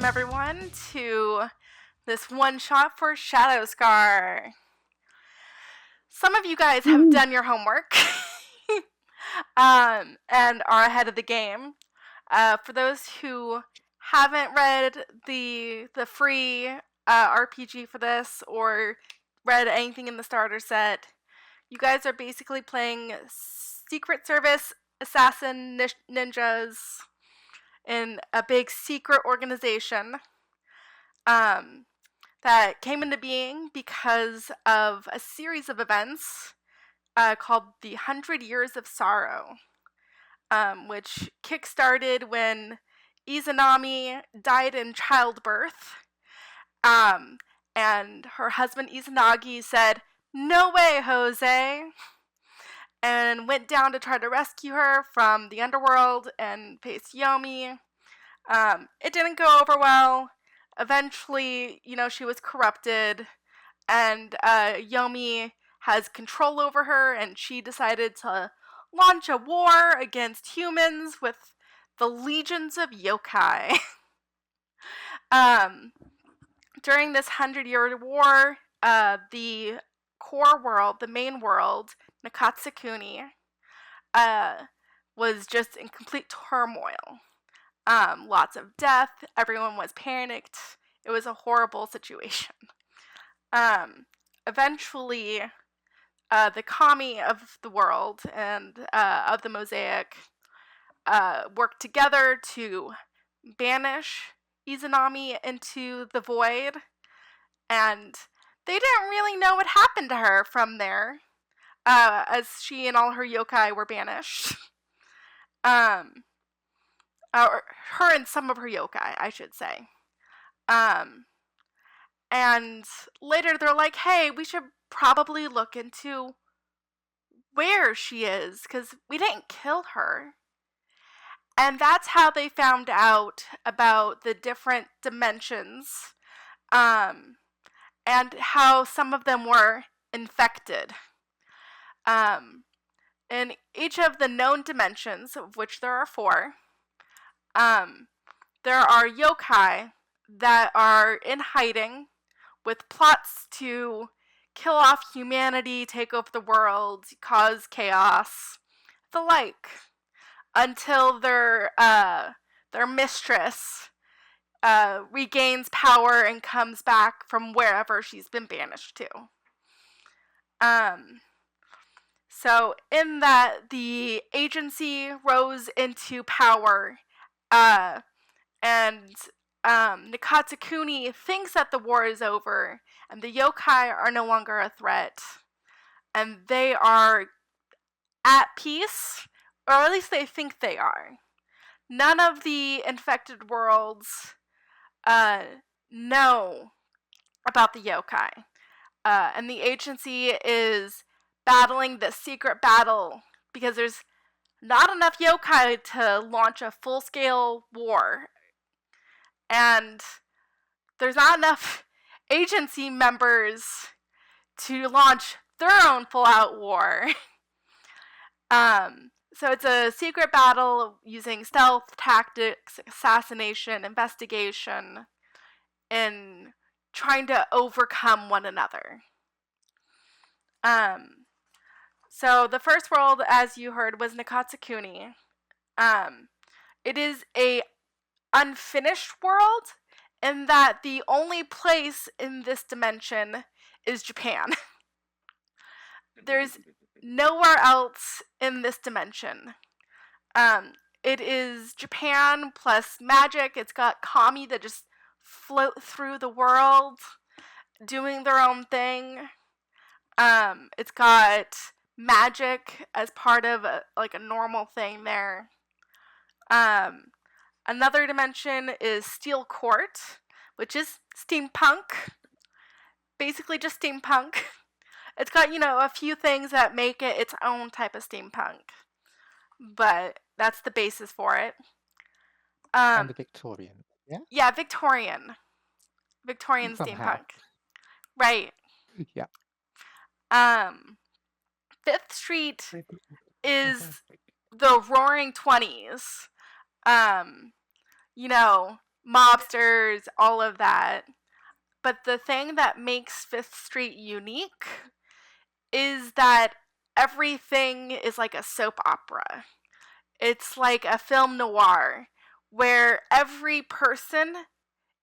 everyone to this one shot for Shadow Scar. Some of you guys have done your homework and are ahead of the game. For those who haven't read the free RPG for this or read anything in the starter set, you guys are basically playing Secret Service assassin ninjas in a big secret organization that came into being because of a series of events called the 100 Years of Sorrow, which kick-started when Izanami died in childbirth, and her husband Izanagi said, "No way, Jose," and went down to try to rescue her from the underworld and face Yomi. It didn't go over well. Eventually, she was corrupted, and Yomi has control over her, and she decided to launch a war against humans with the legions of yokai. During this 100-year war, the core world, the main world, Nakatsukuni, was just in complete turmoil. Lots of death, everyone was panicked. It was a horrible situation. Eventually, the kami of the world and of the mosaic worked together to banish Izanami into the void, and they didn't really know what happened to her from there, as she and all her yokai were banished. Or her and some of her yokai, I should say. And later they're like, hey, we should probably look into where she is, because we didn't kill her. And that's how they found out about the different dimensions, and how some of them were infected. In each of the known dimensions, of which there are 4, there are yokai that are in hiding with plots to kill off humanity, take over the world, cause chaos, the like, until their mistress regains power and comes back from wherever she's been banished to. So in that, the agency rose into power, and Nakatsukuni thinks that the war is over, and the yokai are no longer a threat, and they are at peace, or at least they think they are. None of the infected worlds know about the yokai, and the agency is battling the secret battle because there's not enough yokai to launch a full-scale war, and there's not enough agency members to launch their own full-out war. So it's a secret battle using stealth, tactics, assassination, investigation, and trying to overcome one another. So the first world, as you heard, was Nakatsukuni. It is a unfinished world in that the only place in this dimension is Japan. There's nowhere else in this dimension. It is Japan plus magic. It's got kami that just float through the world, doing their own thing. It's got magic as part of a normal thing there. Another dimension is Steel Court, which is steampunk. Basically just steampunk. It's got, a few things that make it its own type of steampunk. But that's the basis for it. And the Victorian, yeah? Yeah, Victorian. Victorian Somehow. steampunk. Right. Yeah. 5th Street is the Roaring 20s. mobsters, all of that. But the thing that makes Fifth Street unique is that everything is like a soap opera. It's like a film noir where every person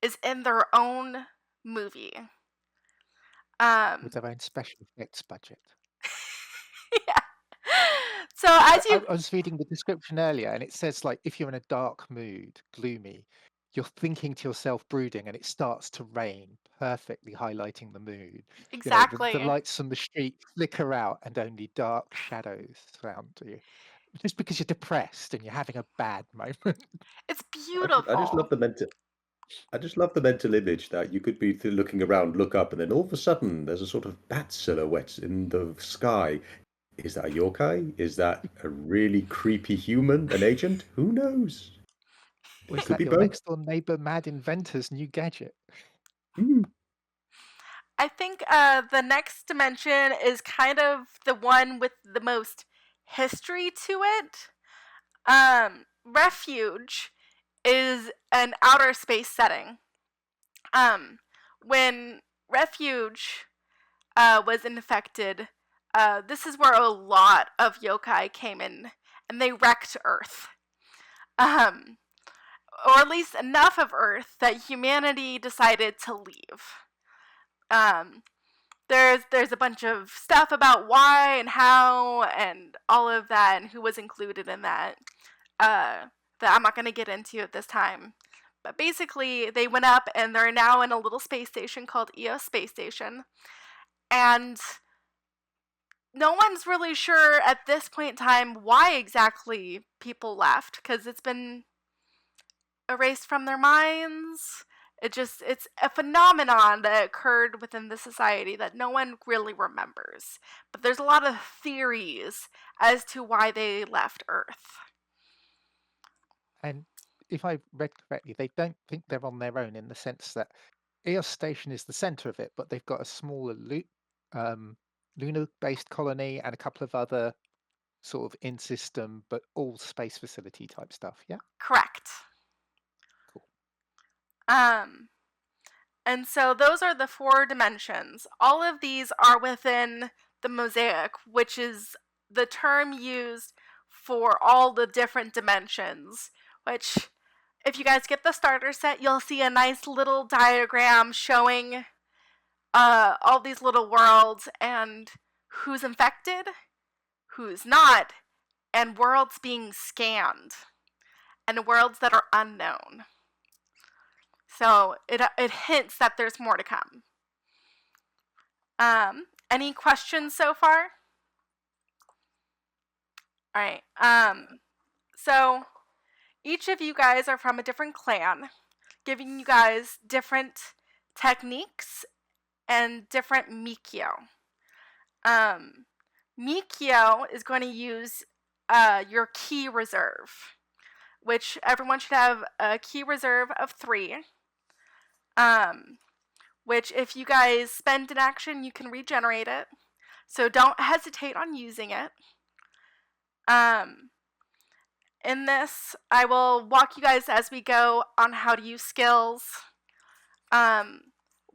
is in their own movie. With Um, their own special effects budget. yeah. So as I you was reading the description earlier, and it says, like, if you're in a dark mood, gloomy, you're thinking to yourself, brooding, and it starts to rain, perfectly highlighting the mood. You know, the exactly, lights on the street flicker out, and only dark shadows surround you. Just because you're depressed and you're having a bad moment. it's I just beautiful. love the mental. I just love the mental image that you could be looking around, look up, and then all of a sudden there's a sort of bat silhouette in the sky. Is that a yokai? Is that a really creepy human, an agent? Who knows? Or It is could that be your both. next door neighbor, mad inventor's new gadget? Mm. I think the next dimension is kind of the one with the most history to it. Refuge is an outer space setting. Um, when Refuge was infected, this is where a lot of yokai came in, and they wrecked Earth. Um, or at least enough of Earth that humanity decided to leave. Um, there's a bunch of stuff about why and how and all of that and who was included in that that I'm not going to get into at this time. But basically, they went up and they're now in a little space station called EOS Space Station. And no one's really sure at this point in time why exactly people left because it's been erased from their minds. It's a phenomenon that occurred within the society that no one really remembers. But there's a lot of theories as to why they left Earth. And if I read correctly, they don't think they're on their own in the sense that Eos Station is the center of it, but they've got a smaller lunar-based colony and a couple of other sort of in-system, but all space facility type stuff. Yeah, Correct. cool. Um, and so those are the 4 dimensions. All of these are within the mosaic, which is the term used for all the different dimensions, which if you guys get the starter set, you'll see a nice little diagram showing all these little worlds and who's infected, who's not, and worlds being scanned, and worlds that are unknown. So it hints that there's more to come. Any questions so far? All right. So each of you guys are from a different clan, giving you guys different techniques and different Mikyo. Um, Mikyo is going to use your key reserve, which everyone should have a key reserve of 3. Which if you guys spend an action, you can regenerate it. So don't hesitate on using it. In this, I will walk you guys as we go on how to use skills.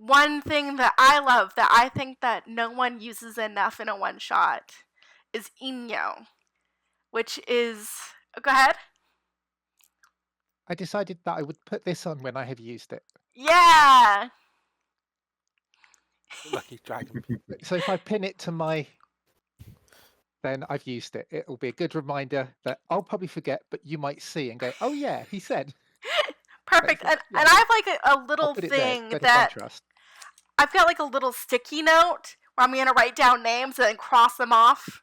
One thing that I love that I think that no one uses enough in a one-shot is Inyo, which is... Go ahead. I decided that I would put this on when I have used it. Yeah! Lucky dragon. So if I pin it to my... then I've used it. It'll be a good reminder that I'll probably forget, but you might see and go, oh yeah, he said. Perfect. Yeah. And I have like a I'll little put it there. It's thing better that contrast. I've got like a little sticky note where I'm going to write down names and then cross them off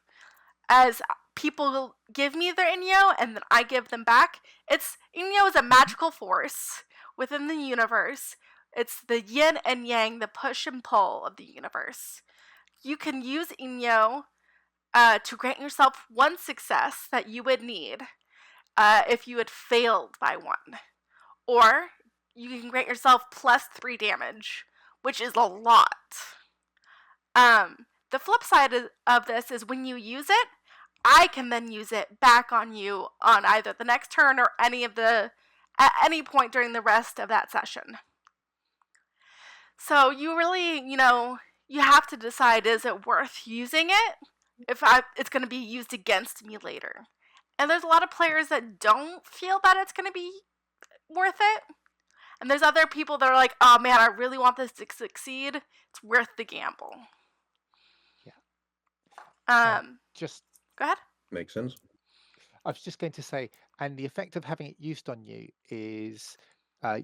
as people give me their Inyo and then I give them back. Inyo is a magical force within the universe. It's the yin and yang, the push and pull of the universe. You can use Inyo to grant yourself 1 success that you would need if you had failed by 1. Or you can grant yourself plus 3 damage, which is a lot. The flip side of this is when you use it, I can then use it back on you on either the next turn or any of the at any point during the rest of that session. So you really, you have to decide, is it worth using it if it's going to be used against me later? And there's a lot of players that don't feel that it's going to be worth it. And there's other people that are like, oh man, I really want this to succeed. It's worth the gamble. Yeah. Just go ahead. Makes sense. I was just going to say, and the effect of having it used on you is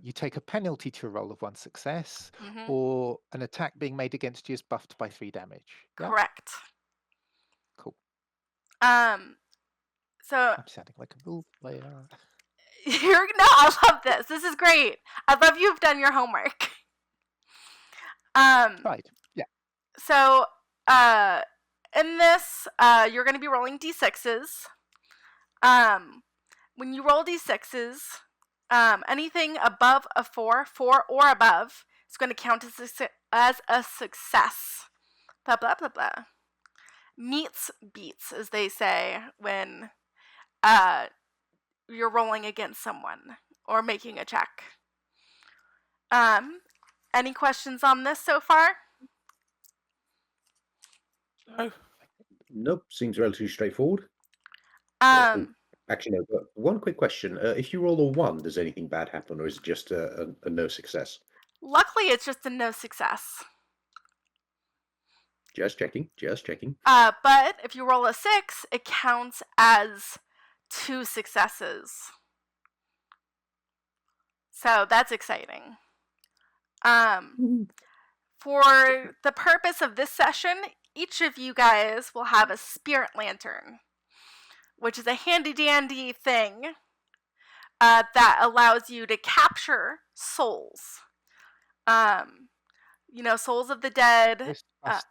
you take a penalty to a roll of 1 success, or an attack being made against you is buffed by 3 damage. Yeah? Correct. Cool. So I'm sounding like a rule player. I love this. This is great. I love you've done your homework. Right. Yeah. So in this, you're going to be rolling d6s. When you roll d6s, anything above a 4 or above, is going to count as a success. Blah, blah, blah, blah. Meets beats, as they say, when you're rolling against someone or making a check. Any questions on this so far? Nope, seems relatively straightforward. Actually, no, but one quick question. If you roll a 1, does anything bad happen, or is it just a no success? Luckily, it's just a no success. Just checking. But if you roll a 6, it counts as 2 successes. So that's exciting. For the purpose of this session, each of you guys will have a spirit lantern, which is a handy-dandy thing that allows you to capture souls. Souls of the dead. This must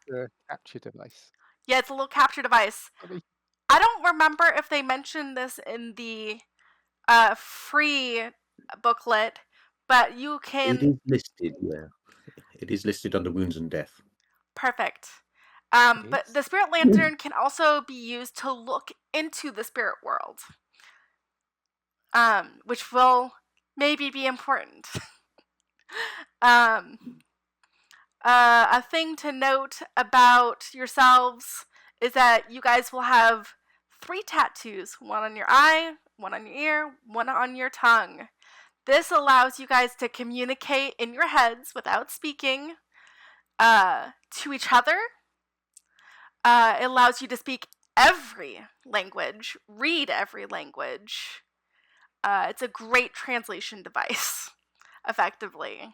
capture device. Yeah, it's a little capture device. I don't remember if they mentioned this in the free booklet, but you can... It is listed, yeah. It is listed under Wounds and Death. Perfect. But the spirit lantern can also be used to look into the spirit world, which will maybe be important. A thing to note about yourselves is that you guys will have 3 tattoos, 1 on your eye, 1 on your ear, 1 on your tongue. This allows you guys to communicate in your heads without speaking to each other. It allows you to speak every language, read every language. It's a great translation device, effectively.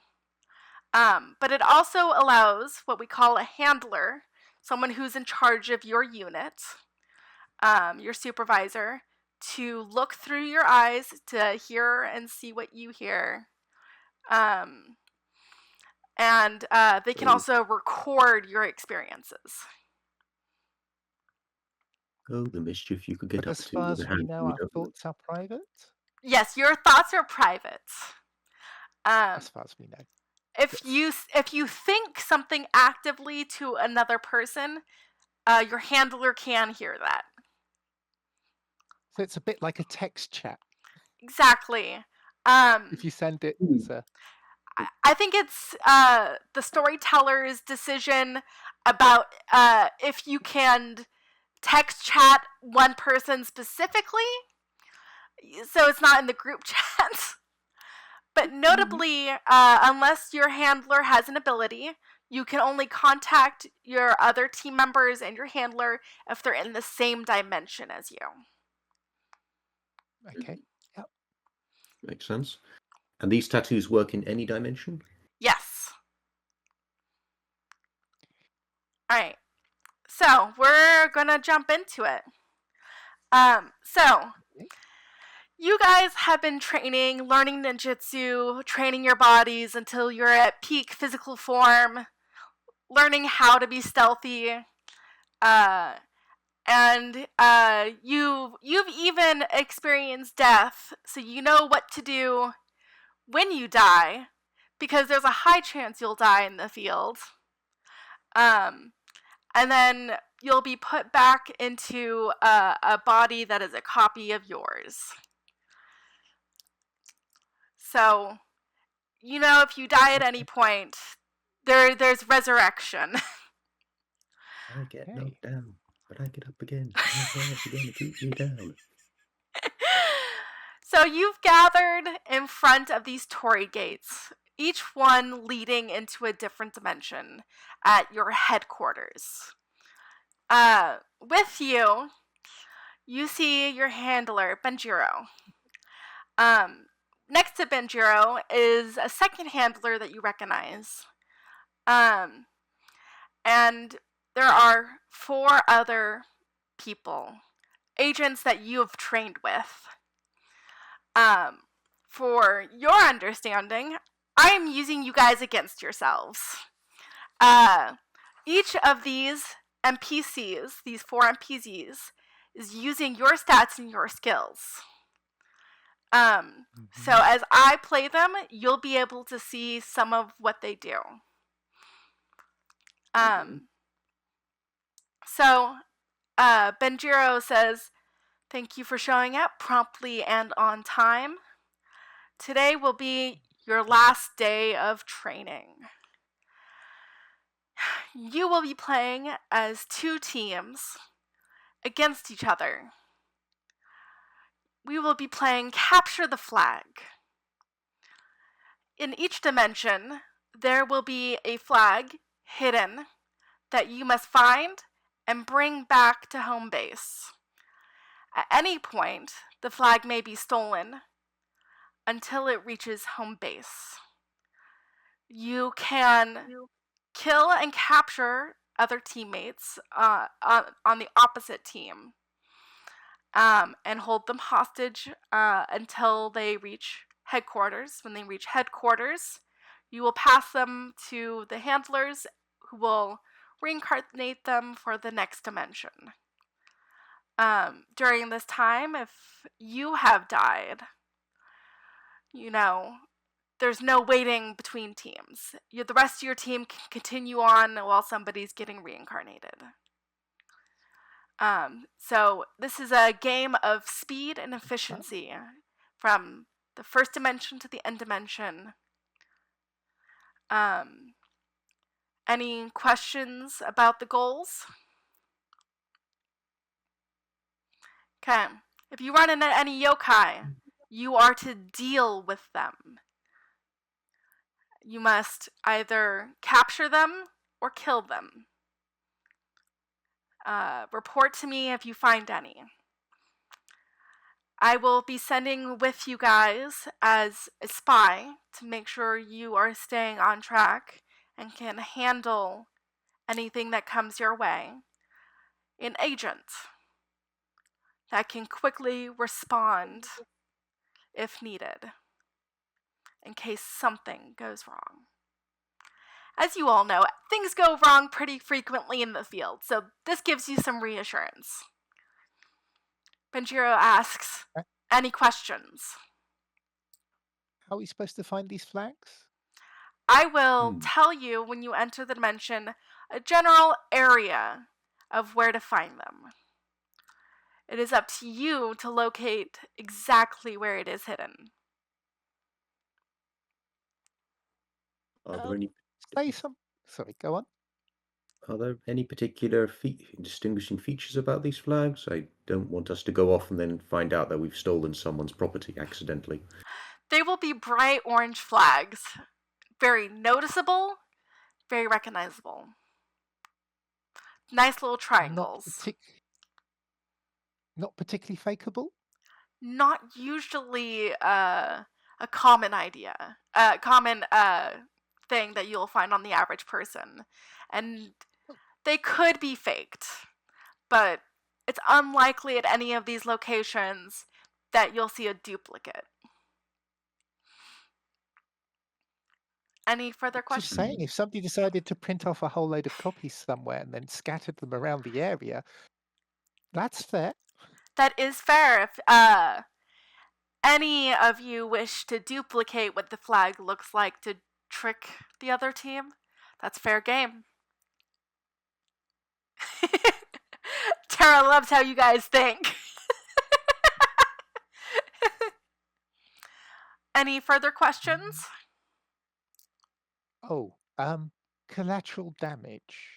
But it also allows what we call a handler, someone who's in charge of your unit, your supervisor, to look through your eyes to hear and see what you hear. And they can also record your experiences. Oh, the mischief you could get up to. As far as we know, our thoughts are private? Yes, your thoughts are private. As far as we know. If you think something actively to another person, your handler can hear that. So it's a bit like a text chat. Exactly. If you send it, I think it's the storyteller's decision about if you can text chat one person specifically, so it's not in the group chat. But notably, unless your handler has an ability, you can only contact your other team members and your handler if they're in the same dimension as you. Okay. Yep. Makes sense. And these tattoos work in any dimension? Yes. All right. So we're gonna jump into it. You guys have been training, learning ninjutsu, training your bodies until you're at peak physical form, learning how to be stealthy, and you've even experienced death, so you know what to do when you die, because there's a high chance you'll die in the field. And then you'll be put back into a body that is a copy of yours. So, if you die at any point, there's resurrection. I get Okay. knocked down, but I get up again. No one's gonna keep me down. So you've gathered in front of these torii gates, each one leading into a different dimension at your headquarters. With you, you see your handler, Benjiro. Next to Benjiro is a second handler that you recognize. And there are 4 other people, agents that you have trained with. For your understanding, I am using you guys against yourselves. Each of these NPCs, these 4 NPCs, is using your stats and your skills. So as I play them, you'll be able to see some of what they do. So Benjiro says, "Thank you for showing up promptly and on time. Today will be your last day of training. You will be playing as 2 teams against each other. We will be playing Capture the Flag. In each dimension, there will be a flag hidden that you must find and bring back to home base. At any point, the flag may be stolen until it reaches home base. You can kill and capture other teammates on the opposite team and hold them hostage until they reach headquarters. When they reach headquarters, you will pass them to the handlers who will reincarnate them for the next dimension. During this time, if you have died, there's no waiting between teams. The rest of your team can continue on while somebody's getting reincarnated. So this is a game of speed and efficiency from the first dimension to the end dimension. Any questions about the goals? Okay. If you run into any yokai, you are to deal with them. You must either capture them or kill them. Report to me if you find any. I will be sending with you guys as a spy to make sure you are staying on track and can handle anything that comes your way. An agent that can quickly respond if needed in case something goes wrong. As you all know, things go wrong pretty frequently in the field, so this gives you some reassurance. Benjiro asks, any questions? How are we supposed to find these flags? I will tell you when you enter the dimension a general area of where to find them. It is up to you to locate exactly where it is hidden. Are there any Sorry, go on. Are there any particular distinguishing features about these flags? I don't want us to go off and then find out that we've stolen someone's property accidentally. They will be bright orange flags. Very noticeable, very recognizable. Nice little triangles. Not particularly fakeable? Not usually a common idea. Common thing that you'll find on the average person. And they could be faked, but it's unlikely at any of these locations that you'll see a duplicate. Any further questions? Just saying, if somebody decided to print off a whole load of copies somewhere and then scattered them around the area, that's fair. That is fair. If any of you wish to duplicate what the flag looks like to trick the other team, that's fair game. Tara loves how you guys think. Any further questions? Oh, collateral damage.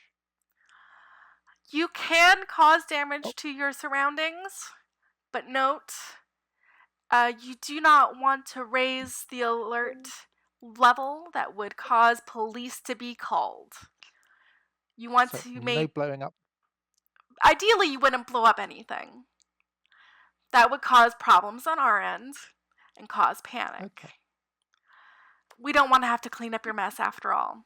You can cause damage Oh. to your surroundings, but note, you do not want to raise the alert level that would cause police to be called. You want So to no blowing up. Ideally, you wouldn't blow up anything. That would cause problems on our end and cause panic. Okay. We don't want to have to clean up your mess after all.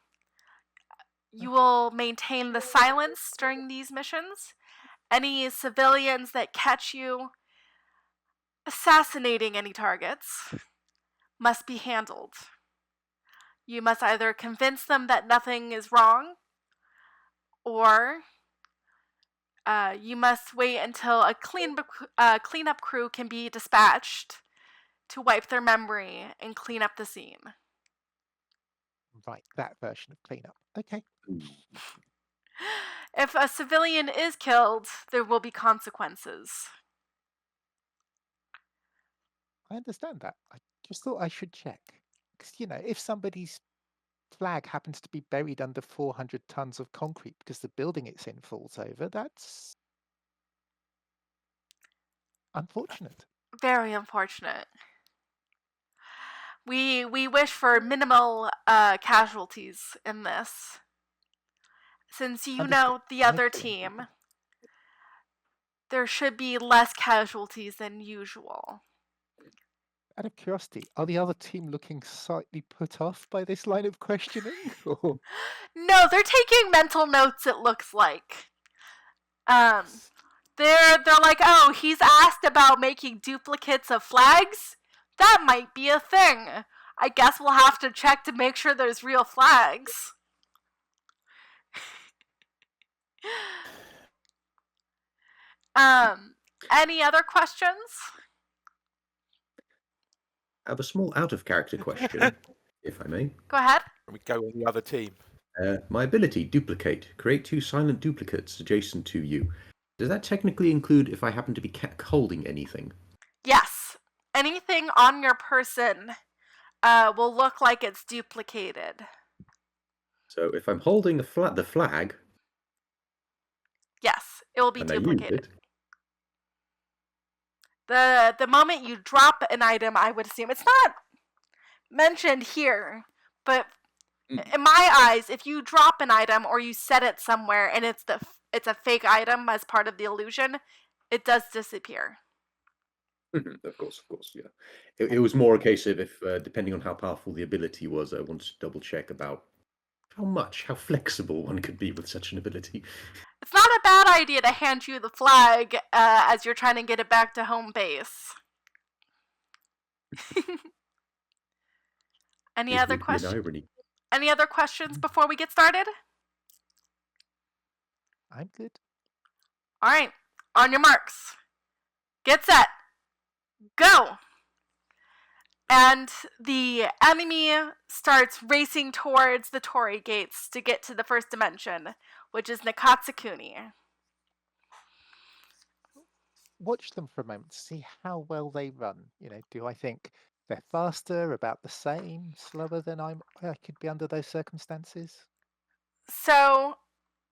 You will maintain the silence during these missions. Any civilians that catch you assassinating any targets must be handled. You must either convince them that nothing is wrong, or you must wait until a cleanup crew can be dispatched to wipe their memory and clean up the scene. Right, that version of cleanup. Okay. If a civilian is killed, there will be consequences. I understand that. I just thought I should check. Because, if somebody's flag happens to be buried under 400 tons of concrete because the building it's in falls over, that's unfortunate. Very unfortunate. We wish for minimal casualties in this. Since you know the other team, there should be less casualties than usual. Out of curiosity, are the other team looking slightly put off by this line of questioning? Or... No, they're taking mental notes, it looks like. They're like, oh, he's asked about making duplicates of flags? That might be a thing. I guess we'll have to check to make sure there's real flags. Any other questions? I have a small out-of-character question, if I may. Go ahead. We go with the other team. My ability, duplicate. Create 2 silent duplicates adjacent to you. Does that technically include if I happen to be holding anything? Yes. Anything on your person will look like it's duplicated. So if I'm holding the flag... Yes, it will be and duplicated. I use it, The moment you drop an item, I would assume it's not mentioned here, but in my eyes, if you drop an item or you set it somewhere and it's a fake item as part of the illusion, it does disappear. Of course, yeah. It was more a case of if, depending on how powerful the ability was, I wanted to double check about how flexible one could be with such an ability. It's not a bad idea to hand you the flag as you're trying to get it back to home base. Any other questions? Any other questions before we get started? I'm good. All right. On your marks. Get set. Go! And the enemy starts racing towards the Torii gates to get to the first dimension, which is Nakatsukuni. Watch them for a moment to see how well they run. Do I think they're faster, about the same, slower than I could be under those circumstances? So,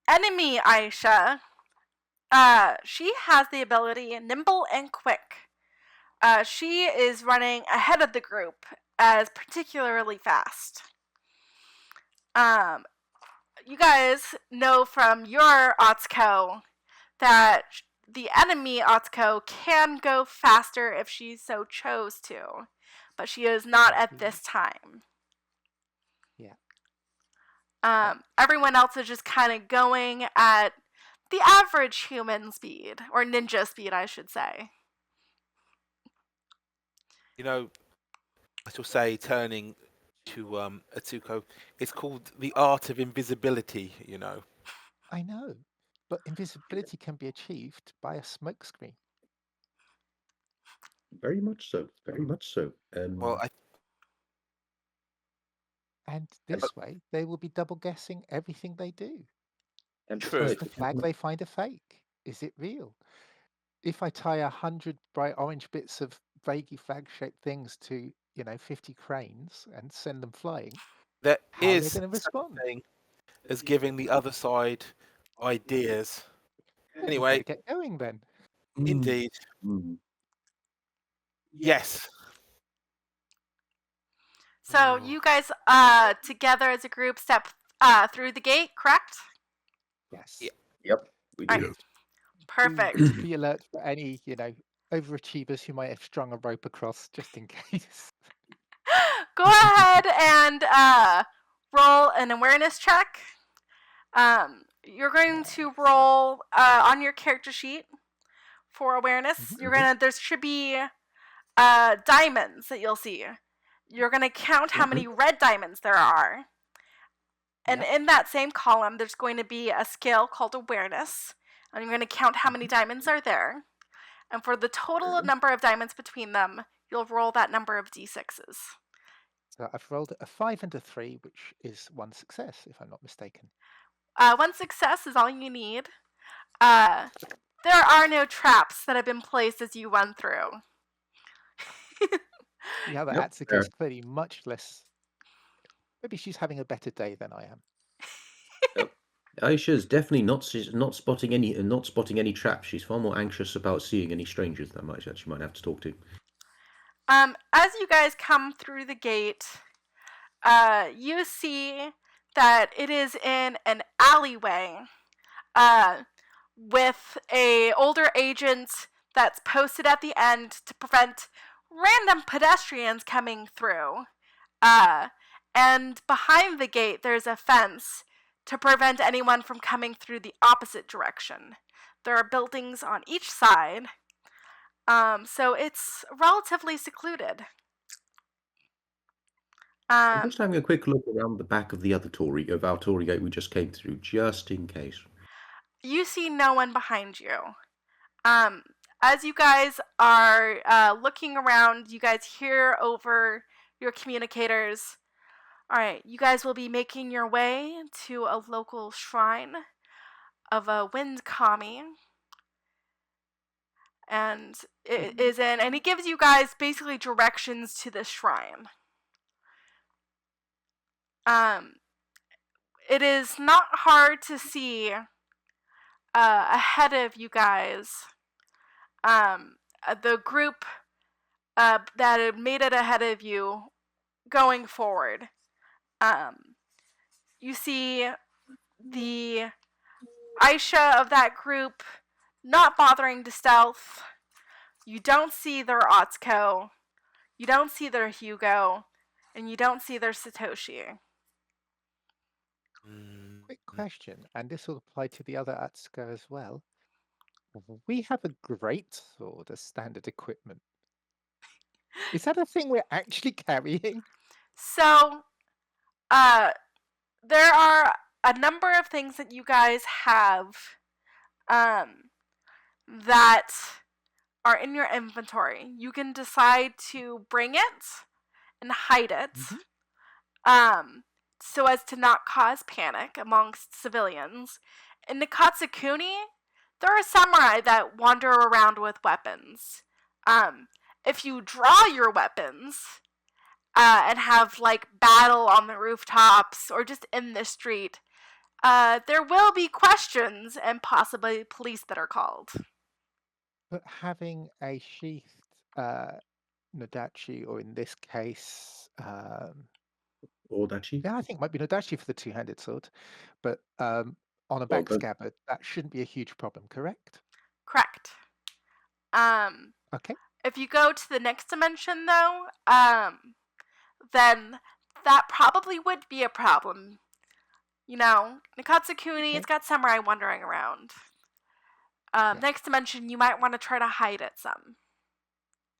enemy Aisha, she has the ability nimble and quick. She is running ahead of the group as particularly fast. You guys know from your Otsuko that the enemy Otsuko can go faster if she so chose to, but she is not at this time. Yeah. Everyone else is just kind of going at the average human speed, or ninja speed, I should say. I shall say, turning to Atsuko, it's called the art of invisibility, I know, but invisibility can be achieved by a smokescreen. Very much so. Well, And this way, they will be double guessing everything they do. True. Is the flag they find a fake? Is it real? If I tie 100 bright orange bits of vaguely flag-shaped things to 50 cranes and send them flying, There how are they is going to such respond? a thing as giving the other side ideas. We've got Anyway, to get going then. indeed. Yes. So you guys, together as a group, step through the gate, correct? Yes. Yep, we All do. right. Perfect. Be alert for any, overachievers who might have strung a rope across just in case. Go ahead and roll an awareness check. You're going to roll on your character sheet for awareness. There should be diamonds that you'll see. You're gonna count how many red diamonds there are. And in that same column, there's going to be a scale called awareness. And you're going to count how many diamonds are there. And for the total number of diamonds between them, you'll roll that number of d6s. So I've rolled a 5 and a 3, which is one success, if I'm not mistaken. One success is all you need. There are no traps that have been placed as you run through. The other Yep, Atsuka is clearly much less. Maybe she's having a better day than I am. Aisha's definitely not spotting any traps. She's far more anxious about seeing any strangers that she might have to talk to. As you guys come through the gate, you see that it is in an alleyway with a older agent that's posted at the end to prevent random pedestrians coming through. And behind the gate, there's a fence to prevent anyone from coming through the opposite direction. There are buildings on each side, so it's relatively secluded. I'm just having a quick look around the back of our Tory gate we just came through, just in case. You see no one behind you. As you guys are looking around, you guys hear over your communicators. All right, you guys will be making your way to a local shrine of a wind kami. And it is in, and he gives you guys basically directions to this shrine. It is not hard to see ahead of you guys the group that had made it ahead of you going forward. You see the Aisha of that group not bothering to stealth. You don't see their Atsuko. You don't see their Hugo. And you don't see their Satoshi. Quick question, and this will apply to the other Atsuka as well. We have a great sword as standard equipment. Is that a thing we're actually carrying? So, there are a number of things that you guys have that are in your inventory. You can decide to bring it and hide it so as to not cause panic amongst civilians. In Nakatsukuni, there are samurai that wander around with weapons. If you draw your weapons and have like battle on the rooftops or just in the street, there will be questions and possibly police that are called. But having a sheathed Nodachi, or in this case, Odachi? yeah, I think it might be Nodachi for the two-handed sword, but on a back scabbard, that shouldn't be a huge problem, correct? Correct. Okay. If you go to the next dimension, though, then that probably would be a problem. You know, Nakatsukuni, it's got samurai wandering around. Next dimension, you might want to try to hide it some.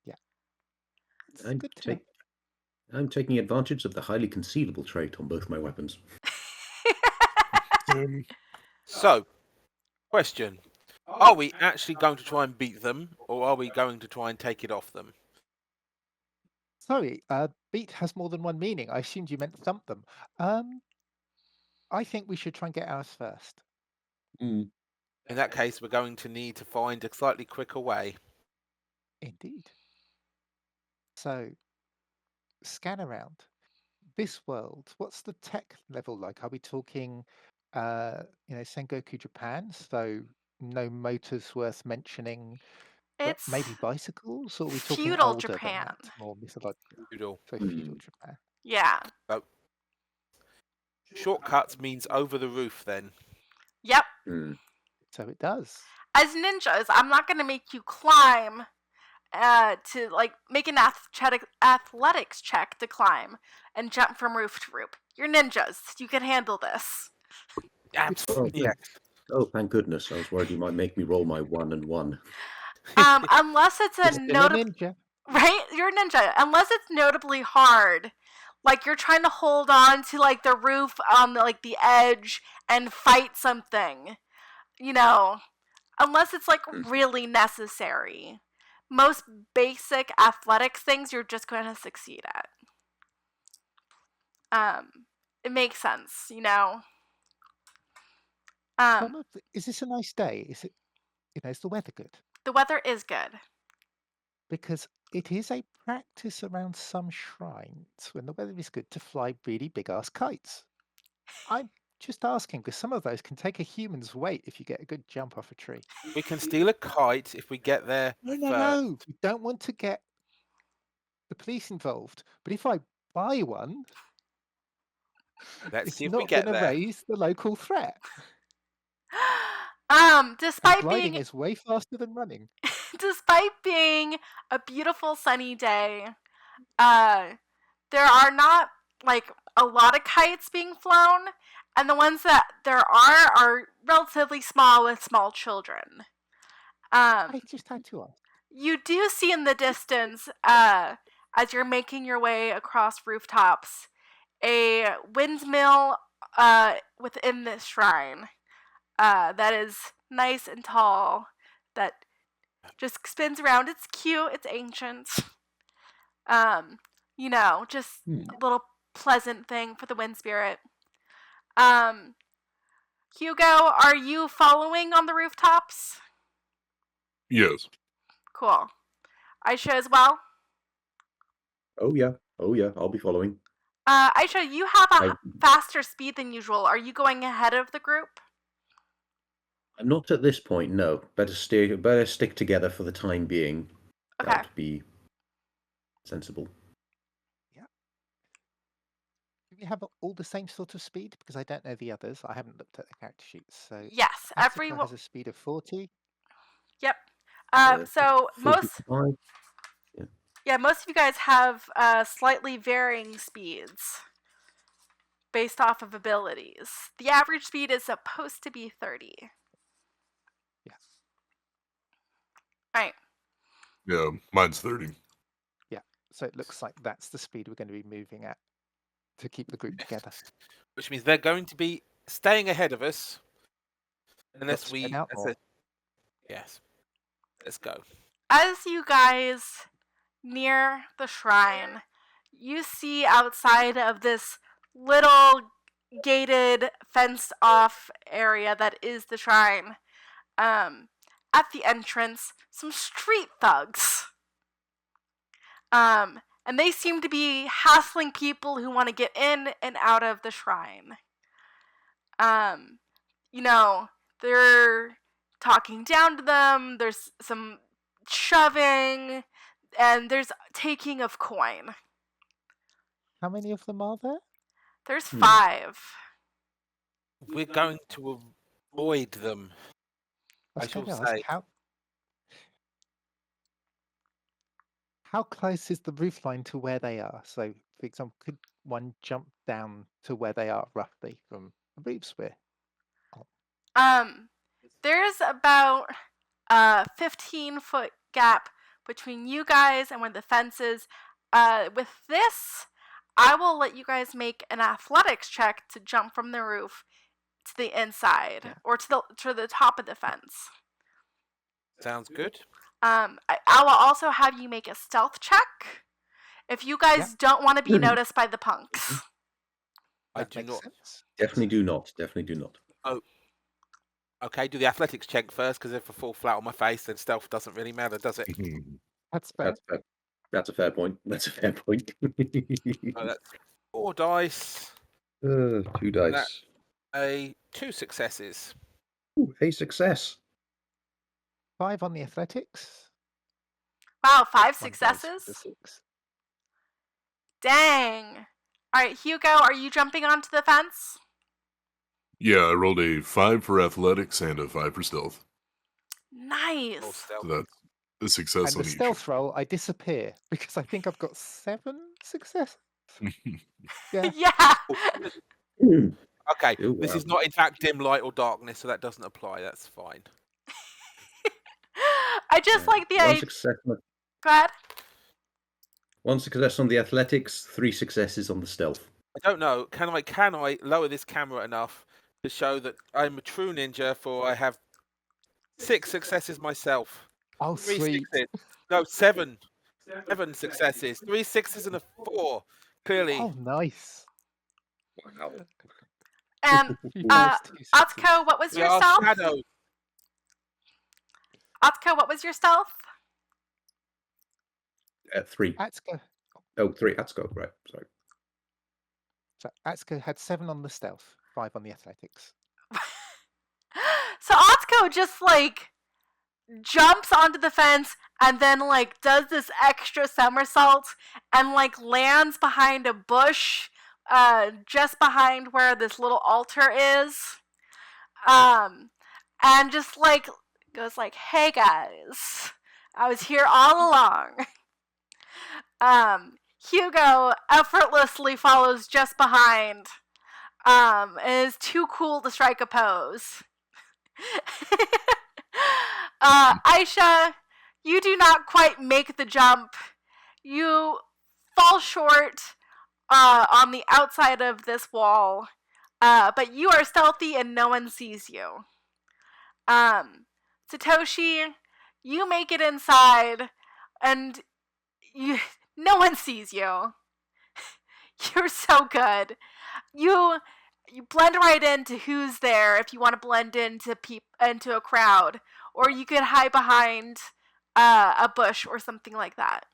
Yeah. I'm taking advantage of the highly concealable trait on both my weapons. So, question. Are we actually going to try and beat them, or are we going to try and take it off them? Sorry, beat has more than one meaning. I assumed you meant thump them. I think we should try and get ours first. In that case, we're going to need to find a slightly quicker way. Indeed. So, scan around this world. What's the tech level like? Are we talking, Sengoku Japan? So no motors worth mentioning, but It's maybe bicycles? Or are we talking feudal older than Japan. that, more mythological? Feudal. So feudal Japan. Yeah. So, shortcuts means over the roof then. Yep. So it does. As ninjas, I'm not going to make you climb to like make an athletics check to climb and jump from roof to roof. You're ninjas. You can handle this. Absolutely. good. Oh, thank goodness. I was worried you might make me roll my 1 and 1. Unless it's You're a still a notable ninja. right. You're a ninja. Unless it's notably hard, like you're trying to hold on to like the roof on the edge and fight something. Unless it's like really necessary. Most basic athletics things you're just going to succeed at. It makes sense. Is this a nice day? Is it, is the weather good? The weather is good. Because it is a practice around some shrines when the weather is good to fly really big ass kites. I'm just asking because some of those can take a human's weight if you get a good jump off a tree. We can steal a kite if we get there first. No. We don't want to get the police involved. But if I buy one, Let's it's see if we not get going to there. raise the local threat. Despite gliding being is way faster than running. despite being a beautiful sunny day, there are not like a lot of kites being flown, and the ones that there are relatively small with small children. I just had to ask. You do see in the distance, as you're making your way across rooftops, a windmill within this shrine that is nice and tall, that just spins around. It's cute, it's ancient. Just a little pleasant thing for the wind spirit. Hugo, are you following on the rooftops? Yes. Cool. Aisha as well? Oh, yeah. I'll be following. Aisha, you have a faster speed than usual. Are you going ahead of the group? I'm not at this point, no. Better stick together for the time being. Okay. That would be sensible. Yeah. Do we have all the same sort of speed? Because I don't know the others. I haven't looked at the character sheets. So yes, everyone has a speed of 40. Yep. So most of you guys have slightly varying speeds based off of abilities. The average speed is supposed to be 30. Yeah. Right. Yeah, mine's 30. Yeah. So it looks like that's the speed we're going to be moving at to keep the group together. Which means they're going to be staying ahead of us. Unless Let's we... spread out more. Yes. Let's go. As you guys near the shrine, you see outside of this little gated, fenced off area that is the shrine, at the entrance, some street thugs. And they seem to be hassling people who want to get in and out of the shrine. They're talking down to them, there's some shoving, and there's taking of coin. How many of them are there? There's 5. We're going to avoid them. I shall shall ask, say. how close is the roof line to where they are? So, for example, could one jump down to where they are roughly from the roofs we're on? There's about a 15-foot gap between you guys and where the fence is. With this, I will let you guys make an athletics check to jump from the roof to the inside, or to the top of the fence. Sounds good. I will also have you make a stealth check if you guys don't want to be noticed by the punks. I do not. Sense. Definitely do not. Oh. Okay, do the athletics check first, because if I fall flat on my face, then stealth doesn't really matter, does it? That's fair. That's a fair point. That's a fair point. So that's 4 dice. 2 dice. That's 2 successes. Ooh, a success. 5 on the athletics. Wow, 5 One dice for successes? the 6. Dang. Alright, Hugo, are you jumping onto the fence? Yeah, I rolled a 5 for athletics and a 5 for stealth. Nice. Roll stealth. So that's a success And on the each. stealth roll, I disappear because I think I've got 7 successes. Yeah. Yeah. Okay, Oh, this wow. is not in fact dim light or darkness, so that doesn't apply. That's fine. I just like the One idea. success. Go ahead. 1 success on the athletics, 3 successes on the stealth. I don't know. Can I lower this camera enough to show that I'm a true ninja? For I have 6 successes myself. Oh, 3 sweet. 6s. No, 7. 7 successes. 3 6s and a 4. Clearly. Oh, nice. Wow. And 3 dice, 2 6s. Atsuko, what was We your are stealth? shadows. Atsuko, what was your stealth? 3. Atsuko, Oh, 3. Atsuko, right. Sorry. so Atsuko had 7 on the stealth, 5 on the athletics. So Atsuko just like jumps onto the fence and then like does this extra somersault and like lands behind a bush just behind where this little altar is. And just like goes like, "Hey guys, I was here all along." Hugo effortlessly follows just behind. And is too cool to strike a pose. Aisha, you do not quite make the jump. You fall short on the outside of this wall, but you are stealthy and no one sees you. Satoshi, you make it inside, and no one sees you. You're so good. You blend right into who's there if you want to blend into a crowd, or you could hide behind a bush or something like that.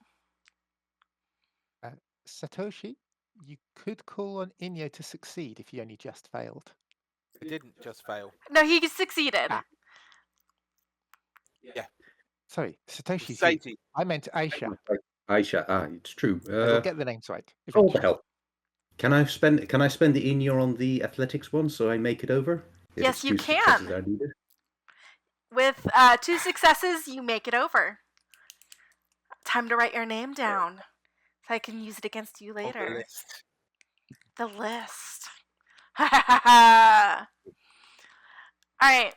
Satoshi, you could call on Inyo to succeed if he only just failed. I didn't just fail. No, he succeeded. Ah. Yeah. Sorry, Satoshi's you. Sadie. I meant Aisha. Aisha, it's true. I will get the names right. Oh, the eventually. hell. Can I spend the Inyo on the athletics one so I make it over? If Yes, it's you 2 successes can. I needed? With 2 successes, you make it over. Time to write your name down so I can use it against you On the later. list. The list. All right.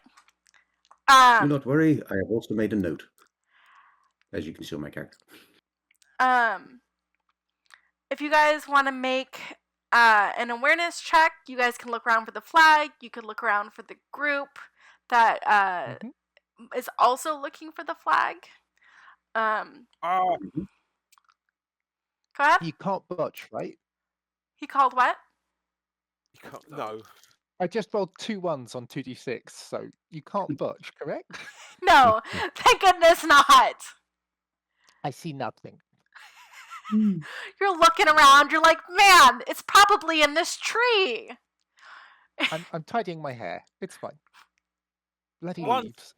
Do not worry, I have also made a note. As you can see on my character. If you guys want to make an awareness check, you guys can look around for the flag. You could look around for the group that is also looking for the flag. Oh, Go ahead. You can't botch, right? He called what? you can't, no. I just rolled 2 1s on 2d6, so you can't botch, correct? No, thank goodness not. I see nothing. You're looking around. You're like, man, it's probably in this tree. I'm tidying my hair. It's fine. Bloody One- leaves.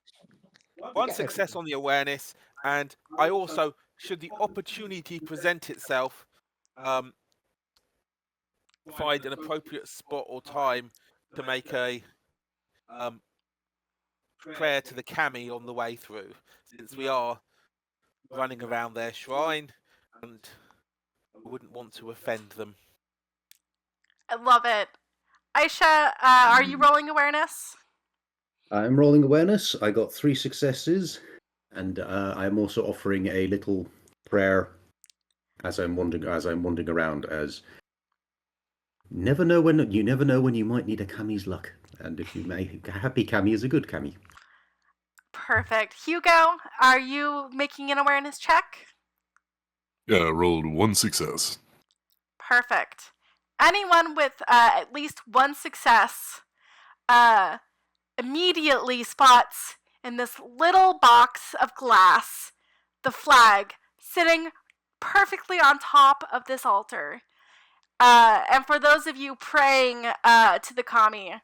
One Get success on the awareness, and I also, should the opportunity present itself, find an appropriate spot or time to make a prayer to the kami on the way through, since we are running around their shrine, and I wouldn't want to offend them. I love it. Aisha, are you rolling awareness? I'm rolling awareness. I got 3 successes, and I'm also offering a little prayer as I'm wandering around. As you never know when you might need a kami's luck, and if you may, a happy kami is a good kami. Perfect. Hugo, are you making an awareness check? Yeah, I rolled 1 success. Perfect. Anyone with at least 1 success immediately spots in this little box of glass the flag sitting perfectly on top of this altar. And for those of you praying to the kami,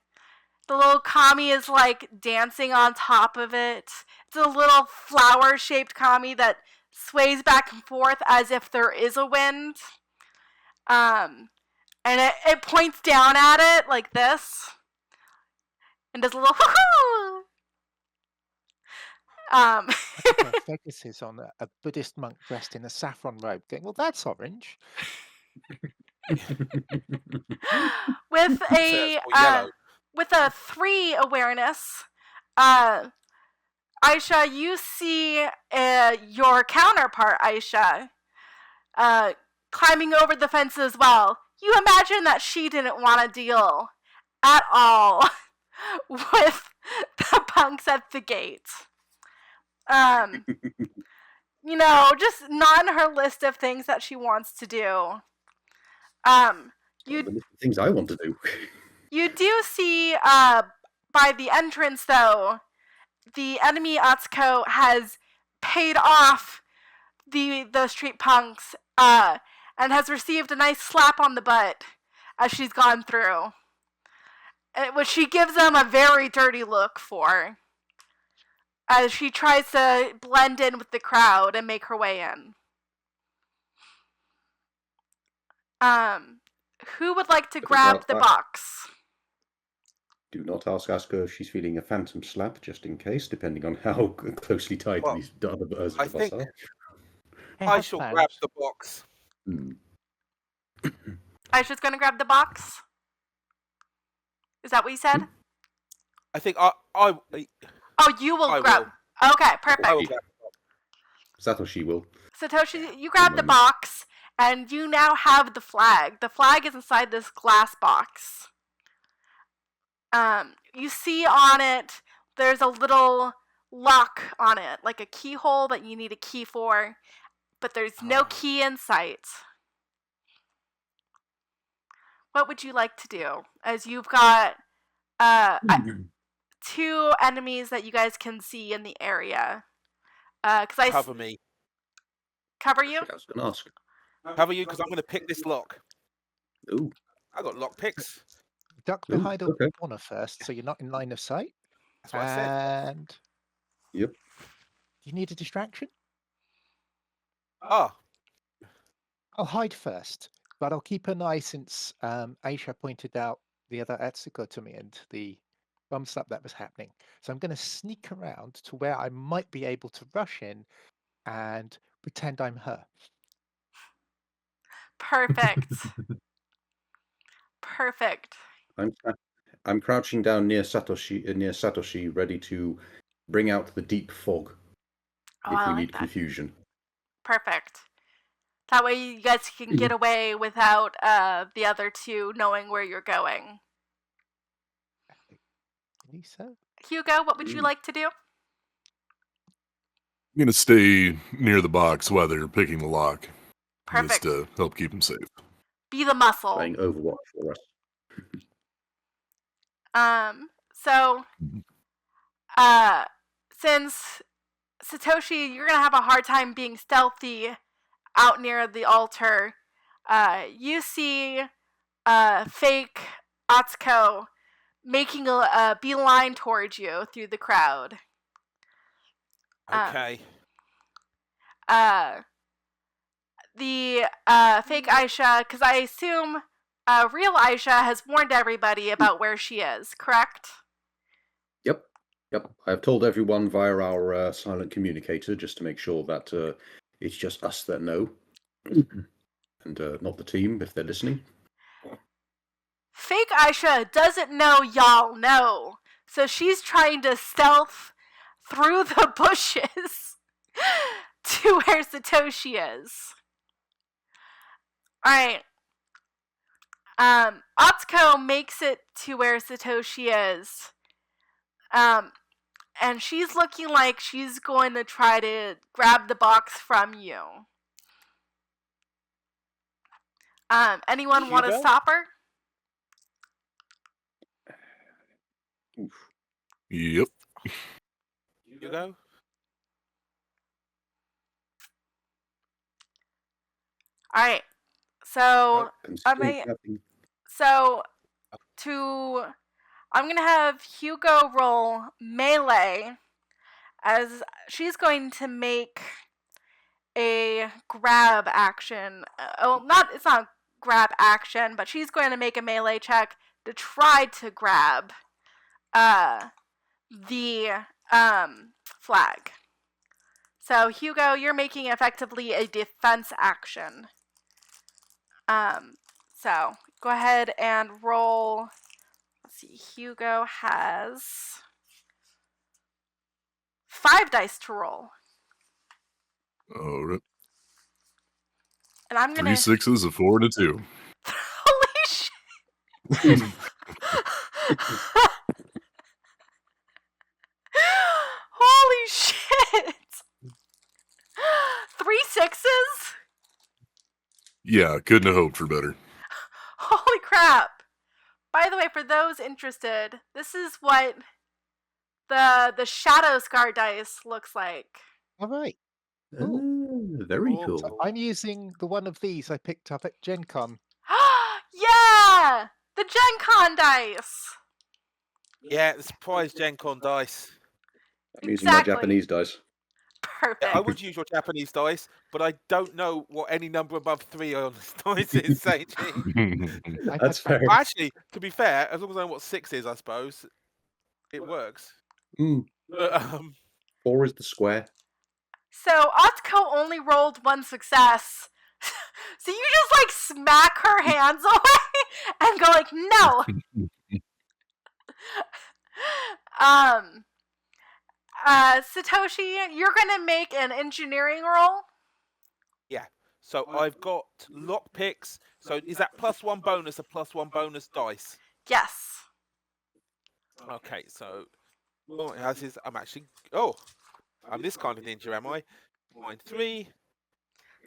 the little kami is like dancing on top of it. It's a little flower-shaped kami that sways back and forth as if there is a wind. And it points down at it like this. And does a little hoo-hoo! Focuses on a Buddhist monk dressed in a saffron robe going, well, that's orange. With So it's more yellow. with a 3 awareness, Aisha, you see your counterpart, Aisha, climbing over the fence as well. You imagine that she didn't want to deal at all with the punks at the gate. You know, just not on her list of things that she wants to do. The list of things I want to do. You do see, by the entrance, though, the enemy Atsuko has paid off the street punks, and has received a nice slap on the butt as she's gone through, which she gives them a very dirty look for, as she tries to blend in with the crowd and make her way in. Who would like to grab the box? Do not ask Asuka if she's feeling a phantom slap, just in case, depending on how closely tied these other versions I of us think are. I shall grab the box. Aisha's gonna grab the box? Is that what you said? I think Oh, you will I grab. will. Okay, perfect. I will grab the box. Satoshi will. Satoshi, you grab the box, and you now have the flag. The flag is inside this glass box. You see on it, there's a little lock on it, like a keyhole that you need a key for, but there's no key in sight. What would you like to do? As you've got 2 enemies that you guys can see in the area. Cover me. Cover you? I was going to ask. Cover you, because I'm going to pick this lock. Ooh. I got lock picks. Duck behind a corner first, so you're not in line of sight. That's what I said. And Yep. you need a distraction? Ah, I'll hide first, but I'll keep an eye since Aisha pointed out the other Atsuko to me and the bum slap that was happening. So I'm going to sneak around to where I might be able to rush in and pretend I'm her. Perfect. Perfect. I'm crouching down near Satoshi, ready to bring out the deep fog if we need confusion. Perfect. That way you guys can get away without the other 2 knowing where you're going. Lisa? Hugo, what would you like to do? I'm going to stay near the box while they're picking the lock. Perfect. Just to help keep them safe. Be the muscle. Playing Overwatch for us. So, since Satoshi, you're gonna have a hard time being stealthy out near the altar, you see fake Atsuko making a beeline towards you through the crowd. okay. The fake Aisha, because I assume real Aisha has warned everybody about where she is, correct? Yep. I've told everyone via our silent communicator just to make sure that it's just us that know. And not the team, if they're listening. Fake Aisha doesn't know y'all know, so she's trying to stealth through the bushes to where Satoshi is. Alright. Atsuko makes it to where Satoshi is. And she's looking like she's going to try to grab the box from you. Anyone want to stop her? Yep. Hugo? All right. So Constraint having... so I'm gonna have Hugo roll melee, as she's going to make a grab action. It's not grab action, but she's going to make a melee check to try to grab the flag. So Hugo, you're making effectively a defense action. So go ahead and roll. Let's see. Hugo has 5 dice to roll. All right. And I'm gonna 3 6s, a 4, and a 2. Holy shit! Holy shit! 3 6s? Yeah, couldn't have hoped for better. Holy crap! By the way, for those interested, this is what the Shadow Scar dice looks like. All right. Very Oh. cool. So I'm using the one of these I picked up at Gen Con. Yeah! The Gen Con dice! Yeah, the surprise Gen Con dice. I'm using my Exactly. Japanese dice. Perfect. Yeah, I would use your Japanese dice, but I don't know what any number above 3 on this dice is, Seiji. That's fair. Actually, to be fair, as long as I know what 6 is, I suppose, it works. But, 4 is the square. So Atsuko only rolled 1 success. So you just like smack her hands away and go like, no. Satoshi, you're gonna make an engineering roll. so I've got lockpicks. So is that +1 bonus a +1 bonus dice? Yes. Okay, so what it has is I'm this kind of ninja, am I? Mind 3,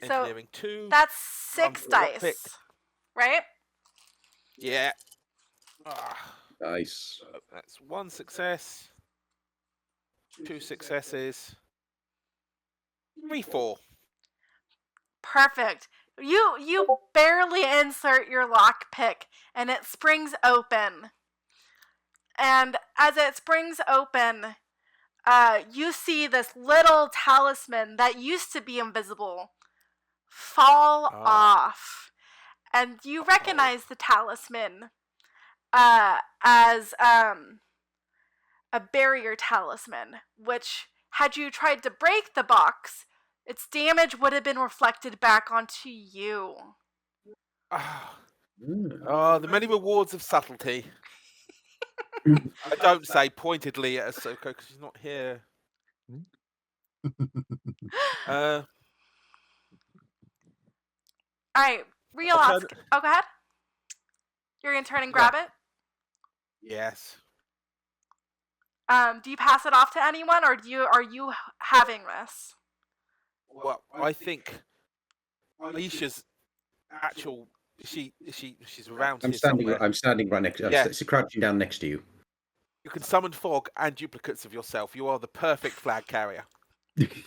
So engineering 2. that's 6 dice, lockpick. right? Yeah. Nice. So that's 1 success, 2 successes, 3 4. Perfect. You barely insert your lockpick and it springs open. And as it springs open, you see this little talisman that used to be invisible fall off. And you recognize the talisman as a barrier talisman, which, had you tried to break the box, its damage would have been reflected back onto you. The many rewards of subtlety. I don't say pointedly at Ahsoka because she's not here. Alright, real Atsuko. Oh, go ahead. You're gonna turn and grab it? Yes. Do you pass it off to anyone, or are you having this? Well, I think Aisha's actual. She's around here somewhere. I'm standing right next. Yeah. I'm crouching down next to you. You can summon fog and duplicates of yourself. You are the perfect flag carrier. Very,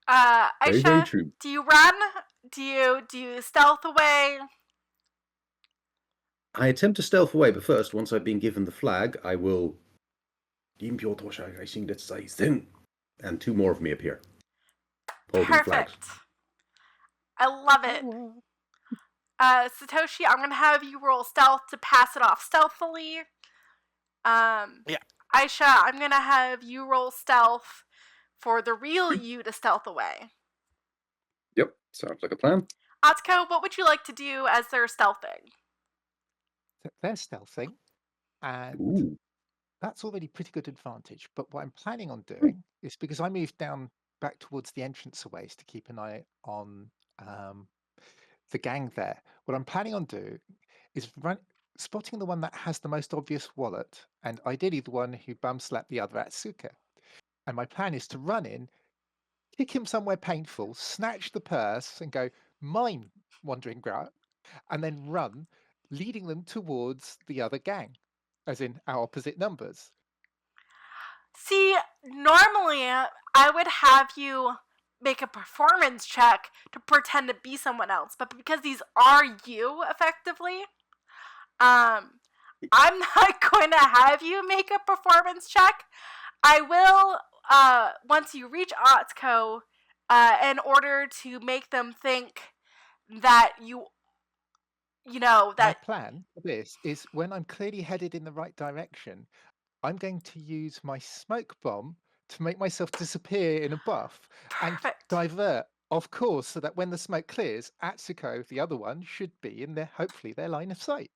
Aisha, very true. do you run? Do you stealth away? I attempt to stealth away, but first, once I've been given the flag, I will. And 2 more of me appear. Holding Perfect. flags. I love it. Satoshi, I'm gonna have you roll stealth to pass it off stealthily. Yeah. Aisha, I'm gonna have you roll stealth for the real you to stealth away. Yep, sounds like a plan. Atsuko, what would you like to do as they're stealthing? They're stealthing, and Ooh. that's already pretty good advantage. But what I'm planning on doing is, because I moved down back towards the entranceways to keep an eye on the gang there, what I'm planning on doing is spotting the one that has the most obvious wallet, and ideally the one who bum slapped the other Atsuka. And my plan is to run in, kick him somewhere painful, snatch the purse, and go, "Mine, wandering Grout," and then run, leading them towards the other gang, as in our opposite numbers. See, normally I would have you make a performance check to pretend to be someone else. But because these are you, effectively, I'm not going to have you make a performance check. I will, once you reach Otsko, in order to make them think that My that plan for this is when I'm clearly headed in the right direction, I'm going to use my smoke bomb to make myself disappear in a buff and perfect. divert, of course, so that when the smoke clears, Atsuko, the other one, should be in hopefully their line of sight.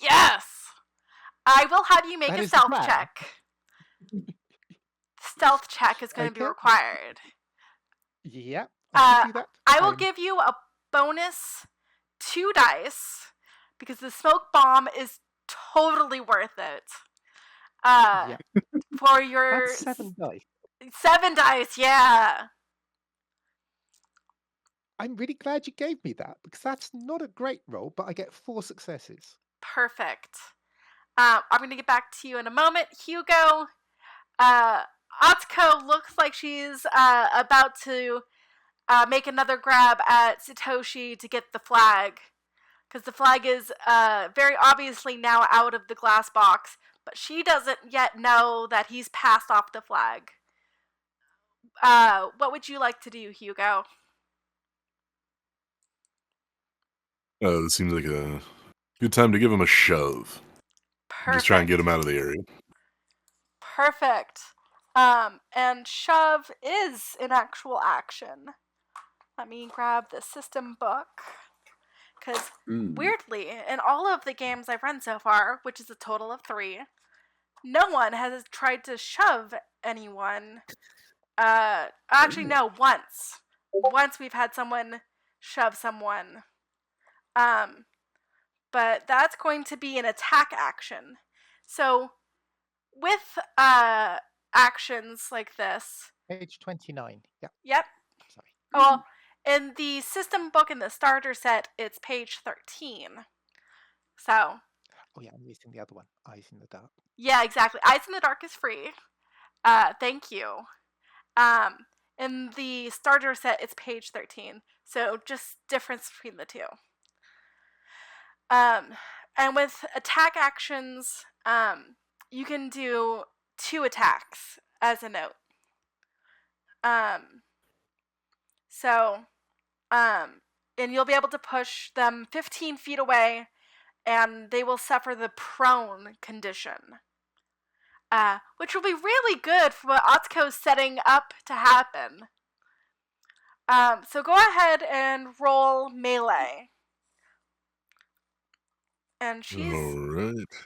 Yes! I will have you make That a is the stealth plan. check. Stealth check is going to be Okay. required. Yeah, I can do that. I will give you a bonus 2 dice because the smoke bomb is totally worth it. Yeah. For your That's 7 dice. 7 dice, yeah. I'm really glad you gave me that because that's not a great roll, but I get 4 successes. Perfect. I'm going to get back to you in a moment. Hugo, Atsuko looks like she's about to make another grab at Satoshi to get the flag. Because the flag is very obviously now out of the glass box, but she doesn't yet know that he's passed off the flag. What would you like to do, Hugo? It seems like a good time to give him a shove. Perfect. Just try and get him out of the area. Perfect. And shove is an actual action. Let me grab the system book. Because weirdly, in all of the games I've run so far, which is a total of 3, no one has tried to shove anyone. Actually, no, once. Once we've had someone shove someone. But that's going to be an attack action. So, with actions like this. Page 29. Yeah. Yep. Sorry. Well, in the system book in the starter set, it's page 13. So. Oh yeah, I'm using the other one. Eyes in the Dark. Yeah, exactly. Eyes in the Dark is free. Thank you. In the starter set, it's page 13. So just difference between the two. And with attack actions, you can do 2 attacks as a note. And you'll be able to push them 15 feet away, and they will suffer the prone condition. Which will be really good for what Atsuko's setting up to happen. So go ahead and roll melee. And she's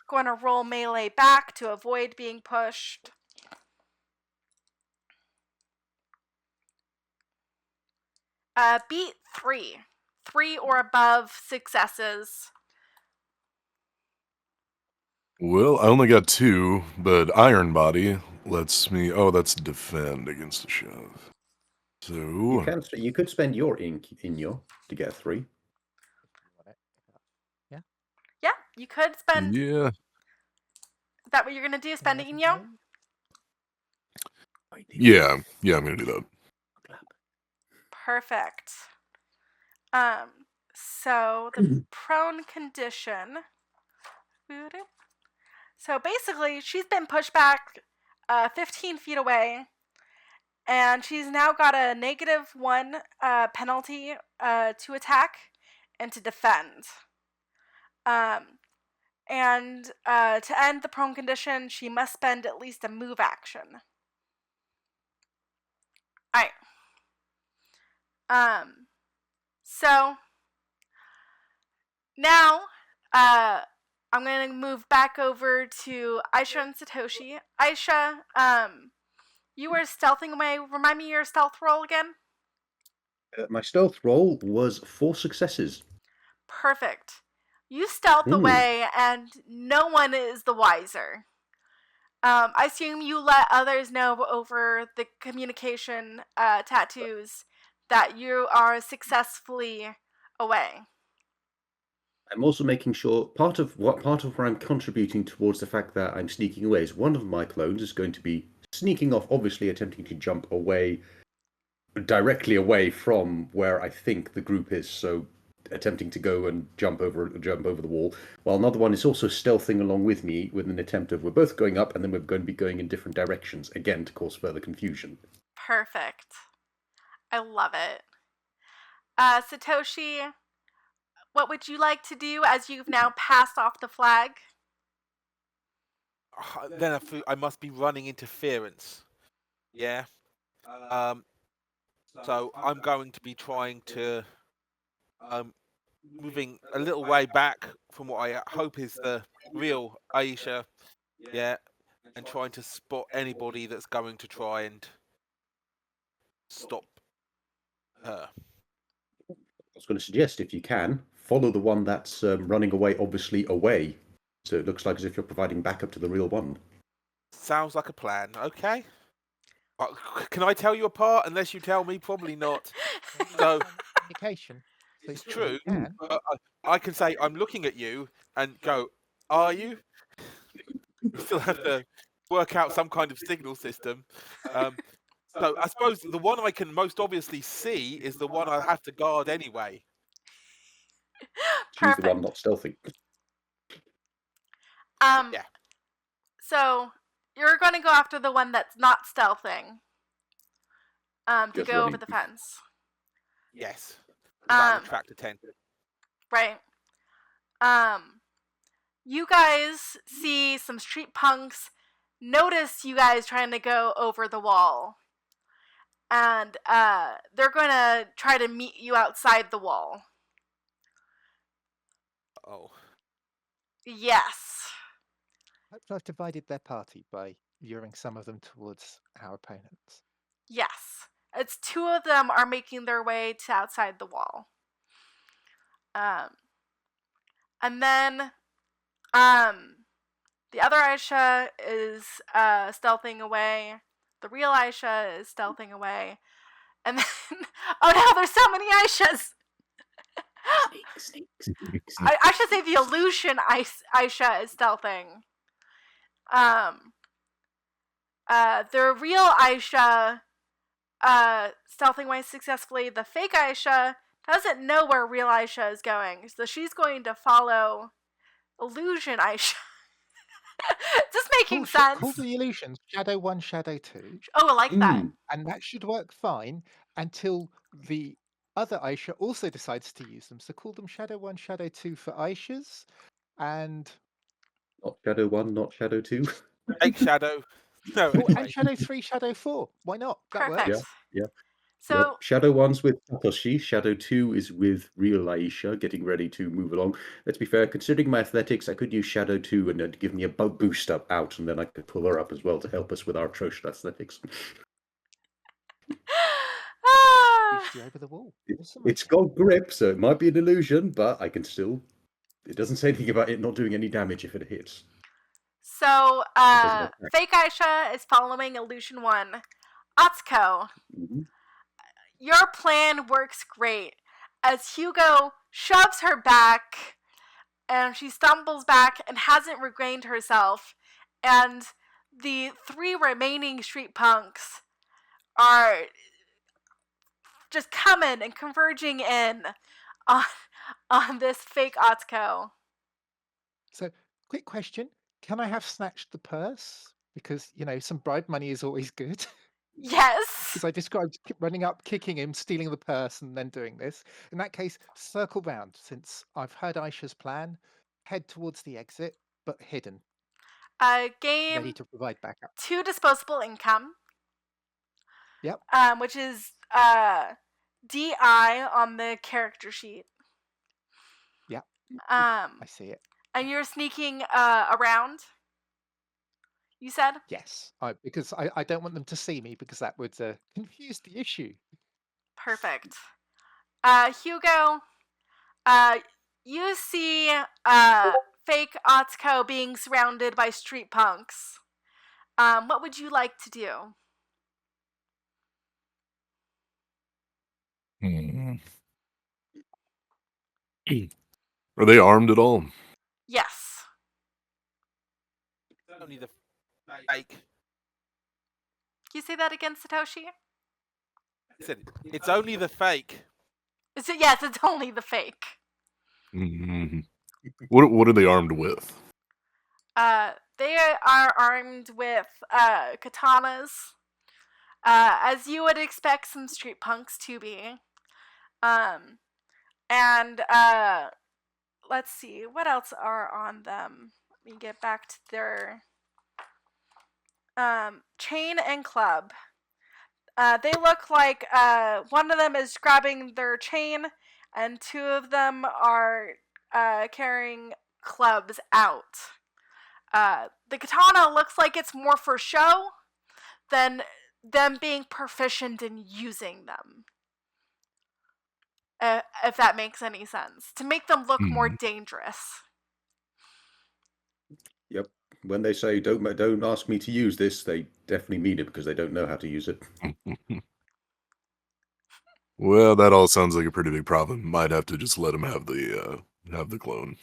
going to roll melee back to avoid being pushed. Beat 3. 3 or above successes. Well, I only got 2, but Iron Body lets me... Oh, that's defend against a shove. So... You could spend your ink in your to get a 3. Yeah? Yeah, you could spend... Yeah. Is that what you're going to do? Spend it in you? Yeah, I'm going to do that. Perfect. So the prone condition. So basically, she's been pushed back 15 feet away, and she's now got a -1 penalty to attack and to defend. And to end the prone condition, she must spend at least a move action. Alright. So now I'm going to move back over to Aisha and Satoshi. Aisha, you were stealthing away. Remind me your stealth roll again? My stealth roll was 4 successes. Perfect. You stealth away, and no one is the wiser. I assume you let others know over the communication tattoos that you are successfully away. I'm also making sure part of where I'm contributing towards the fact that I'm sneaking away is one of my clones is going to be sneaking off, obviously attempting to jump away directly away from where I think the group is. So attempting to go and jump over the wall, while another one is also stealthing along with me with an attempt of we're both going up and then we're going to be going in different directions again to cause further confusion. Perfect. I love it. Satoshi, what would you like to do as you've now passed off the flag? Then I must be running interference. Yeah. So I'm going to be trying to moving a little way back from what I hope is the real Aisha. Yeah. And trying to spot anybody that's going to try and stop her. I was going to suggest, if you can, follow the one that's running away, obviously away. So it looks like as if you're providing backup to the real one. Sounds like a plan. Okay. Can I tell you apart? Unless you tell me, probably not. So Communication. So it's you true. can. I can say I'm looking at you and go, "Are you?" We still have to work out some kind of signal system. So I suppose the one I can most obviously see is the one I have to guard anyway. She's the one Perfect. not stealthing. Yeah. So you're going to go after the one that's not stealthing. To Just go over running. the fence. Yes. That would Um, attract attention. right. You guys see some street punks notice you guys trying to go over the wall. And they're going to try to meet you outside the wall. Oh. Yes. Hopefully I've divided their party by luring some of them towards our opponents. Yes. It's two of them are making their way to outside the wall. And then the other Aisha is stealthing away. The real Aisha is stealthing away. And then, oh no, there's so many Aishas. Sneak. I should say the illusion Aisha is stealthing. The real Aisha stealthing away successfully. The fake Aisha doesn't know where real Aisha is going, so she's going to follow illusion Aisha. Just making sense. Call the illusions Shadow 1, Shadow 2. Oh, I like that. And that should work fine until the other Aisha also decides to use them. So call them Shadow 1, Shadow 2 for Aishas. And Not Shadow 1, not Shadow 2. Fake Shadow. No, and anyway. Shadow 3, Shadow 4. Why not? That Perfect. works. Yeah. So Yep. Shadow 1's with Satoshi. Shadow 2 is with real Aisha, getting ready to move along. Let's be fair, considering my athletics, I could use Shadow 2 and give me a boost up out, and then I could pull her up as well to help us with our atrocious athletics. Boost you over the wall. Awesome. It's got grip, so it might be an illusion, but I can still... It doesn't say anything about it not doing any damage if it hits. So, doesn't attack. fake Aisha is following illusion 1. Atsuko, Mhm. your plan works great as Hugo shoves her back and she stumbles back and hasn't regained herself, and the 3 remaining street punks are just coming and converging in on this fake Atsuko. So, quick question. Can I have snatched the purse? Because, some bribe money is always good. Yes. Because I described running up, kicking him, stealing the purse, and then doing this. In that case, circle round, since I've heard Aisha's plan. Head towards the exit, but hidden, ready Game to provide backup. 2 disposable income. Yep. Which is DI on the character sheet. Yep. I see it. And you're sneaking around, you said? Yes. Because I don't want them to see me, because that would confuse the issue. Perfect. Hugo, you see fake Atsuko being surrounded by street punks. What would you like to do? Are they armed at all? Yes. Only the fake. Can you say that again, Satoshi? Listen, it's only the fake. Yes, it's only the fake. Mhm. What are they armed with? They are armed with katanas, as you would expect some street punks to be. And let's see, what else are on them? Let me get back to their chain and club. They look like one of them is grabbing their chain, and two of them are carrying clubs out. The katana looks like it's more for show than them being proficient in using them. If that makes any sense. To make them look more dangerous. Yep. When they say don't ask me to use this, they definitely mean it because they don't know how to use it. Well, that all sounds like a pretty big problem. Might have to just let him have the clone.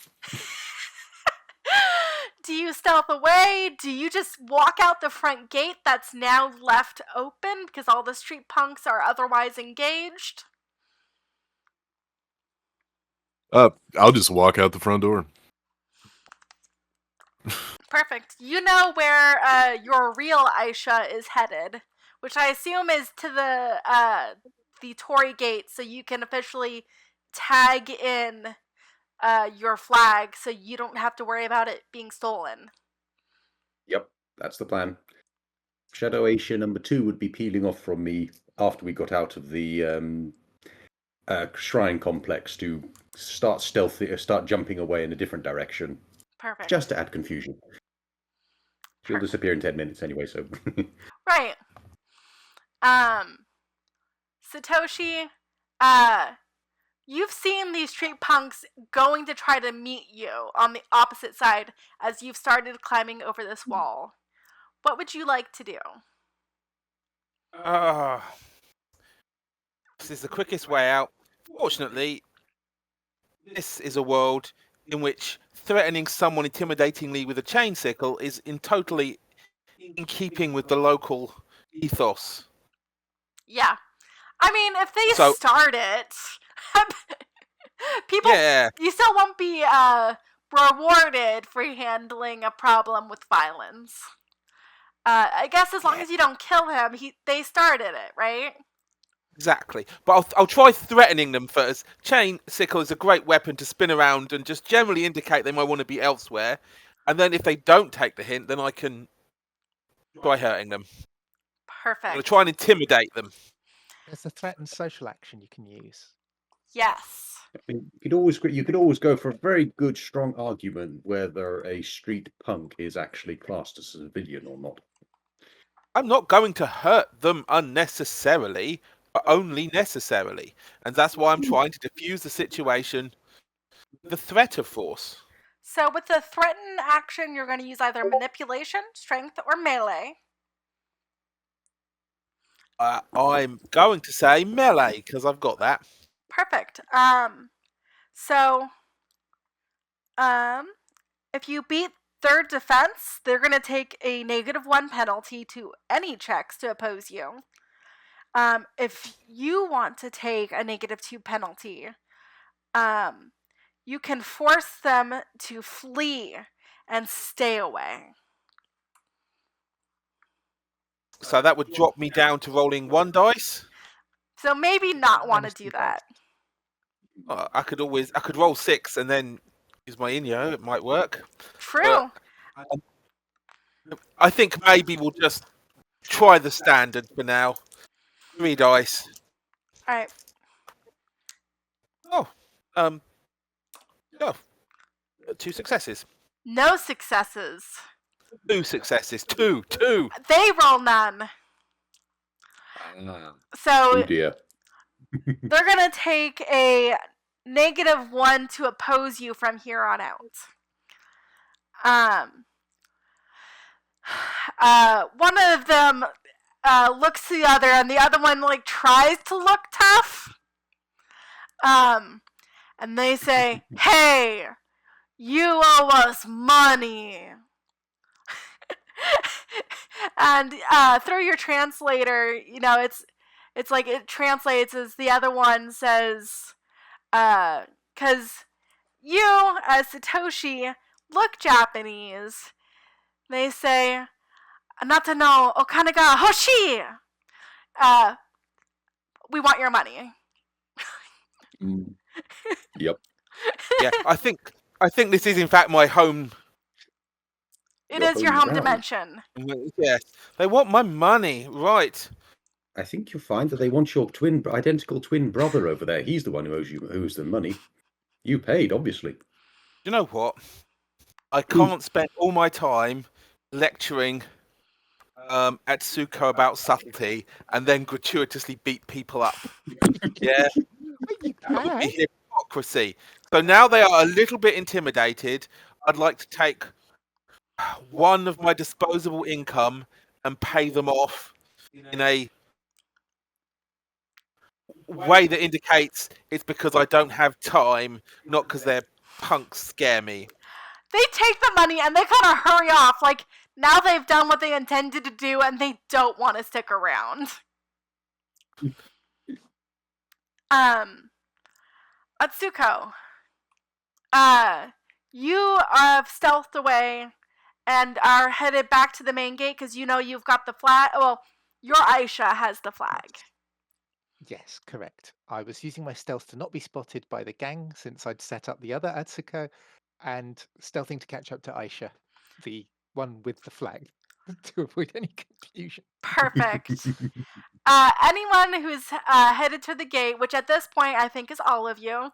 Do you stealth away? Do you just walk out the front gate that's now left open because all the street punks are otherwise engaged? I'll just walk out the front door. Perfect. You know where your real Aisha is headed, which I assume is to the Tory gate, so you can officially tag in your flag, so you don't have to worry about it being stolen. Yep, that's the plan. Shadow Asia number 2 would be peeling off from me after we got out of the shrine complex to start jumping away in a different direction, Perfect. just to add confusion. She'll disappear in 10 minutes anyway, so. Right. Satoshi, you've seen these street punks going to try to meet you on the opposite side as you've started climbing over this wall. What would you like to do? This is the quickest way out. Fortunately, this is a world in which threatening someone intimidatingly with a chain sickle is totally in keeping with the local ethos. Yeah. I mean, if they start it, people, you still won't be rewarded for handling a problem with violence. I guess as long as you don't kill him, they started it, right? Exactly. But I'll try threatening them first. Chain sickle is a great weapon to spin around and just generally indicate they might want to be elsewhere. And then if they don't take the hint, then I can try hurting them. Perfect. I'm going to try and intimidate them. There's a threatened social action you can use. Yes. I mean, you could always go for a very good, strong argument whether a street punk is actually classed as a civilian or not. I'm not going to hurt them unnecessarily, but only necessarily. And that's why I'm trying to defuse the situation with the threat of force. So with the threaten action, you're going to use either manipulation, strength, or melee. I'm going to say melee, because I've got that. Perfect. If you beat their defense, they're going to take a -1 penalty to any checks to oppose you. If you want to take a -2 penalty, you can force them to flee and stay away. So that would drop me down to rolling 1 dice. So maybe not want to do that. I could roll 6 and then use my Inyo. It might work. True. But I think maybe we'll just try the standard for now. 3 dice. All right. No. 2 successes. No successes. 2 successes. Two. They roll none. So Oh dear. they're going to take a -1 to oppose you from here on out. One of them looks to the other, and the other one tries to look tough. And they say, "Hey, you owe us money." And through your translator, it's It's like it translates as the other one says, because you, as Satoshi, look Japanese. They say, Anata no okane ga hoshii! We want your money. Yep. Yeah, I think this is in fact my home. It is your home ground. dimension. Yes, they want my money, right? I think you'll find that they want your identical twin brother over there. He's the one who owes them money. You paid, obviously. You know what? I can't spend all my time lecturing at Suko about subtlety and then gratuitously beat people up. Yeah, You that would be can. hypocrisy. So now they are a little bit intimidated. I'd like to take one of my disposable income and pay them off in a way that indicates it's because I don't have time, not because their punks scare me. They take the money and they kind of hurry off. Like, now they've done what they intended to do and they don't want to stick around. Atsuko, you have stealthed away and are headed back to the main gate because you know you've got the flag. Well, your Aisha has the flag. Yes, correct. I was using my stealth to not be spotted by the gang since I'd set up the other Atsuko, and stealthing to catch up to Aisha, the one with the flag, to avoid any confusion. Perfect. Anyone who's headed to the gate, which at this point I think is all of you,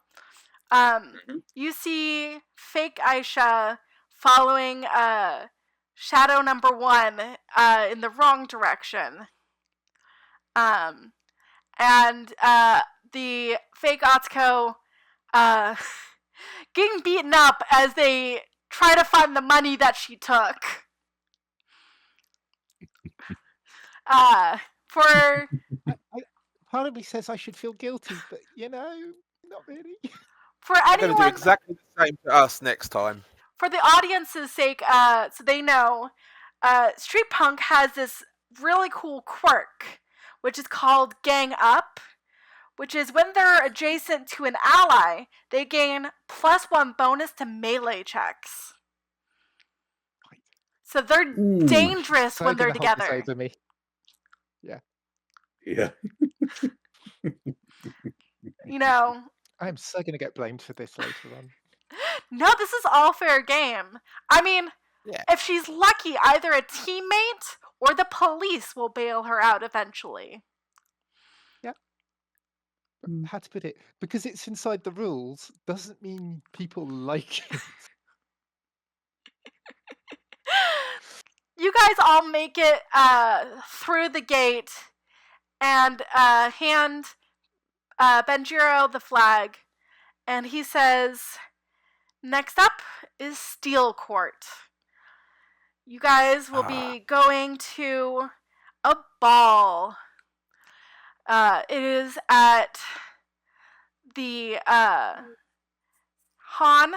you see fake Aisha following shadow number 1 in the wrong direction. And the fake Atsuko getting beaten up as they try to find the money that she took. For part of me says I should feel guilty, but not really. For They're going to do anyone, exactly the same to us next time. for the audience's sake, so they know, Street Punk has this really cool quirk, which is called Gang Up, which is when they're adjacent to an ally, they gain +1 bonus to melee checks. So they're dangerous So when they're gonna hold this together. over me. Yeah. Yeah. You know, I'm so gonna get blamed for this later on. no, this is all fair game. I mean, Yeah. if she's lucky, either a teammate or the police will bail her out eventually. Yep. How to put it? Because it's inside the rules doesn't mean people like it. You guys all make it through the gate and hand Benjiro the flag, and he says, next up is Steel Court. You guys will be going to a ball. It is at the Han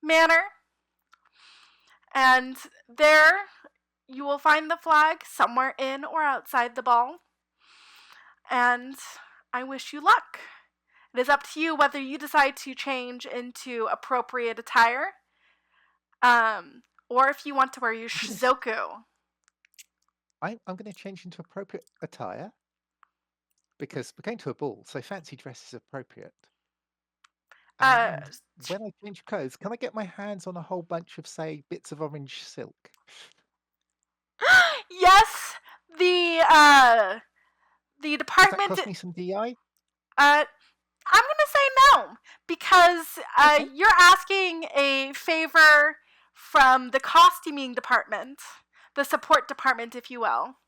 Manor, and there you will find the flag somewhere in or outside the ball. And I wish you luck. It is up to you whether you decide to change into appropriate attire, or if you want to wear your shizoku. I'm going to change into appropriate attire because we're going to a ball, so fancy dress is appropriate. And when I change clothes, can I get my hands on a whole bunch of, say, bits of orange silk? Yes, the Does that department. cost me some DI? I'm gonna say no because Okay. you're asking a favor from the costuming department, the support department, if you will,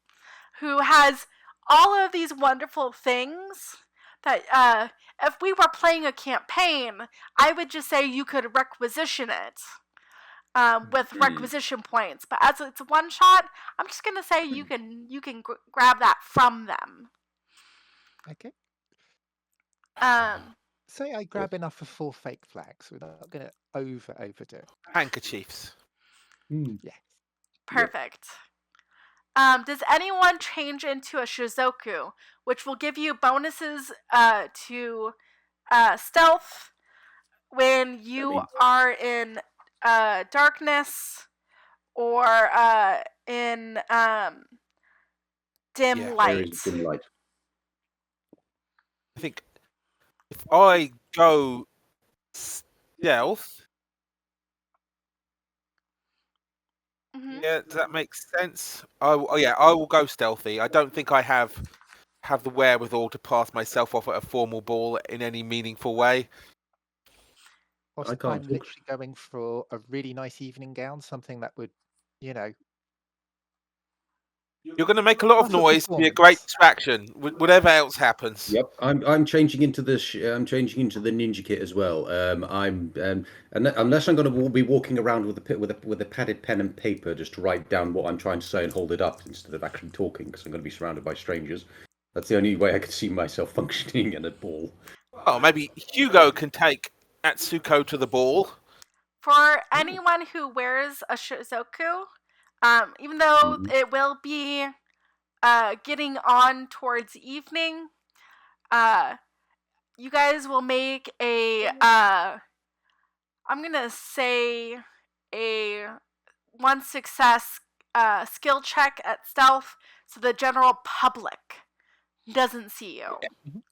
who has all of these wonderful things that if we were playing a campaign, I would just say you could requisition it with requisition points. But as it's a one shot, I'm just gonna say you can grab that from them. Okay. Um, Say I grab enough for 4 fake flags. We're not going to overdo it. Handkerchiefs. Yes. perfect. Does anyone change into a Shizoku, which will give you bonuses to stealth when you are in darkness or in dim Yeah. light? Areas of dim light. I think if I go stealth, yeah, does that make sense? I will go stealthy. I don't think I have the wherewithal to pass myself off at a formal ball in any meaningful way. Whilst I can't I'm talk. literally going for a really nice evening gown, something that would, you know, You're going to make a lot of Plus a noise, be a great performance. distraction, whatever else happens. Yep, I'm changing into the ninja kit as well. Unless I'm going to be walking around with a padded pen and paper just to write down what I'm trying to say and hold it up instead of actually talking, because I'm going to be surrounded by strangers. That's the only way I could see myself functioning in a ball. Oh, maybe Hugo can take Atsuko to the ball. For anyone who wears a Shizoku, even though it will be getting on towards evening, you guys will make a I'm gonna say a 1 success skill check at stealth, so the general public doesn't see you. Mhm.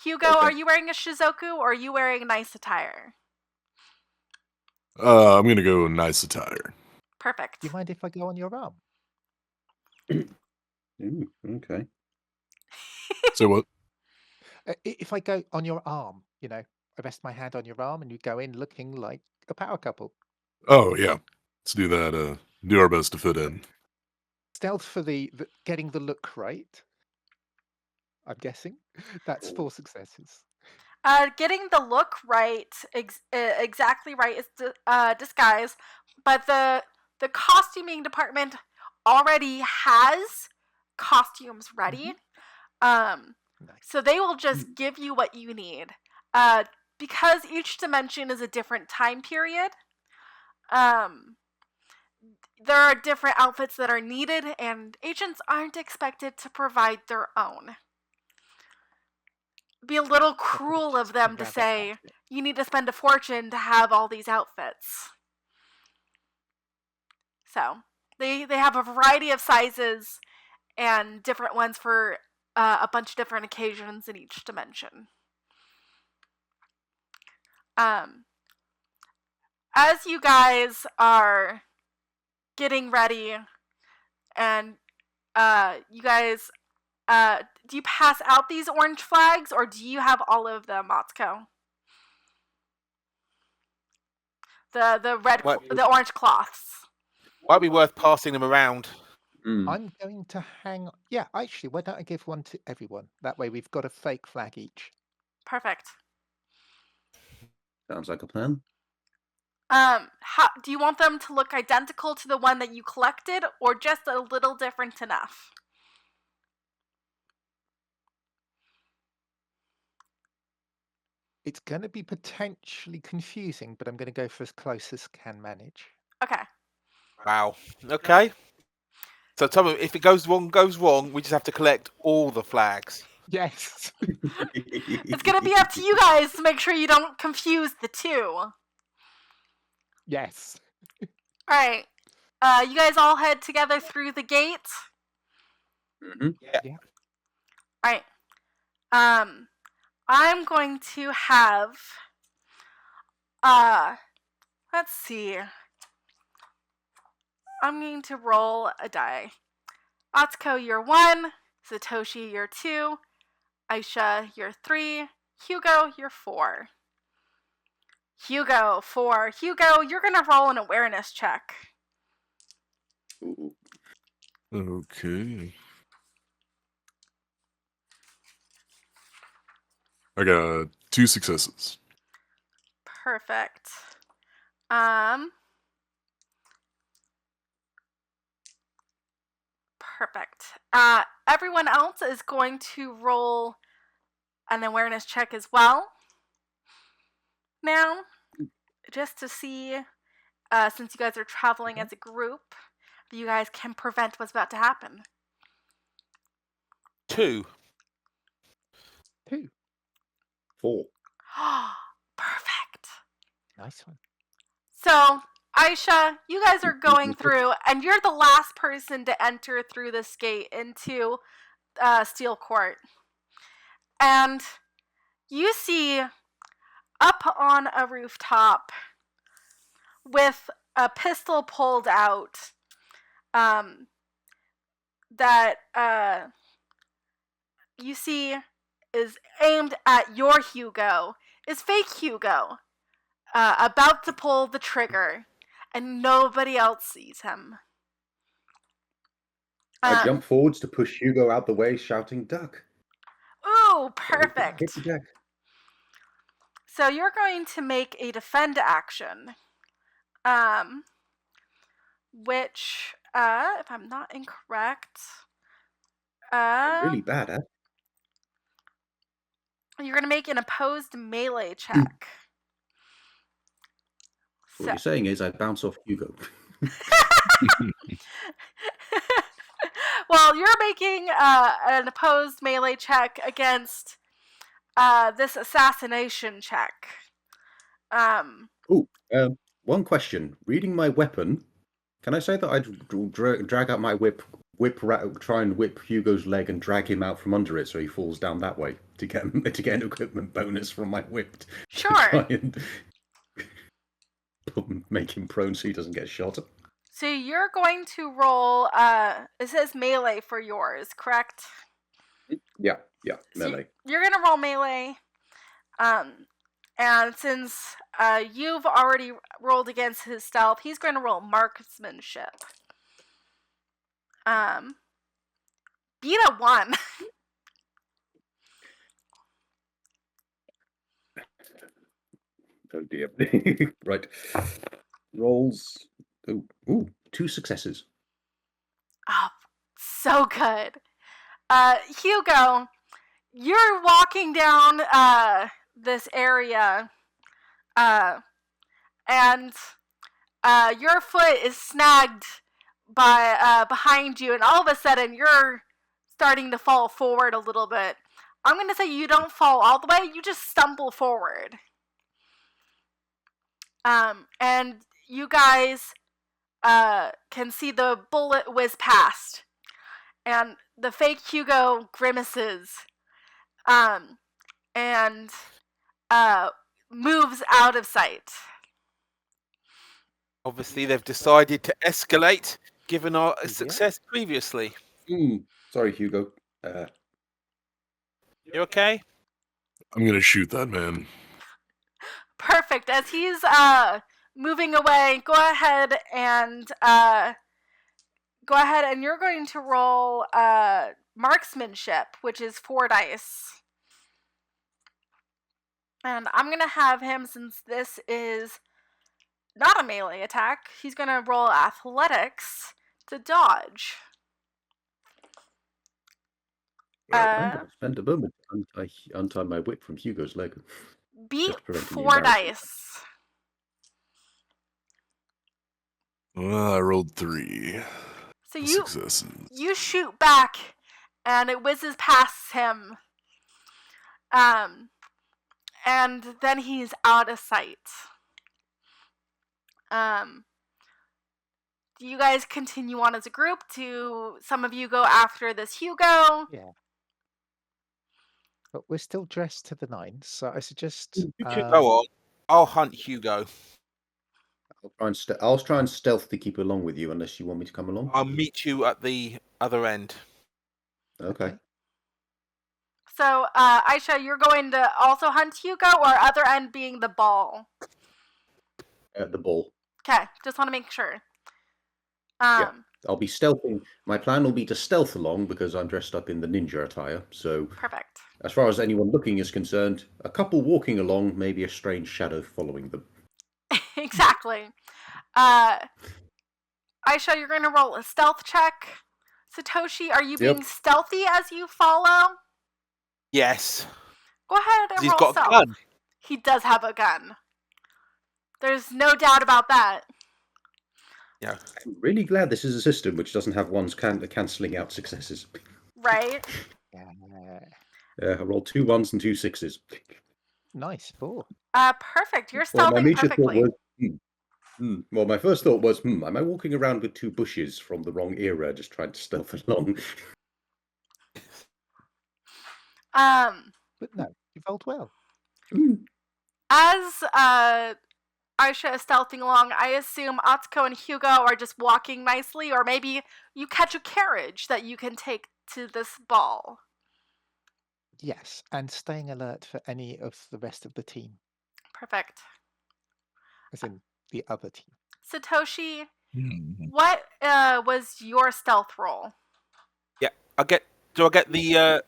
Hugo, Okay. are you wearing a Shizoku or are you wearing nice attire? I'm gonna go nice attire. Perfect. Do you mind if I go on your arm? Ooh, okay. So what? If I go on your arm, you know, I rest my hand on your arm and you go in looking like a power couple. Oh yeah, let's do that. Do our best to fit in. Stealth for the getting the look right. I'm guessing that's 4 successes. Getting the look right, exactly right, is disguise, but the costuming department already has costumes ready. Nice. So they will just give you what you need. Because each dimension is a different time period, there are different outfits that are needed, and agents aren't expected to provide their own. It'd be a little They're probably cruel of just them to rather say, outfit. you need to spend a fortune to have all these outfits. So, they have a variety of sizes and different ones for a bunch of different occasions in each dimension. As you guys are getting ready, and you guys, do you pass out these orange flags, or do you have all of them, Matsuko? The orange cloths. Might be worth passing them around. I'm going to hang. Yeah, actually, why don't I give one to everyone? That way we've got a fake flag each. Perfect. Sounds like a plan. Do you want them to look identical to the one that you collected, or just a little different enough? It's going to be potentially confusing, but I'm going to go for as close as can manage. Okay. Wow. Okay. So tell me, if it goes wrong, we just have to collect all the flags. Yes. It's gonna be up to you guys to make sure you don't confuse the two. Yes. Alright. You guys all head together through the gate. Yeah. Alright. I'm going to have let's see. I'm going to roll a die. Atsuko, you're 1. Satoshi, you're 2. Aisha, you're 3. Hugo, you're 4. Hugo, 4. Hugo, you're gonna roll an awareness check. Okay. I got 2 successes. Perfect. Perfect. Everyone else is going to roll an awareness check as well. Now, just to see, since you guys are traveling as a group, that you guys can prevent what's about to happen? 2. 2. 4. Perfect. Nice one. So, Aisha, you guys are going through, and you're the last person to enter through this gate into Steel Court. And you see up on a rooftop with a pistol pulled out that you see is aimed at your Hugo, is fake Hugo, about to pull the trigger, and nobody else sees him. I jump forwards to push Hugo out the way, shouting, "Duck!" Ooh, Hit perfect. the deck. So you're going to make a defend action, which, if I'm not incorrect, Really bad, huh? you're going to make an opposed melee check. So what you're saying is I bounce off Hugo. Well, you're making an opposed melee check against this assassination check. One question. Reading my weapon, can I say that I'd drag out my whip, try and whip Hugo's leg and drag him out from under it so he falls down that way to get an equipment bonus from my whip? Sure. Try and make him prone so he doesn't get shot. So you're going to roll, it says melee for yours, correct? Yeah, So melee. you're going to roll melee. And since you've already rolled against his stealth, he's going to roll marksmanship. Beat a 1. Oh dear. Right. Rolls. Ooh, 2 successes. Oh, so good. Hugo, you're walking down this area, and your foot is snagged by behind you, and all of a sudden you're starting to fall forward a little bit. I'm going to say you don't fall all the way, you just stumble forward. And you guys can see the bullet whiz past, and the fake Hugo grimaces, and moves out of sight. Obviously, they've decided to escalate, given our success previously. Sorry, Hugo. You okay? I'm gonna shoot that man. Perfect. As he's moving away, go ahead and you're going to roll marksmanship, which is 4 dice. And I'm going to have him, since this is not a melee attack, he's going to roll athletics to dodge. I spent a moment to untie my whip from Hugo's leg. Beat 4 dice. Well, I rolled 3. So successes. you shoot back, and it whizzes past him. And then he's out of sight. Do you guys continue on as a group? Do some of you go after this Hugo? Yeah. But we're still dressed to the nines, so I suggest. You two go on. I'll hunt Hugo. I'll try and stealthily keep along with you, unless you want me to come along. I'll meet you at the other end. Okay. So, Aisha, you're going to also hunt Hugo, or other end being the ball? The ball. Okay, just want to make sure. Yeah, I'll be stealthing. My plan will be to stealth along because I'm dressed up in the ninja attire. So, perfect. As far as anyone looking is concerned, a couple walking along, maybe a strange shadow following them. Exactly. Aisha, you're going to roll a stealth check. Satoshi, are you being stealthy as you follow? Yes. Go ahead and He's roll got stealth. a gun. He does have a gun. There's no doubt about that. Yeah. I'm really glad this is a system which doesn't have ones cancelling out successes. Right? Yeah. I rolled 2 1s and 2 6s. Nice. 4. Perfect. You're Well, my stealthing immediate thought perfectly. was, well, my first thought was, am I walking around with 2 bushes from the wrong era, just trying to stealth along? But no, you rolled well. As Aisha is stealthing along, I assume Atsuko and Hugo are just walking nicely, or maybe you catch a carriage that you can take to this ball. Yes, and staying alert for any of the rest of the team, Perfect. as in the other team. Satoshi, Mhm. what was your stealth roll? Yeah. Do I get the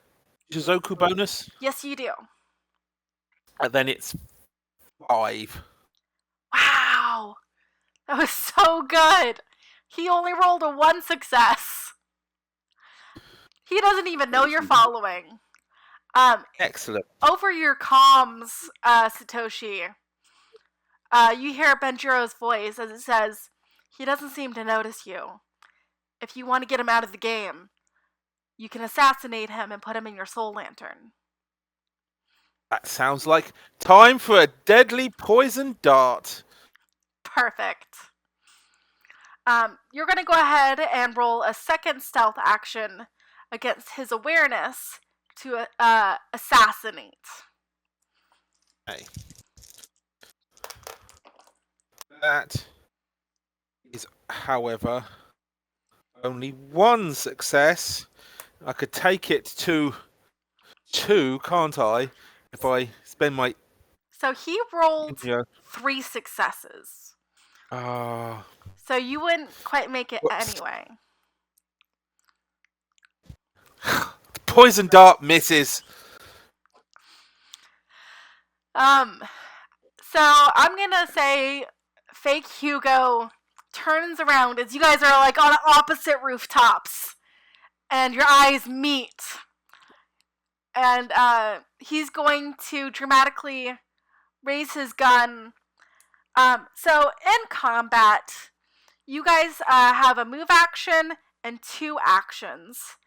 Shizoku bonus? Yes, you do. And then it's 5. Wow! That was so good! He only rolled a 1 success. He doesn't even know you're following. Excellent. Over your comms, Satoshi, you hear Benjiro's voice as it says, "He doesn't seem to notice you. If you want to get him out of the game, you can assassinate him and put him in your soul lantern." That sounds like time for a deadly poison dart. Perfect. You're going to go ahead and roll a second stealth action against his awareness to assassinate. Okay. That is, however, only 1 success. I could take it to 2, can't I? If I spend my... So he rolled Yeah. 3 successes. Ah. So you wouldn't quite make it Whoops. anyway. Poison dart misses. So I'm gonna say fake Hugo turns around as you guys are like on opposite rooftops and your eyes meet. And he's going to dramatically raise his gun. So in combat, you guys have a move action and 2 actions.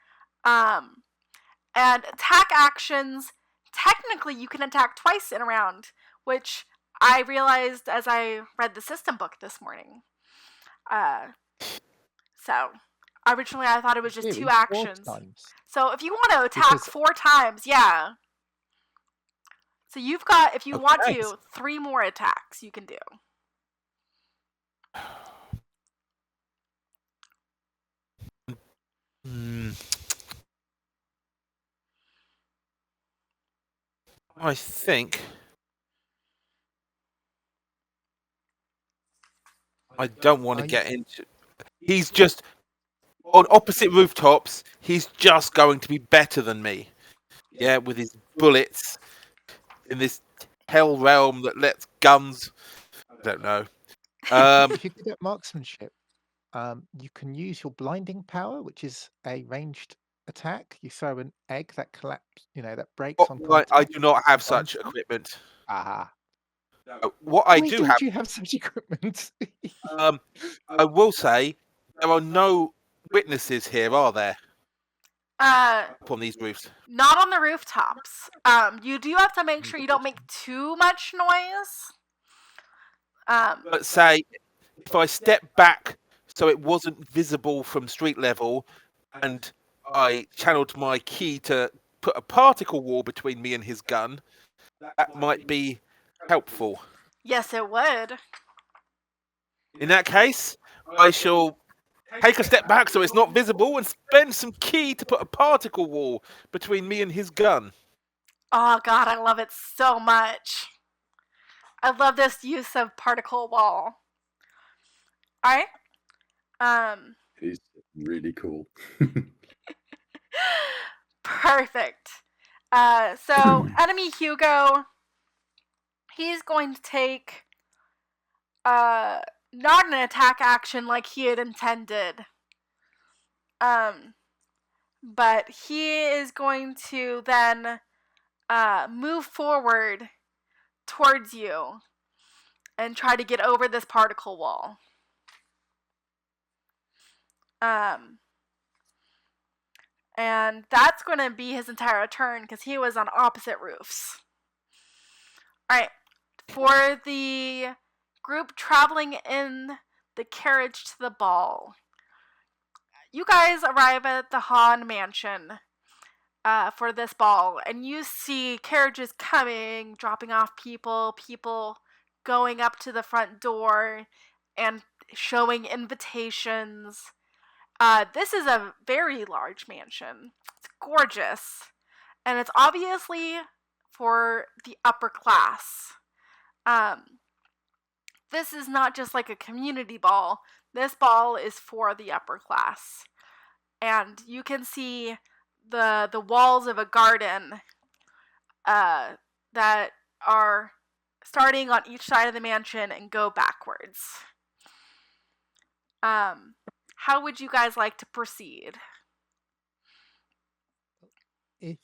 And attack actions, technically you can attack twice in a round, which I realized as I read the system book this morning. So originally I thought it was just 2 Really? 4 actions. times. So if you want to attack Because 4 times, yeah. So you've got, if you want Okay. to, 3 more attacks you can do. I think I don't want to get into... He's just on opposite rooftops. He's just going to be better than me. Yeah, with his bullets in this hell realm that lets guns... I don't know. If you're good at marksmanship, you can use your blinding power, which is a ranged attack. You throw an egg that that breaks on contact. I do not have and such blinds them. equipment. Ah. What I Why do don't have, you have such equipment? I will say, there are no witnesses here, are there? Up on these roofs. Not on the rooftops. You do have to make sure you don't make too much noise. But say, if I step back so it wasn't visible from street level, and I channeled my key to put a particle wall between me and his gun, that might be helpful. Yes, it would. In that case, I shall take a step back so it's not visible and spend some key to put a particle wall between me and his gun. Oh god, I love it so much. I love this use of particle wall. Alright. It's really cool. Perfect. So enemy Hugo, he's going to take not an attack action like he had intended. But he is going to then move forward towards you and try to get over this particle wall. And that's going to be his entire turn because he was on opposite roofs. Alright, for the group traveling in the carriage to the ball, you guys arrive at the Han mansion for this ball, and you see carriages coming, dropping off people going up to the front door and showing invitations. This is a very large mansion. It's gorgeous, and it's obviously for the upper class. This is not just like a community ball. This ball is for the upper class. And you can see the walls of a garden that are starting on each side of the mansion and go backwards. How would you guys like to proceed? If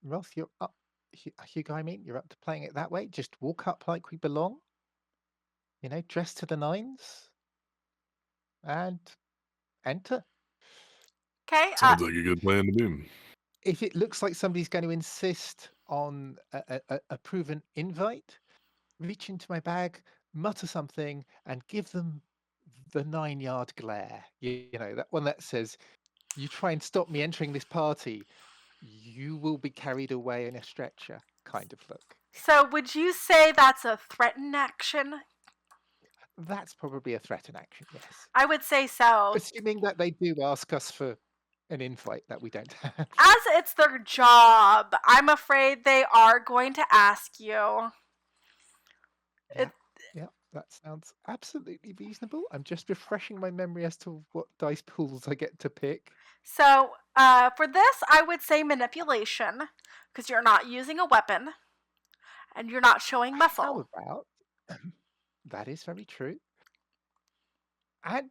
Ross, you're up, Hugo, I mean, you're up to playing it that way. Just walk up like we belong. You know, dress to the nines, and enter. Okay. Sounds like a good plan to me. If it looks like somebody's going to insist on a proven invite, reach into my bag, mutter something, and give them the 9-yard glare. You know, that one that says, "You try and stop me entering this party, you will be carried away in a stretcher," kind of look. So would you say that's a threaten action? That's probably a threat in action, yes. I would say so. Assuming that they do ask us for an invite that we don't have. As it's their job, I'm afraid they are going to ask you. Yeah, that sounds absolutely reasonable. I'm just refreshing my memory as to what dice pools I get to pick. So, for this, I would say manipulation, because you're not using a weapon, and you're not showing muscle. How about? That is very true. And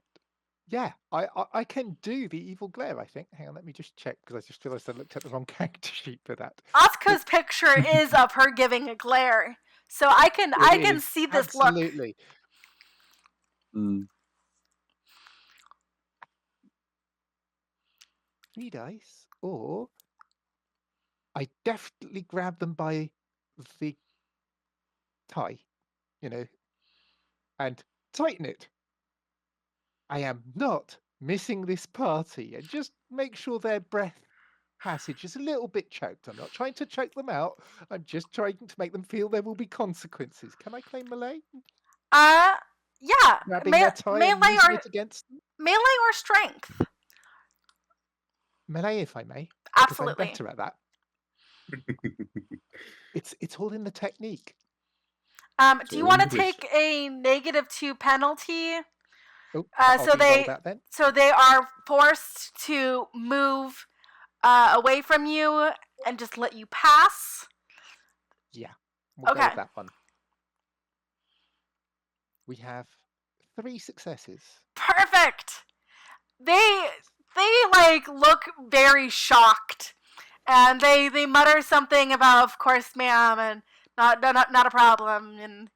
yeah, I can do the evil glare, I think. Hang on, let me just check, because I just realized I looked at the wrong character sheet for that. Asuka's picture is of her giving a glare, so I can see this look. Absolutely. 3 dice, or I definitely grab them by the tie, you know, and tighten it. I am not missing this party, and just make sure their breath passage is a little bit choked. I'm not trying to choke them out. I'm just trying to make them feel there will be consequences. Can I claim melee? Yeah. Grabbing their tie and using it against them? Melee or strength? Melee, if I may. Absolutely. Because I'm better at that. It's all in the technique. Do you want to take a -2 penalty? Oh, so they that then. So they are forced to move away from you and just let you pass. Yeah, we'll go Okay. with that one. We have 3 successes. Perfect. They like look very shocked, and they mutter something about, "Of course, ma'am," and not a problem, and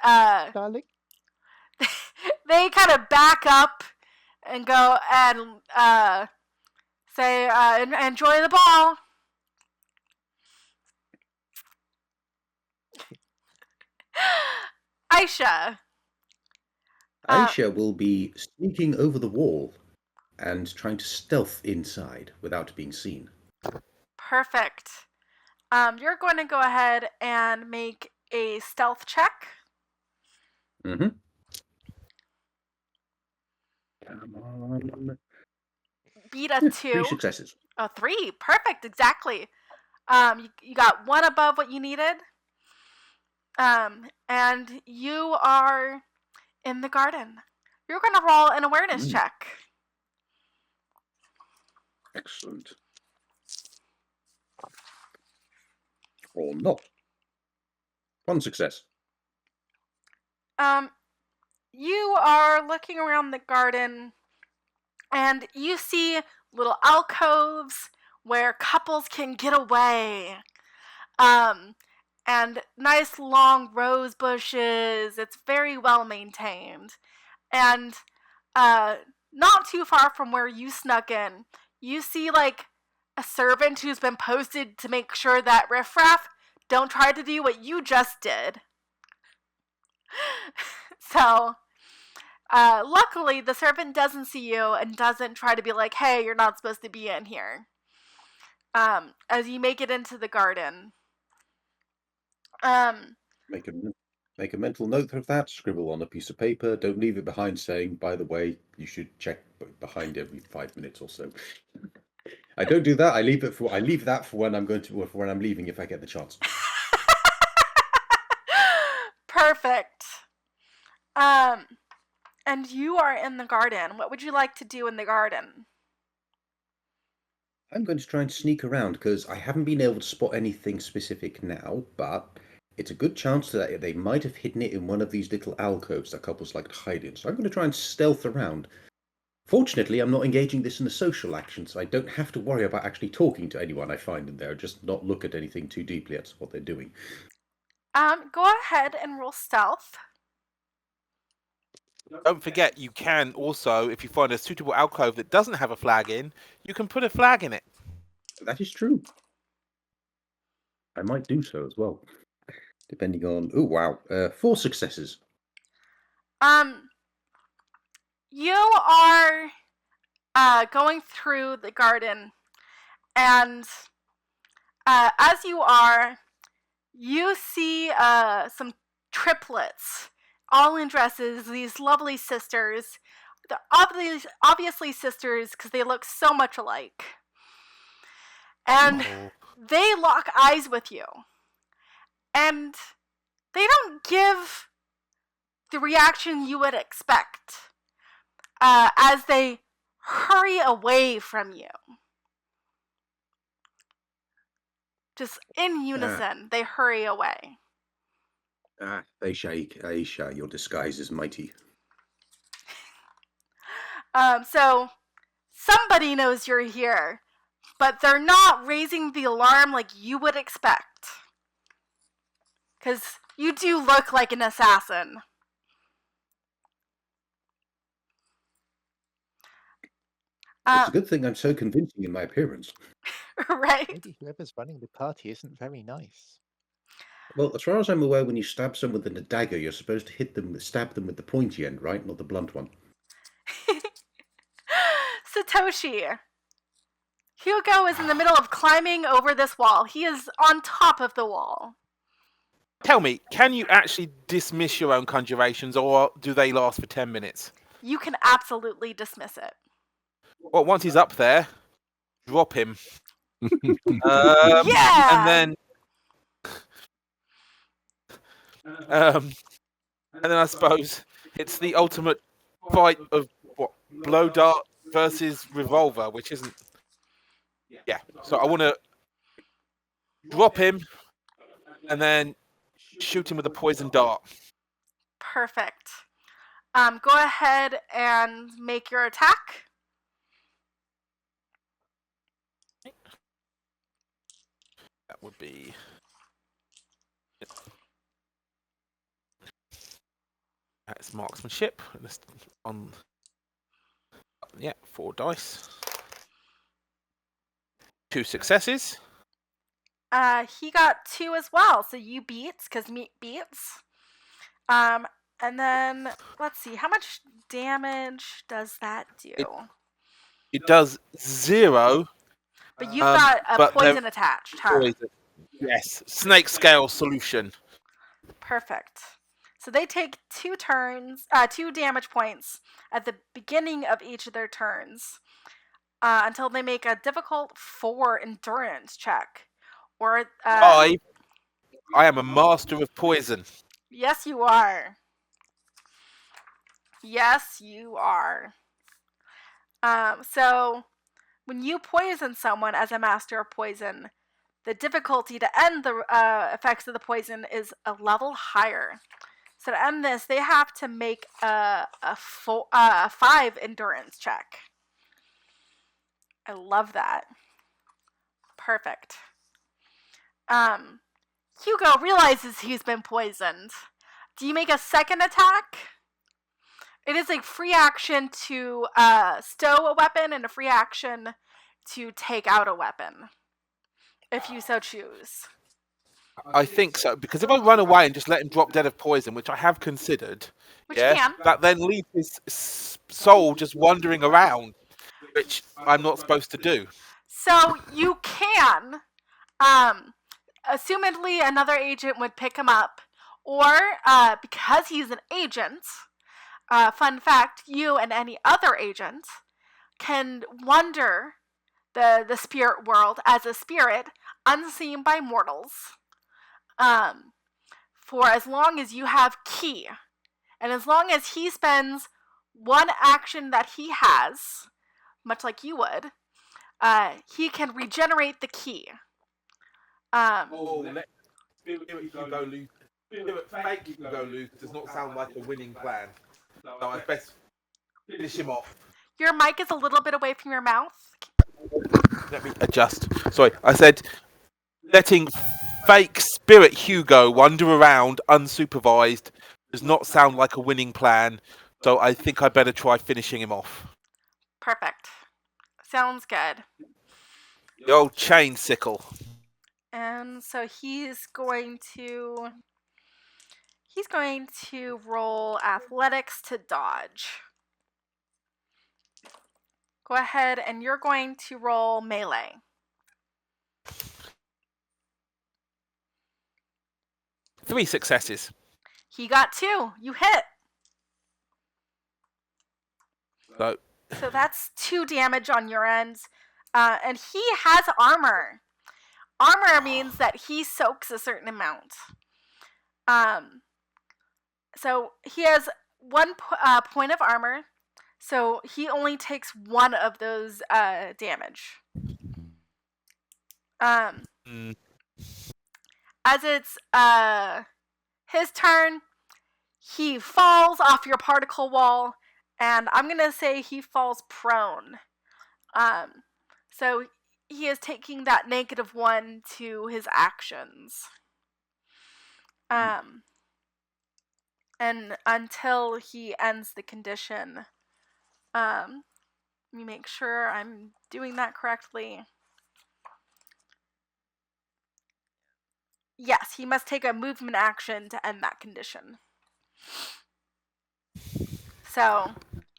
Darling? they kind of back up and go and say, "Enjoy the ball." Aisha. Aisha will be sneaking over the wall and trying to stealth inside without being seen. Perfect. You're going to go ahead and make a stealth check. Mm-hmm. Come on. Beat a 2. 3 successes. Oh, 3. Perfect, exactly. You got 1 above what you needed. And you are in the garden. You're going to roll an awareness check. Excellent. Or not. 1 success. You are looking around the garden, and you see little alcoves where couples can get away. And nice long rose bushes. It's very well maintained. And not too far from where you snuck in, you see like a servant who's been posted to make sure that riffraff don't try to do what you just did. So, luckily, the servant doesn't see you and doesn't try to be like, hey, you're not supposed to be in here. As you make it into the garden. Make a mental note of that. Scribble on a piece of paper. Don't leave it behind. Saying, by the way, you should check behind every 5 minutes or so. I don't do that. I leave that for when I'm leaving if I get the chance. Perfect. And you are in the garden. What would you like to do in the garden? I'm going to try and sneak around because I haven't been able to spot anything specific now, but it's a good chance that they might have hidden it in one of these little alcoves that couples like to hide in. So I'm going to try and stealth around. Fortunately, I'm not engaging this in a social action, so I don't have to worry about actually talking to anyone I find in there, just not look at anything too deeply at what they're doing. Go ahead and roll stealth. Don't forget, you can also, if you find a suitable alcove that doesn't have a flag in, you can put a flag in it. That is true. I might do so as well, depending on... Oh, wow. 4 successes. You are going through the garden, and as you are, you see some triplets, all in dresses, these lovely sisters. They're obviously sisters because they look so much alike. And they lock eyes with you. And they don't give the reaction you would expect as they hurry away from you. Just in unison, they hurry away. Aisha, your disguise is mighty. So, somebody knows you're here, but they're not raising the alarm like you would expect. Because you do look like an assassin. It's a good thing I'm so convincing in my appearance. Right? Maybe whoever's running the party isn't very nice. Well, as far as I'm aware, when you stab someone with a dagger, you're supposed to stab them with the pointy end, right? Not the blunt one. Satoshi. Hugo is in the middle of climbing over this wall. He is on top of the wall. Tell me, can you actually dismiss your own conjurations, or do they last for 10 minutes? You can absolutely dismiss it. Well, once he's up there, drop him. Yeah! And then I suppose it's the ultimate fight of blow dart versus revolver, which isn't. Yeah. So I want to drop him and then shoot him with a poison dart. Perfect. Go ahead and make your attack. That would be. That's marksmanship. On. Yeah, 4 dice. 2 successes. He got 2 as well, so you beats, because meat beats. And then, let's see, how much damage does that do? It does 0. But you've got a poison attached, huh? Poison. Yes, snake scale solution. Perfect. So they take 2 damage points at the beginning of each of their turns until they make a difficult 4 endurance check. Or I am a master of poison. Yes, you are. Yes, you are. So when you poison someone as a master of poison, the difficulty to end the effects of the poison is a level higher. So to end this, they have to make a 5 endurance check. I love that. Perfect. Hugo realizes he's been poisoned. Do you make a second attack? It is a free action to stow a weapon and a free action to take out a weapon, if you so choose. I think so, because if I run away and just let him drop dead of poison, which I have considered, Which you can. that then leaves his soul just wandering around, which I'm not supposed to do. So you can. Assumedly, another agent would pick him up, or because he's an agent. Fun fact: you and any other agent can wander the spirit world as a spirit, unseen by mortals, for as long as you have ki, and as long as he spends one action that he has, much like you would, he can regenerate the ki. Let Spirit Hugo loose. Spirit Fake Hugo loose does not sound like a winning plan. So I best finish him off. Your mic is a little bit away from your mouth. Let me adjust. Sorry, I said letting fake Spirit Hugo wander around unsupervised does not sound like a winning plan. So I think I better try finishing him off. Perfect. Sounds good. The old chain sickle. And so he's going to roll athletics to dodge. Go ahead, and you're going to roll melee. Three successes. He got 2. You hit. So that's 2 damage on your end. And he has armor. Armor means that he soaks a certain amount. So he has 1 point of armor. So he only takes 1 of those damage. As it's his turn, he falls off your particle wall, and I'm gonna say he falls prone. So he is taking that -1 to his actions. And until he ends the condition, let me make sure I'm doing that correctly. Yes, he must take a movement action to end that condition. So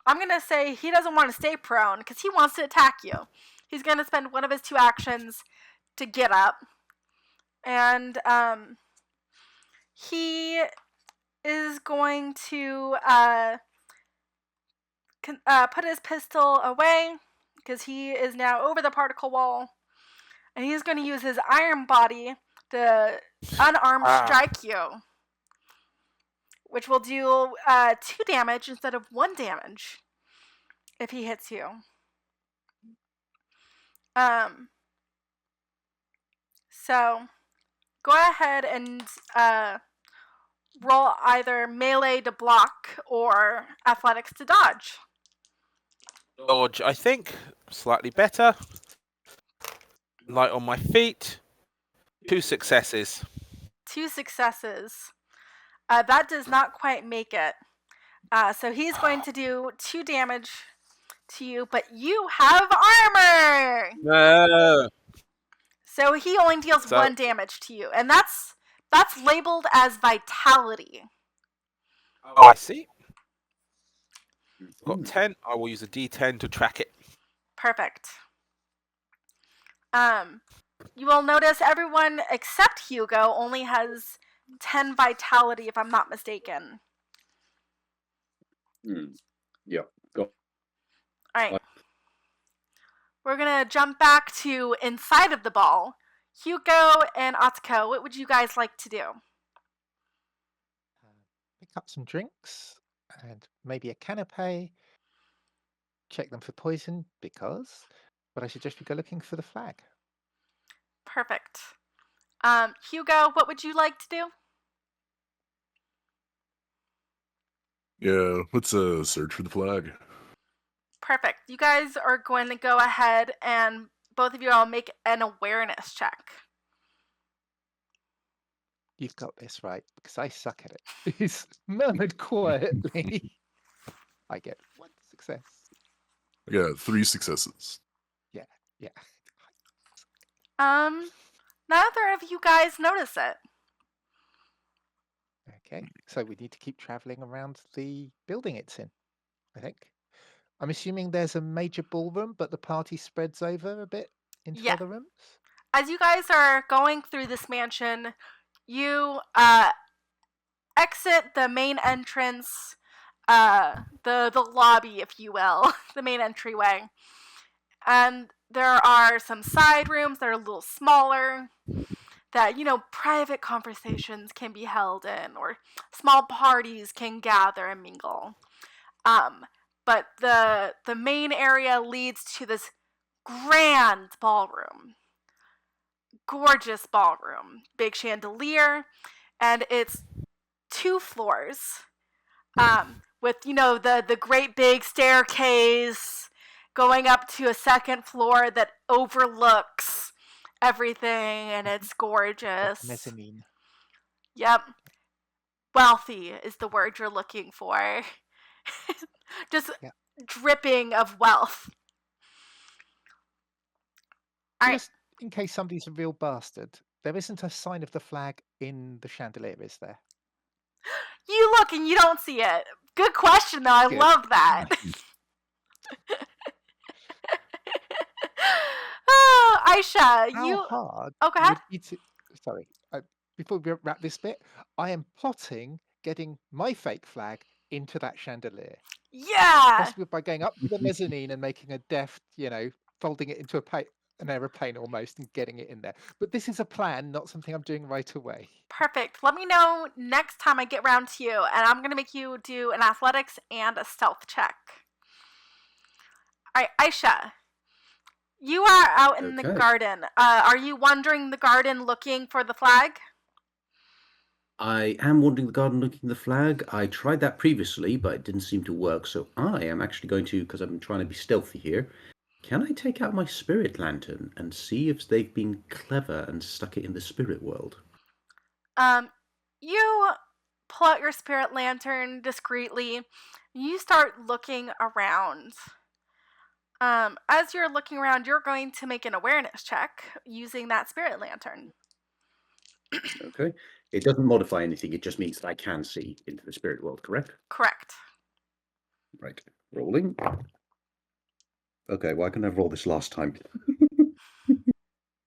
I'm going to say he doesn't want to stay prone because he wants to attack you. He's going to spend one of his 2 actions to get up. And he is going to put his pistol away because he is now over the particle wall. And he's going to use his iron body to unarmed strike you, which will do 2 damage instead of 1 damage if he hits you. So go ahead and roll either melee to block or athletics to dodge. Dodge, I think. Slightly better. Light on my feet. 2 successes. 2 successes. That does not quite make it. So he's going to do 2 damage to you, but you have armor! No. So he only deals 1 damage to you, and that's labeled as vitality. Oh, I see. Got 10. I will use a D10 to track it. Perfect. You will notice everyone except Hugo only has 10 vitality, if I'm not mistaken. Yeah. Go. Alright. We're gonna jump back to inside of the ball. Hugo and Atsuko, what would you guys like to do? Pick up some drinks and maybe a canapé. Check them for poison but I suggest we go looking for the flag. Perfect. Hugo, what would you like to do? Yeah, let's search for the flag. Perfect. You guys are going to go ahead and both of you all make an awareness check. You've got this right, because I suck at it. He's murmured quietly. I get 1 success. I got 3 successes. Yeah. Neither of you guys notice it. Okay, so we need to keep traveling around the building it's in, I think. I'm assuming there's a major ballroom, but the party spreads over a bit into Yeah. other rooms? As you guys are going through this mansion, you exit the main entrance, the lobby, if you will, the main entryway. And there are some side rooms that are a little smaller that, private conversations can be held in, or small parties can gather and mingle. But the main area leads to this grand ballroom. Gorgeous ballroom. Big chandelier, and it's 2 floors. With, the great big staircase going up to a second floor that overlooks everything, and it's gorgeous. Mezzanine. Yep. Wealthy is the word you're looking for. Just dripping of wealth. All right. Just in case somebody's a real bastard, there isn't a sign of the flag in the chandelier, is there? You look and you don't see it. Good question, though. I Good. love that. Oh, Aisha, How hard Oh, go ahead. would be to... Sorry, before we wrap this bit, I am plotting getting my fake flag into that chandelier. Yeah. Possibly by going up to the mezzanine and making a deft, folding it into an aeroplane almost and getting it in there. But this is a plan, not something I'm doing right away. Perfect. Let me know next time I get round to you, and I'm going to make you do an athletics and a stealth check. All right, Aisha, you are out in the garden. Are you wandering the garden looking for the flag? I am wandering the garden looking at the flag. I tried that previously, but it didn't seem to work. So I am actually going to, because I'm trying to be stealthy here, can I take out my spirit lantern and see if they've been clever and stuck it in the spirit world? You pull out your spirit lantern discreetly. You start looking around. As you're looking around, you're going to make an awareness check using that spirit lantern. Okay. It doesn't modify anything. It just means that I can see into the spirit world, correct? Correct. Right. Rolling. Okay, why couldn't I roll this last time?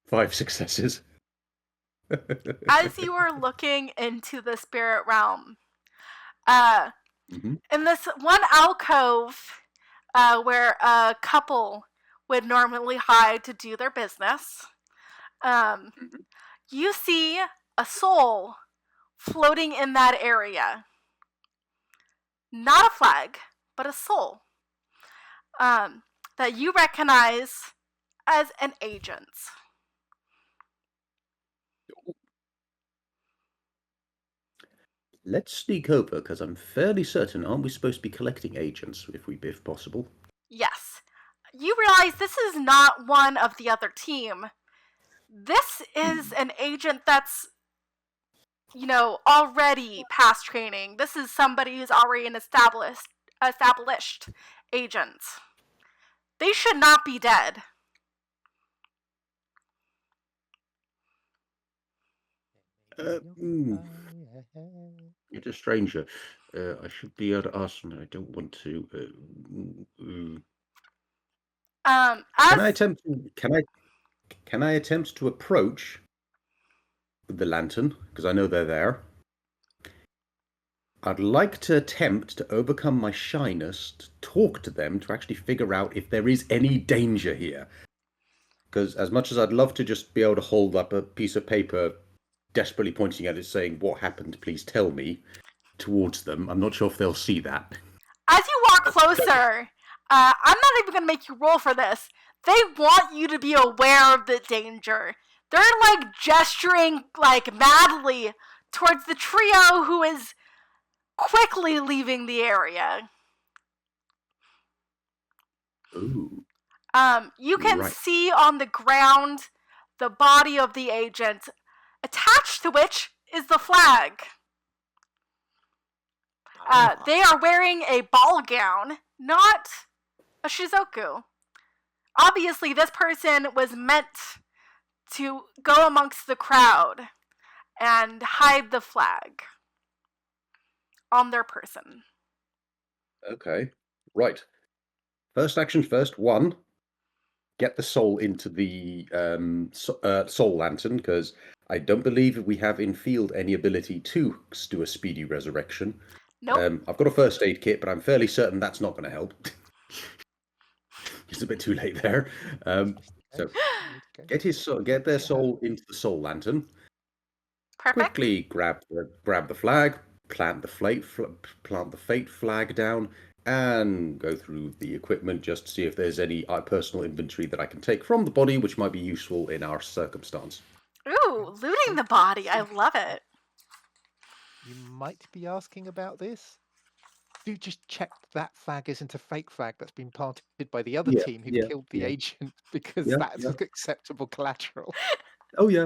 5 successes. As you are looking into the spirit realm, in this one alcove where a couple would normally hide to do their business, you see a soul floating in that area. Not a flag, but a soul that you recognize as an agent. Let's sneak over, because I'm fairly certain, aren't we supposed to be collecting agents if possible? Yes. You realize this is not one of the other team. This is an agent that's, already past training. This is somebody who's already an established agent. They should not be dead. It's a stranger. I should be able to ask them. I don't want to. Can I attempt to approach the lantern, because I know they're there? I'd like to attempt to overcome my shyness, to talk to them, to actually figure out if there is any danger here. Because as much as I'd love to just be able to hold up a piece of paper, desperately pointing at it, saying, "What happened? Please tell me," towards them, I'm not sure if they'll see that. As you walk closer, I'm not even going to make you roll for this. They want you to be aware of the danger. They're gesturing madly towards the trio who is quickly leaving the area. Ooh. You can see on the ground the body of the agent, attached to which is the flag. They are wearing a ball gown, not a shizoku. Obviously, this person was meant to go amongst the crowd and hide the flag on their person. Okay. Right. First actions first. 1, get the soul into the soul lantern, because I don't believe we have in field any ability to do a speedy resurrection. Nope. I've got a first aid kit, but I'm fairly certain that's not going to help. It's a bit too late there. So get their soul into the soul lantern. Perfect. Quickly grab the flag, plant the fate flag down, and go through the equipment just to see if there's any personal inventory that I can take from the body, which might be useful in our circumstance. Ooh, looting the body. I love it. You might be asking about this. Do just check that flag isn't a fake flag that's been planted by the other team who killed the agent, because that's acceptable collateral. Oh yeah.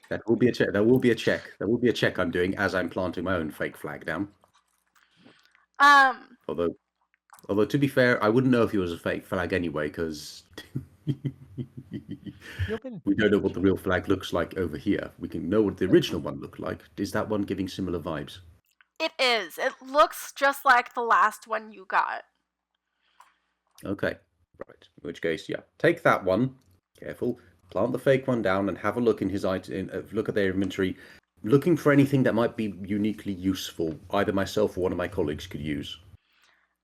That will be a check. There will be a check. There will be a check I'm doing as I'm planting my own fake flag down. Although to be fair, I wouldn't know if it was a fake flag anyway, because we don't know what the real flag looks like over here. We can know what the original one looked like. Is that one giving similar vibes? It is. It looks just like the last one you got. Okay, right. In which case, yeah, take that one. Careful. Plant the fake one down and have a look in his look at their inventory, looking for anything that might be uniquely useful. Either myself or one of my colleagues could use.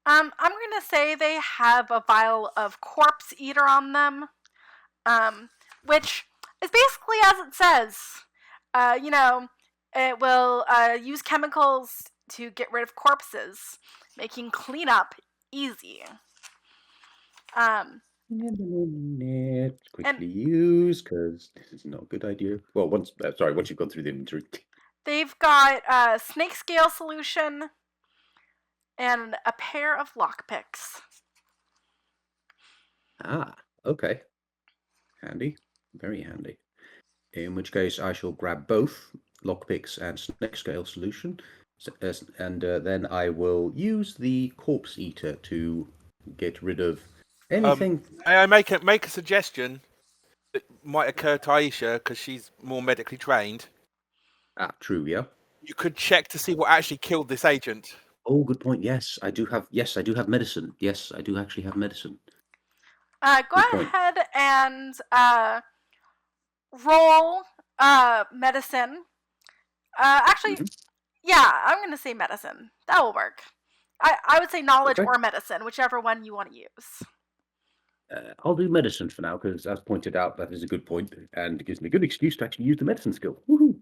I'm gonna say they have a vial of corpse eater on them, which is basically as it says. It will use chemicals to get rid of corpses, making cleanup easy. Quickly use, because this is not a good idea. Well, once you've gone through the inventory. They've got snake scale solution and a pair of lockpicks. Ah, okay. Handy. Very handy. In which case, I shall grab both lockpicks and snake scale solution, and then I will use the corpse eater to get rid of anything. May I make a suggestion that might occur to Aisha, because she's more medically trained? Ah, true, yeah. You could check to see what actually killed this agent. Oh, good point. Yes, I do have medicine. Yes, I do actually have medicine. Go ahead and roll medicine. Actually, yeah, I'm going to say medicine. That will work. I would say knowledge or medicine, whichever one you want to use. I'll do medicine for now, because as pointed out, that is a good point, and it gives me a good excuse to actually use the medicine skill. Woohoo!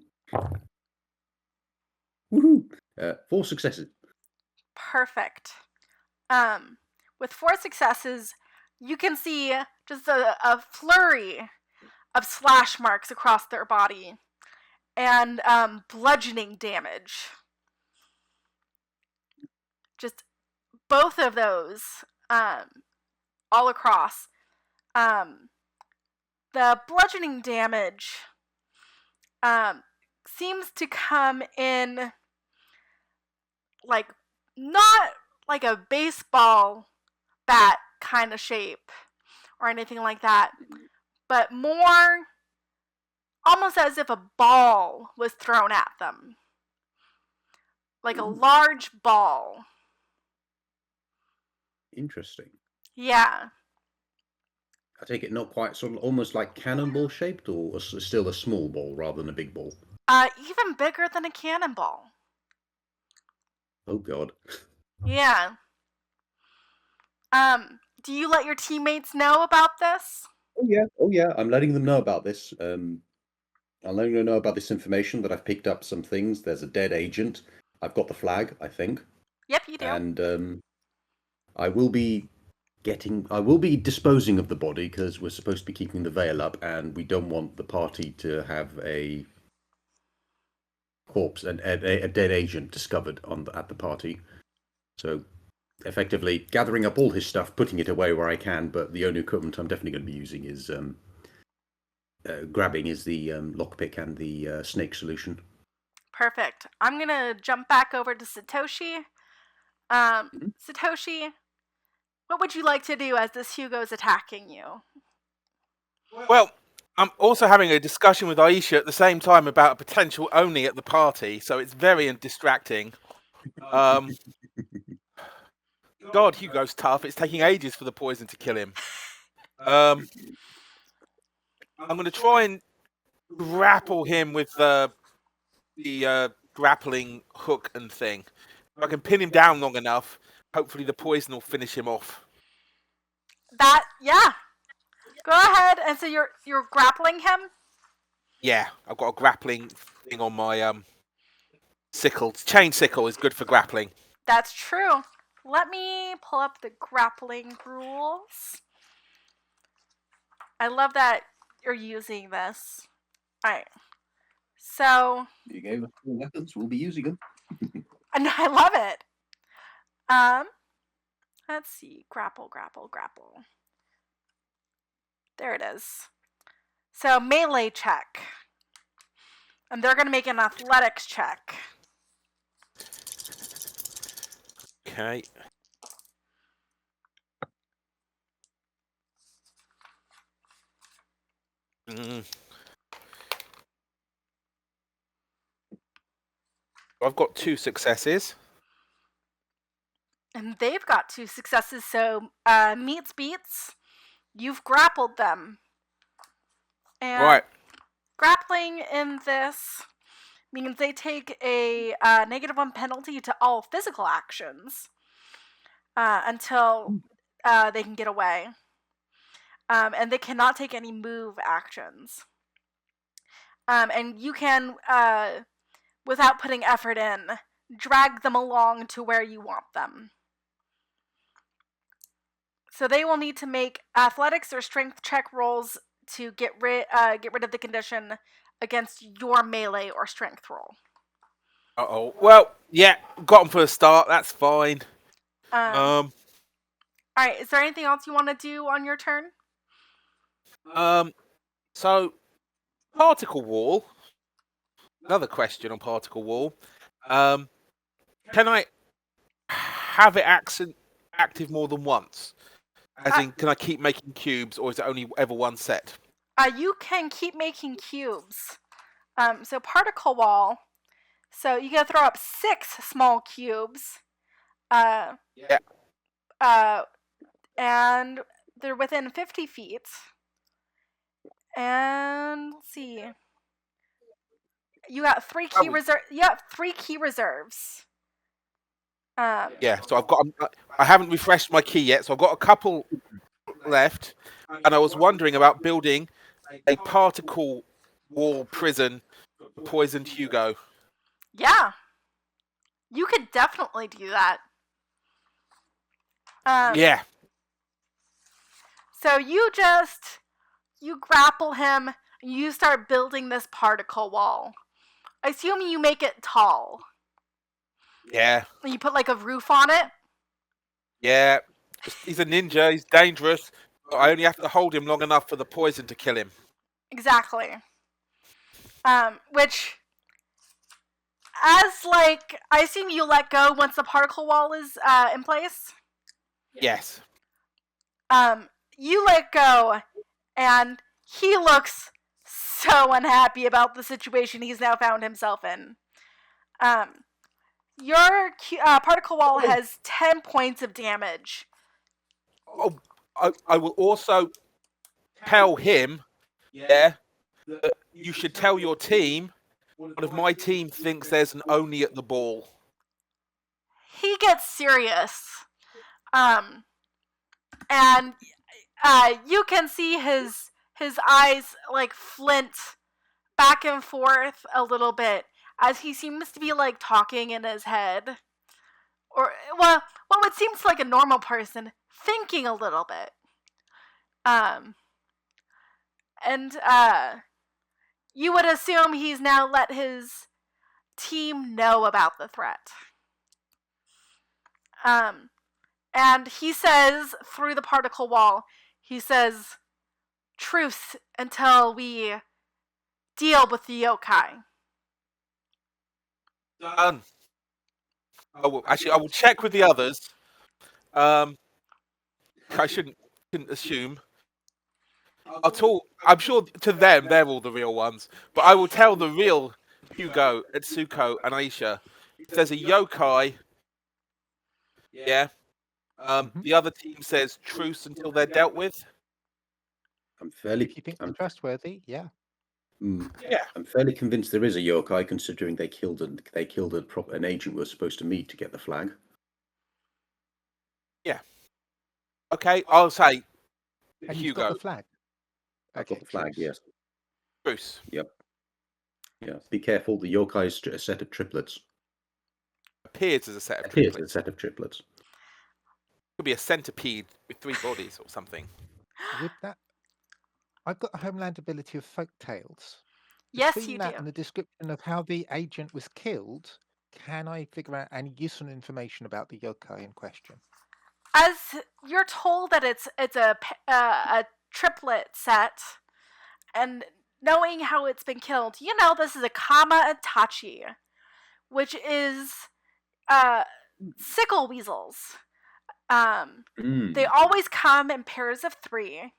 Woohoo! 4 successes. Perfect. With 4 successes, you can see just a flurry of slash marks across their body and bludgeoning damage. Just both of those all across. The bludgeoning damage seems to come in not like a baseball bat kind of shape or anything like that, but more almost as if a ball was thrown at them. Like a large ball. Interesting. Yeah. I take it not quite, sort of almost like cannonball shaped, or still a small ball rather than a big ball? Even bigger than a cannonball. Oh god. Yeah. Do you let your teammates know about this? Oh yeah. I'm letting them know about this. I'm letting them know about this information, that I've picked up some things. There's a dead agent. I've got the flag, I think. Yep, you do. And I will be disposing of the body, because we're supposed to be keeping the veil up, and we don't want the party to have a corpse and a dead agent discovered at the party. So effectively gathering up all his stuff, putting it away where I can, but the only equipment I'm definitely going to be using is grabbing is the lockpick and the snake solution. Perfect. I'm going to jump back over to Satoshi. Satoshi, what would you like to do as this Hugo's attacking you? Well, I'm also having a discussion with Aisha at the same time about a potential Oni at the party, so it's very distracting. God, Hugo's tough. It's taking ages for the poison to kill him. I'm going to try and grapple him with the grappling hook and thing. If I can pin him down long enough, hopefully the poison will finish him off. Yeah. Go ahead. And so you're grappling him? Yeah, I've got a grappling thing on my sickle. Chain sickle is good for grappling. That's true. Let me pull up the grappling rules. I love that you're using this. Alright. So... You gave us the weapons, we'll be using them. I love it. Let's see. Grapple. There it is. So, melee check. And they're going to make an athletics check. Okay. I've got 2 successes. And they've got 2 successes, so meets beats. You've grappled them. And Right. grappling in this means they take a -1 penalty to all physical actions until they can get away. And they cannot take any move actions. And you can, without putting effort in, drag them along to where you want them. So they will need to make athletics or strength check rolls to get rid of the condition against your melee or strength roll. Uh-oh. Well, yeah, got them for a start. That's fine. All right, is there anything else you want to do on your turn? So, particle wall. Another question on particle wall. Can I have it active more than once? As in, can I keep making cubes, or is it only ever one set? You can keep making cubes. So particle wall. So you can throw up 6 small cubes. Yeah. And they're within 50 feet. And let's see. You got 3 key reserve. You got 3 key reserves. Yeah. So I haven't refreshed my key yet, so I've got a couple left, and I was wondering about building a particle wall prison for poisoned Hugo. Yeah. You could definitely do that. Yeah. So you grapple him, and you start building this particle wall. I assume you make it tall. Yeah. And you put like a roof on it. Yeah. He's a ninja. He's dangerous. But I only have to hold him long enough for the poison to kill him. Exactly. Which, I assume you let go once the particle wall is in place. Yes. You let go, and he looks so unhappy about the situation he's now found himself in. Your particle wall has 10 points of damage. Oh, I will also tell him, that you should tell your team one of my team thinks there's an Oni at the ball. He gets serious. And you can see his eyes like flint back and forth a little bit as he seems to be like talking in his head, or well, what seems like a normal person thinking a little bit. And you would assume he's now let his team know about the threat. And he says through the particle wall, he says, "Truce until we deal with the yokai." Done. Oh, well, actually, I will check with the others. I shouldn't assume. I'm sure to them they're all the real ones, but I will tell the real Hugo and Suko and Aisha if there's a yokai. Yeah. The other team says truce until they're dealt with. I'm fairly. If you think they're trustworthy, yeah. Yeah. I'm fairly convinced there is a yokai, considering they killed an agent we were supposed to meet to get the flag. Yeah. Okay, I'll say And you've got Hugo. the flag. I've got the flag. truce. Yes. Truce. Yep. Yeah. Be careful. The yokai is a set of triplets. Appears as a set of Appears as a triplets. set of triplets. Could be a centipede with 3 bodies or something. With that, I've got a homeland ability of folk tales. Yes, Between you that do. and the description of how the agent was killed, can I figure out any useful information about the yokai in question? As you're told that it's a triplet set, and knowing how it's been killed, you know this is a Kama Itachi, which is sickle weasels. They always come in pairs of 3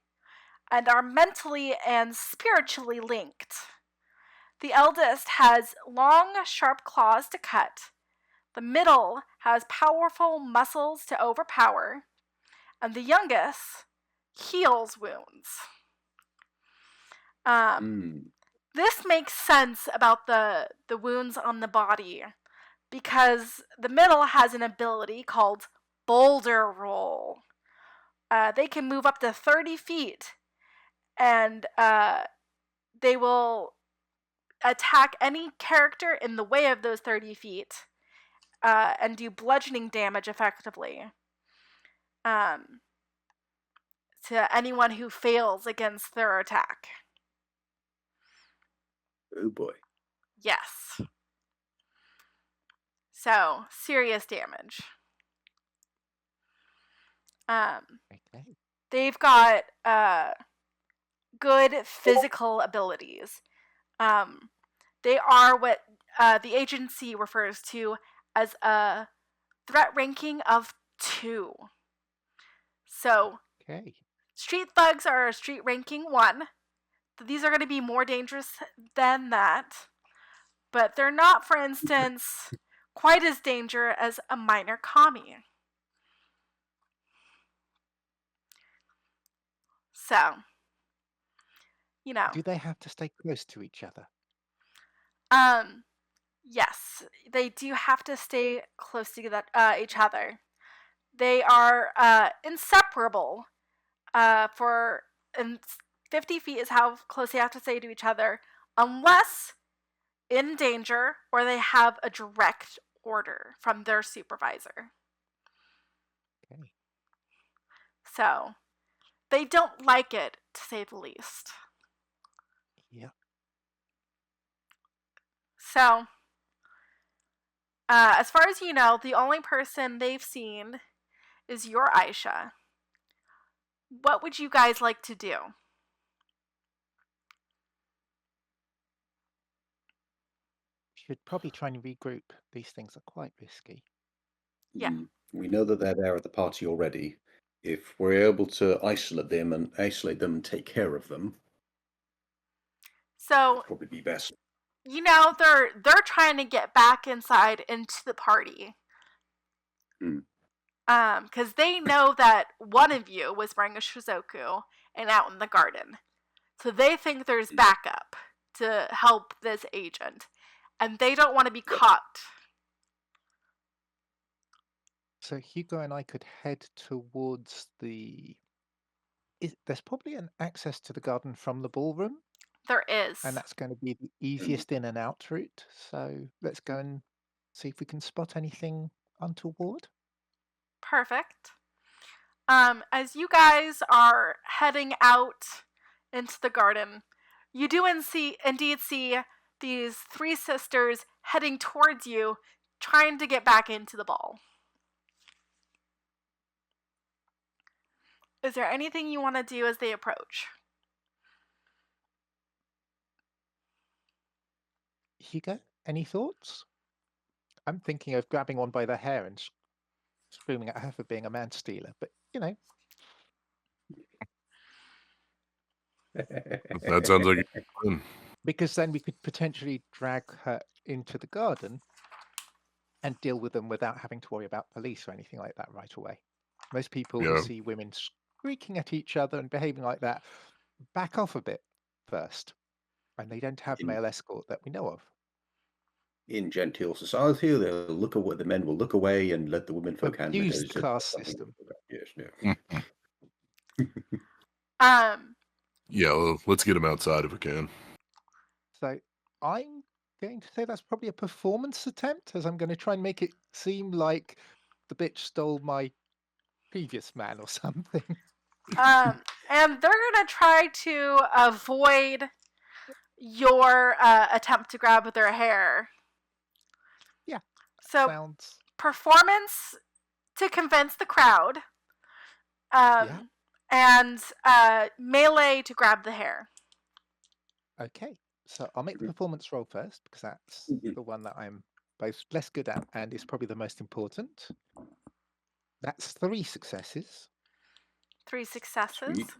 and are mentally and spiritually linked. The eldest has long, sharp claws to cut. The middle has powerful muscles to overpower. And the youngest heals wounds. This makes sense about the wounds on the body, because the middle has an ability called Boulder Roll. They can move up to 30 feet, and they will attack any character in the way of those 30 feet and do bludgeoning damage effectively to anyone who fails against their attack. Oh boy. Yes. So, serious damage. Okay. They've got good physical abilities. They are what the agency refers to as a threat ranking of 2. So, Okay. street thugs are a street ranking 1. These are going to be more dangerous than that. But they're not, for instance, quite as dangerous as a minor commie. So, you know. Do they have to stay close to each other? Yes, they do have to stay close to each other. They are inseparable. And 50 feet is how close they have to stay to each other, unless in danger or they have a direct order from their supervisor. Okay. So, they don't like it, to say the least. Yeah. So, as far as you know, the only person they've seen is your Aisha. What would you guys like to do? Should probably try and regroup. These things are quite risky. Yeah. We know that they're there at the party already. If we're able to isolate them and take care of them, So, that'd probably be best. you know, they're trying to get back inside into the party. Because they know that one of you was wearing a shizoku and out in the garden. So they think there's backup to help this agent. And they don't want to be caught. So Hugo and I could head towards the... There's probably an access to the garden from the ballroom. There is. And that's going to be the easiest in and out route. So let's go and see if we can spot anything untoward. Perfect. As you guys are heading out into the garden, you do indeed see these 3 sisters heading towards you, trying to get back into the ball. Is there anything you want to do as they approach? Hugo, any thoughts? I'm thinking of grabbing one by the hair and screaming at her for being a man stealer, but That sounds like a plan. because then we could potentially drag her into the garden and deal with them without having to worry about police or anything like that right away. Most people who Yeah. see women squeaking at each other and behaving like that back off a bit first, and they don't have male escort that we know of. In genteel society, they'll look away. The men will look away and let the women folk handle it. Abused It's just class something- system. Yes, yeah. Yeah, well, let's get him outside if we can. So I'm going to say that's probably a performance attempt, as I'm going to try and make it seem like the bitch stole my previous man or something. And they're gonna try to avoid your attempt to grab their hair. Yeah. So Sounds. performance to convince the crowd. Yeah. And melee to grab the hair. Okay. So I'll make the performance roll first because that's the one that I'm both less good at and is probably the most important. That's 3 successes. 3 successes. Sweet.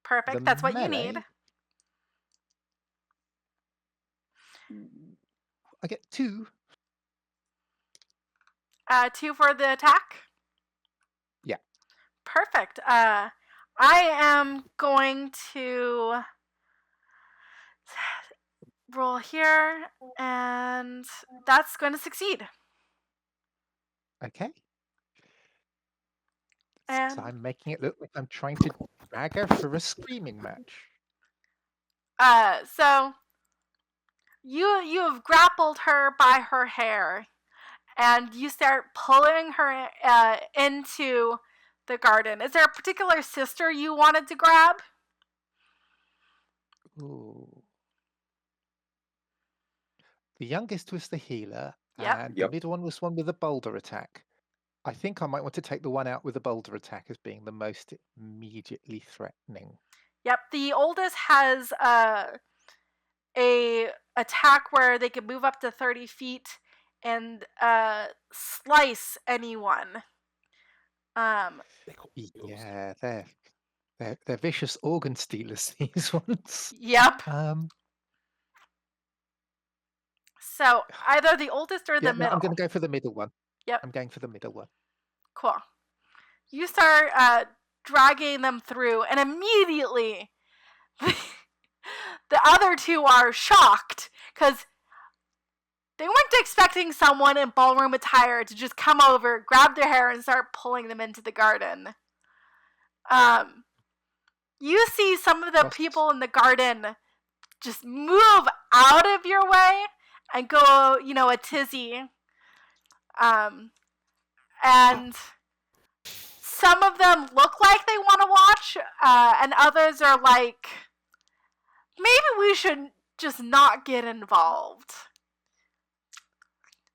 Perfect. The That's what you need. melee, I get 2. 2 for the attack? Yeah. Perfect. I am going to roll here, and that's going to succeed. Okay. And So I'm making it look like I'm trying to drag her for a screaming match. so you have grappled her by her hair, and you start pulling her into the garden. Is there a particular sister you wanted to grab? Ooh. The youngest was the healer, Yep. and Yep. the middle one was one with a boulder attack. I think I might want to take the one out with the boulder attack as being the most immediately threatening. Yep. The oldest has a attack where they can move up to 30 feet and slice anyone. Yeah, they're vicious organ stealers, these ones. Yep. So either the oldest or the Yeah, middle. no, I'm going to go for the middle one. Yep. I'm going for the middle one. Cool. You start dragging them through, and immediately the other 2 are shocked because they weren't expecting someone in ballroom attire to just come over, grab their hair, and start pulling them into the garden. You see some of the people in the garden just move out of your way and go, a tizzy. And some of them look like they want to watch, and others are like, maybe we should just not get involved.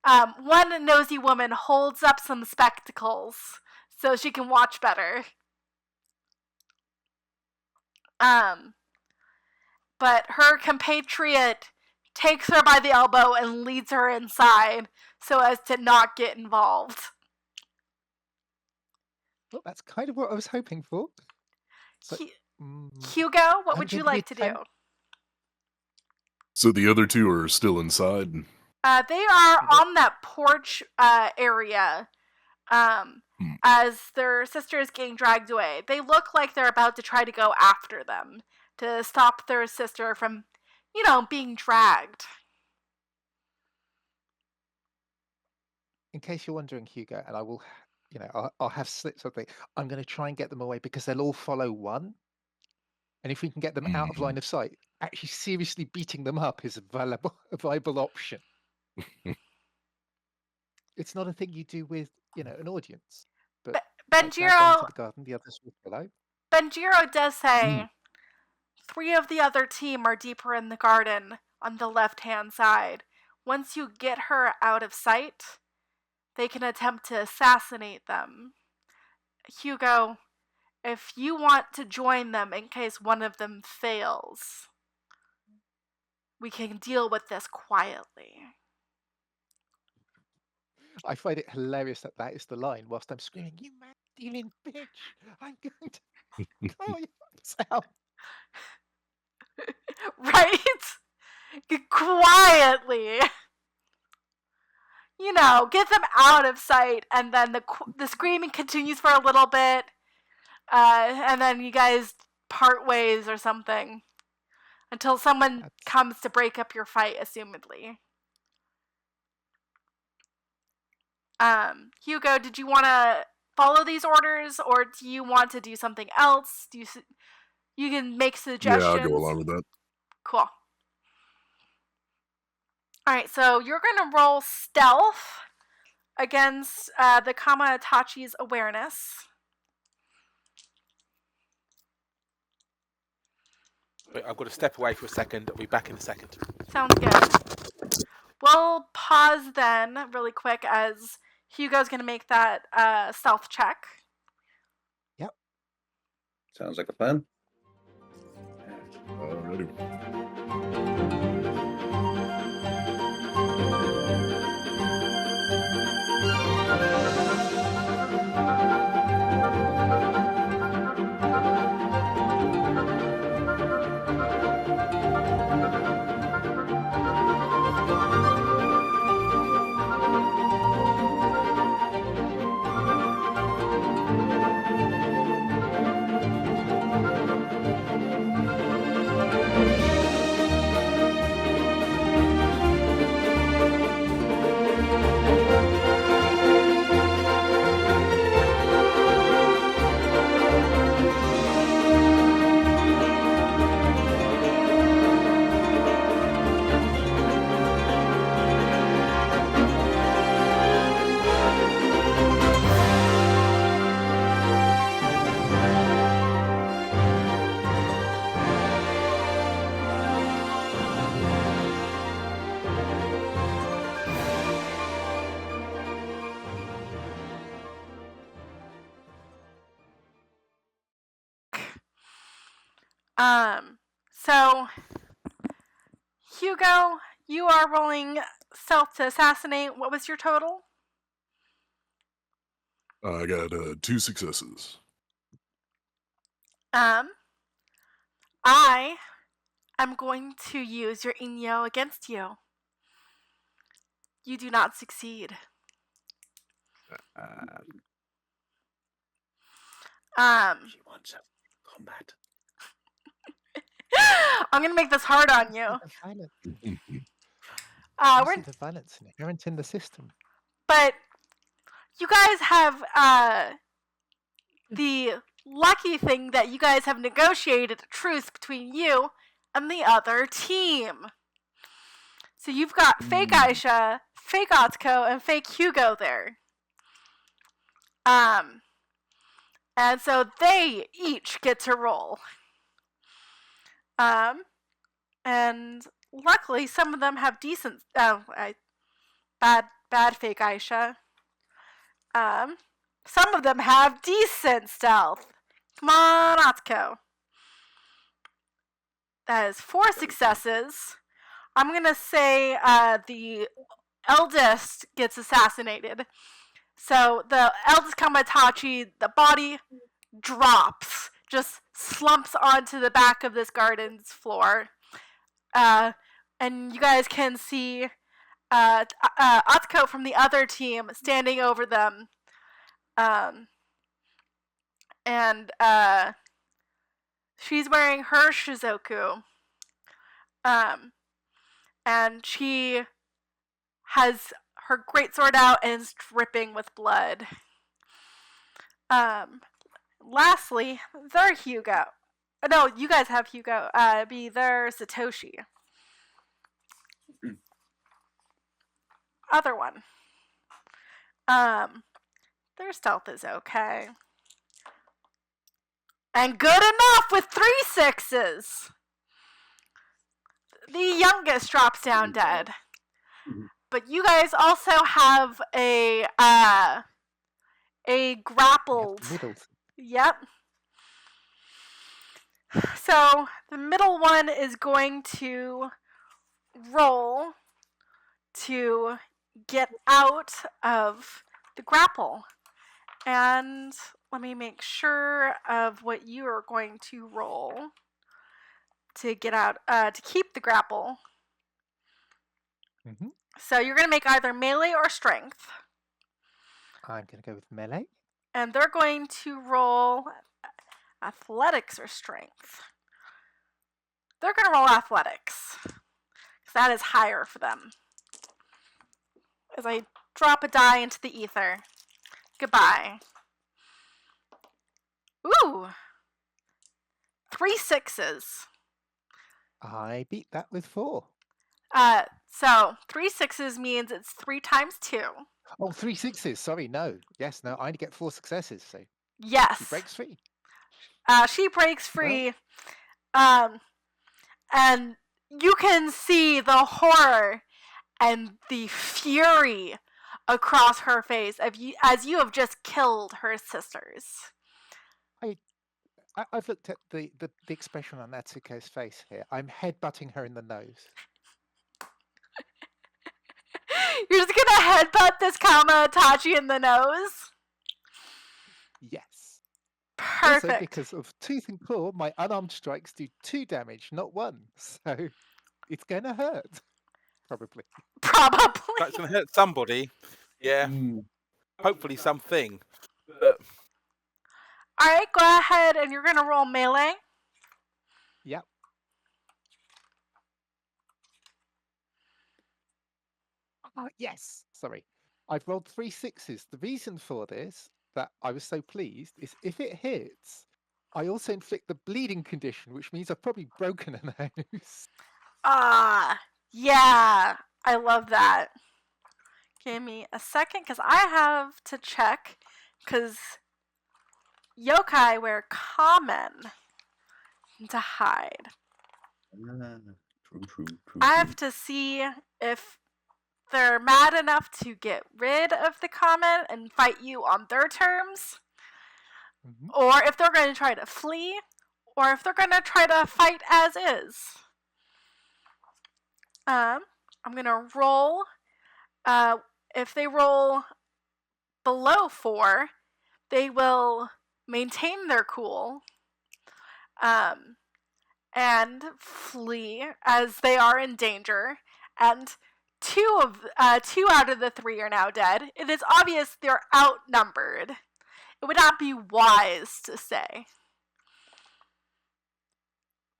One nosy woman holds up some spectacles so she can watch better. But her compatriot takes her by the elbow and leads her inside so as to not get involved. Well, that's kind of what I was hoping for. So, Hugo, what would you like to do? So the other 2 are still inside? They are on that porch area as their sister is getting dragged away. They look like they're about to try to go after them to stop their sister from, being dragged. In case you're wondering, Hugo, and I will, I'll have slips of it. I'm going to try and get them away because they'll all follow one. And if we can get them out of line of sight, actually seriously beating them up is a viable option. It's not a thing you do with, an audience. But Benjiro, into the garden, the others will follow. Benjiro does say 3 of the other team are deeper in the garden on the left-hand side. Once you get her out of sight, they can attempt to assassinate them. Hugo, if you want to join them in case one of them fails, we can deal with this quietly. I find it hilarious that is the line whilst I'm screaming, "You mad stealing bitch! I'm going to call you out." Right? Quietly. Get them out of sight, and then the screaming continues for a little bit, and then you guys part ways or something until someone comes to break up your fight, assumedly. Hugo, did you want to follow these orders, or do you want to do something else? You can make suggestions. Yeah, I'll go along with that. Cool. Alright, so you're going to roll stealth against the Kama-Itachi's awareness. Wait, I've got to step away for a second. I'll be back in a second. Sounds good. We'll pause then really quick as Hugo's going to make that stealth check. Yep. Sounds like a plan. Alrighty. So Hugo, you are rolling stealth to assassinate. What was your total? I got 2 successes. I am going to use your Inyo against you. You do not succeed. She wants a combat. I'm gonna make this hard on you. We're the violence inherent in the system. But you guys have the lucky thing that you guys have negotiated a truce between you and the other team. So you've got fake Aisha, fake Atsuko, and fake Hugo there. And so they each get to roll. And luckily some of them have decent bad fake Aisha. Some of them have decent stealth. Come on, Atsuko. That is 4 successes. I'm gonna say the eldest gets assassinated. So the eldest Kama-Itachi, the body drops, just slumps onto the back of this garden's floor. And you guys can see Atsuko from the other team standing over them. And she's wearing her Shizoku. And she has her greatsword out and is dripping with blood. Lastly, their Hugo. No, you guys have Hugo. Be their Satoshi. Other one. Their stealth is okay. And good enough with 3 6s. The youngest drops down dead. But you guys also have a grappled. Yep. So the middle one is going to roll to get out of the grapple. And let me make sure of what you are going to roll to get out, to keep the grapple. Mm-hmm. So you're going to make either melee or strength. I'm going to go with melee. And they're going to roll athletics or strength. They're going to roll athletics, because that is higher for them. As I drop a die into the ether. Goodbye. Ooh. 3 6s. I beat that with 4. So 3 6s means it's 3 times 2. Oh, 3 6s. Sorry, no. Yes, no. I only get 4 successes. So Yes. she breaks free. She breaks free. And you can see the horror and the fury across her face as you have just killed her sisters. I've looked at the expression on Natsuko's face here. I'm headbutting her in the nose. You're just gonna headbutt this Kamatachi in the nose? Yes. Perfect. Also, because of tooth and claw, my unarmed strikes do 2 damage, not 1. So it's going to hurt. Probably. That's going to hurt somebody. Yeah. Hopefully something. But... Alright, go ahead and you're going to roll melee. Yep. Yes. Sorry. I've rolled 3 6s. The reason for this, that I was so pleased, is if it hits, I also inflict the bleeding condition, which means I've probably broken a nose. Yeah. I love that. Give me a second, because I have to check, because yokai wear common to hide. True. I have to see if they're mad enough to get rid of the common and fight you on their terms, or if they're going to try to flee, or if they're going to try to fight as is. I'm going to roll. If they roll below 4, they will maintain their cool and flee as they are in danger. And 2 out of the 3 are now dead. It is obvious they're outnumbered. It would not be wise to say.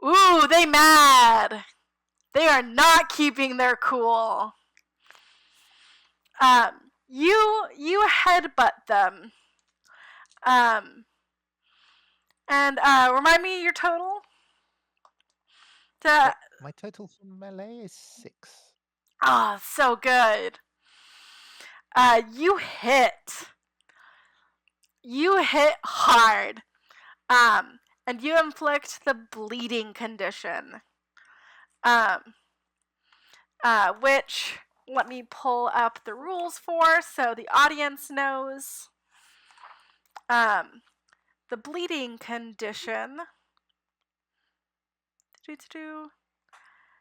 Ooh, they mad. They are not keeping their cool. You headbutt them. And remind me your total? My total for melee is 6. So good. You hit. You hit hard. And you inflict the bleeding condition. Which, let me pull up the rules for so the audience knows. The bleeding condition.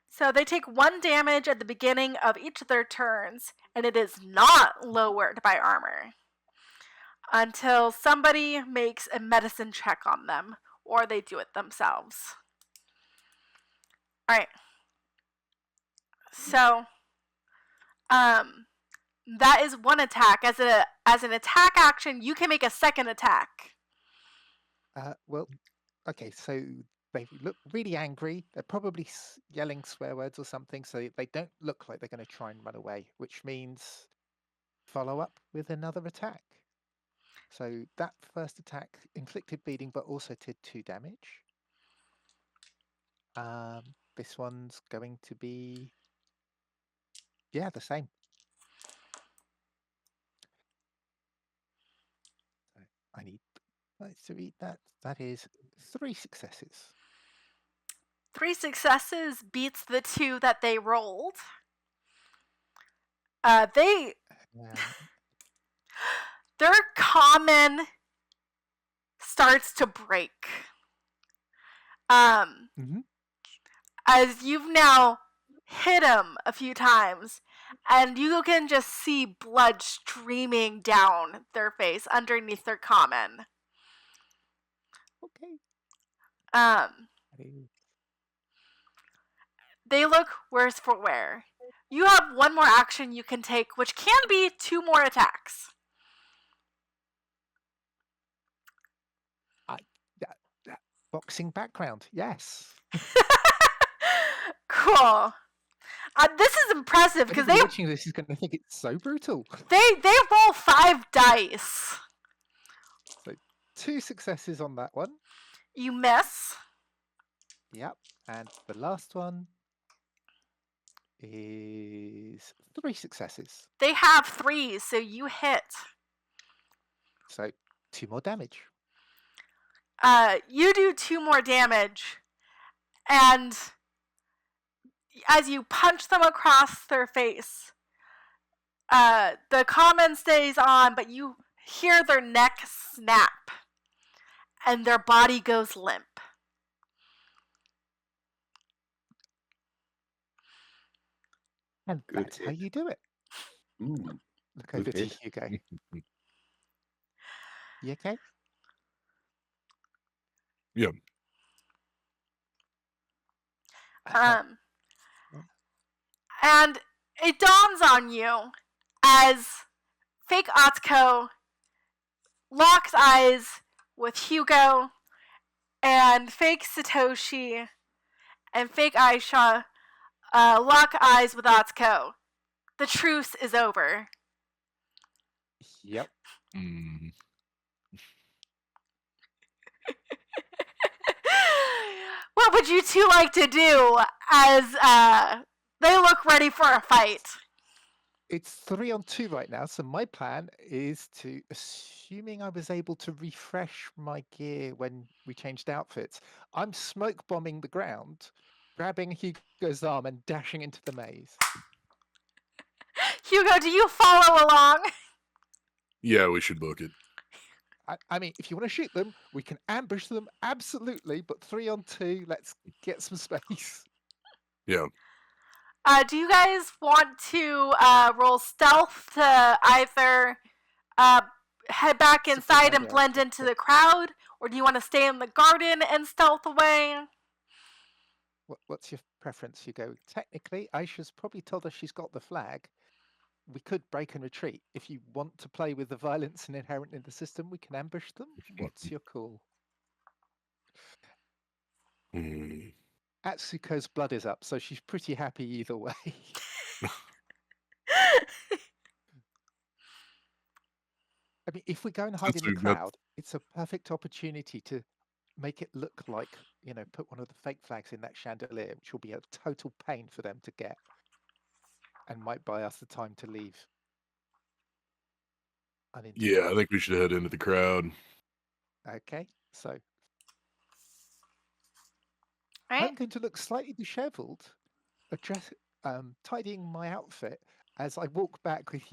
So they take 1 damage at the beginning of each of their turns, and it is not lowered by armor until somebody makes a medicine check on them, or they do it themselves. Alright. So, that is 1 attack. As an attack action, you can make a second attack. Well, okay, so they look really angry. They're probably yelling swear words or something, so they don't look like they're going to try and run away, which means follow up with another attack. So that first attack inflicted bleeding, but also did 2 damage. This one's going to be, the same. So I need to read that. That is 3 successes. 3 successes beats the 2 that they rolled. Their common starts to break. As you've now hit him a few times, and you can just see blood streaming down their face underneath their common. Okay. They look worse for wear. You have one more action you can take, which can be 2 more attacks. Boxing background, yes. Cool. This is impressive because Anybody watching this is going to think it's so brutal. they roll 5 dice. So 2 successes on that one. You miss. Yep. And the last one is 3 successes. They have 3, so you hit. So 2 more damage. You do 2 more damage, and as you punch them across their face, the common stays on, but you hear their neck snap, and their body goes limp. And Good that's how hit. you do it. Mm. Look Good over to hit. Hugo. You okay? Yeah. And it dawns on you as fake Atsuko locks eyes with Hugo, and fake Satoshi and fake Aisha lock eyes with Atsuko. The truce is over. Yep. What would you two like to do as they look ready for a fight? It's 3 on 2 right now, so my plan is to, assuming I was able to refresh my gear when we changed outfits, I'm smoke bombing the ground, grabbing Hugo's arm and dashing into the maze. Hugo, do you follow along? Yeah, we should book it. I mean, if you want to shoot them, we can ambush them, absolutely, but 3 on 2, let's get some space. Yeah. Do you guys want to roll stealth to either head back inside and blend into the crowd, or do you want to stay in the garden and stealth away? What's your preference, Hugo? Technically, Aisha's probably told us she's got the flag. We could break and retreat. If you want to play with the violence and inherent in the system, we can ambush them. What's your call? Atsuko's blood is up, so she's pretty happy either way. I mean, if we go and hide in the crowd, it's a perfect opportunity to make it look like, put one of the fake flags in that chandelier, which will be a total pain for them to get and might buy us the time to leave. Yeah, I think we should head into the crowd. Okay, so right. I'm going to look slightly disheveled, tidying my outfit as I walk back with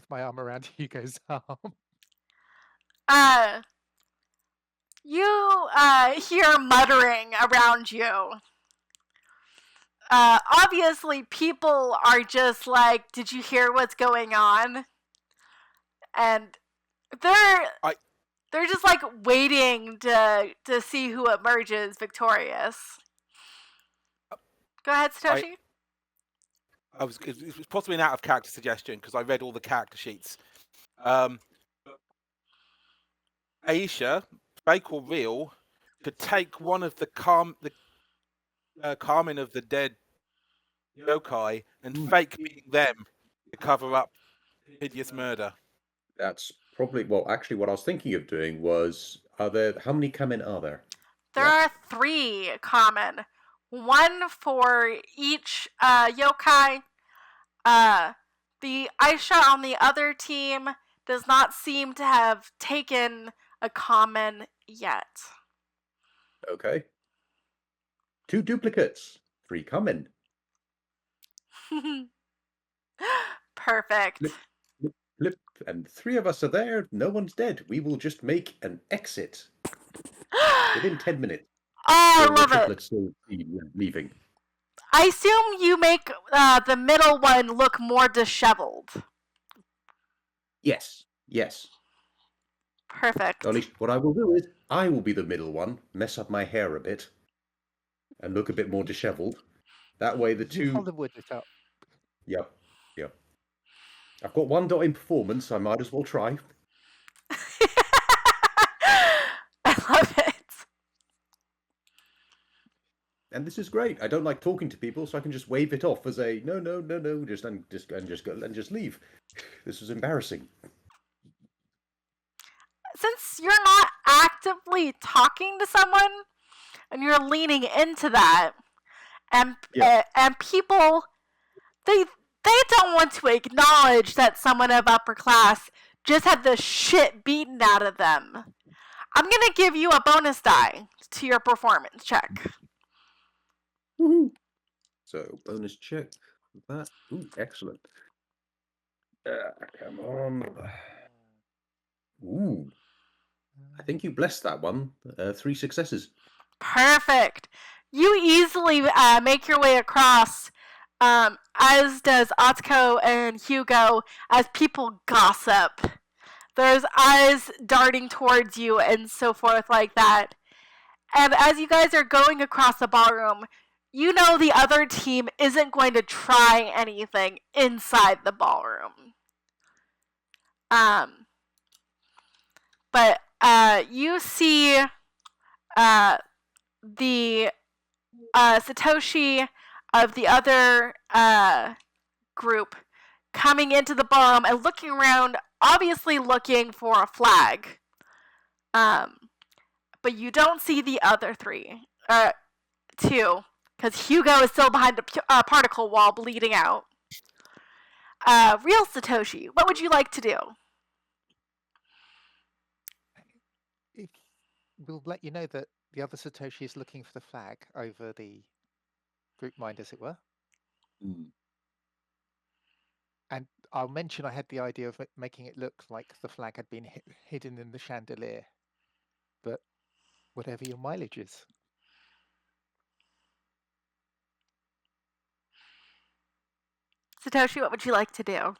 my arm around Hugo's arm. You hear muttering around you. Obviously, people are just like, "Did you hear what's going on?" And they're just like waiting to see who emerges victorious. Go ahead, Satoshi. It was possibly an out of character suggestion because I read all the character sheets. Aisha, fake or real, could take one of the Carmen of the dead yokai and fake being them to cover up hideous murder. That's probably, well, actually what I was thinking of doing was, how many Kamen are there? There are 3 common. 1 for each yokai. The Aisha on the other team does not seem to have taken a common yet. Okay. 2 duplicates. 3 Kamen. Perfect. Flip, and 3 of us are there. No one's dead. We will just make an exit within 10 minutes. Oh, I love it. Let's still be leaving. I assume you make the middle one look more disheveled. Yes. Perfect. Or at least what I will do is I will be the middle one, mess up my hair a bit, and look a bit more disheveled. That way the You two... Hollywood it up. Yep. I've got 1 dot in performance, I might as well try. I love it. And this is great. I don't like talking to people, so I can just wave it off as a no, just leave. This is embarrassing. Since you're not actively talking to someone and you're leaning into that, and people they don't want to acknowledge that someone of upper class just had the shit beaten out of them. I'm gonna give you a bonus die to your performance check. Woohoo! So bonus check that. Ooh, excellent. Come on. Ooh. I think you blessed that one. 3 successes. Perfect. You easily make your way across, as does Atsuko and Hugo, as people gossip. There's eyes darting towards you and so forth like that. And as you guys are going across the ballroom, you know the other team isn't going to try anything inside the ballroom. But you see the Satoshi of the other group coming into the ballroom and looking around, obviously looking for a flag. But you don't see the other two, because Hugo is still behind a particle wall bleeding out. Real Satoshi, what would you like to do? We'll let you know that the other Satoshi is looking for the flag over the group mind, as it were. And I'll mention I had the idea of making it look like the flag had been hidden in the chandelier. But whatever your mileage is. Satoshi, what would you like to do?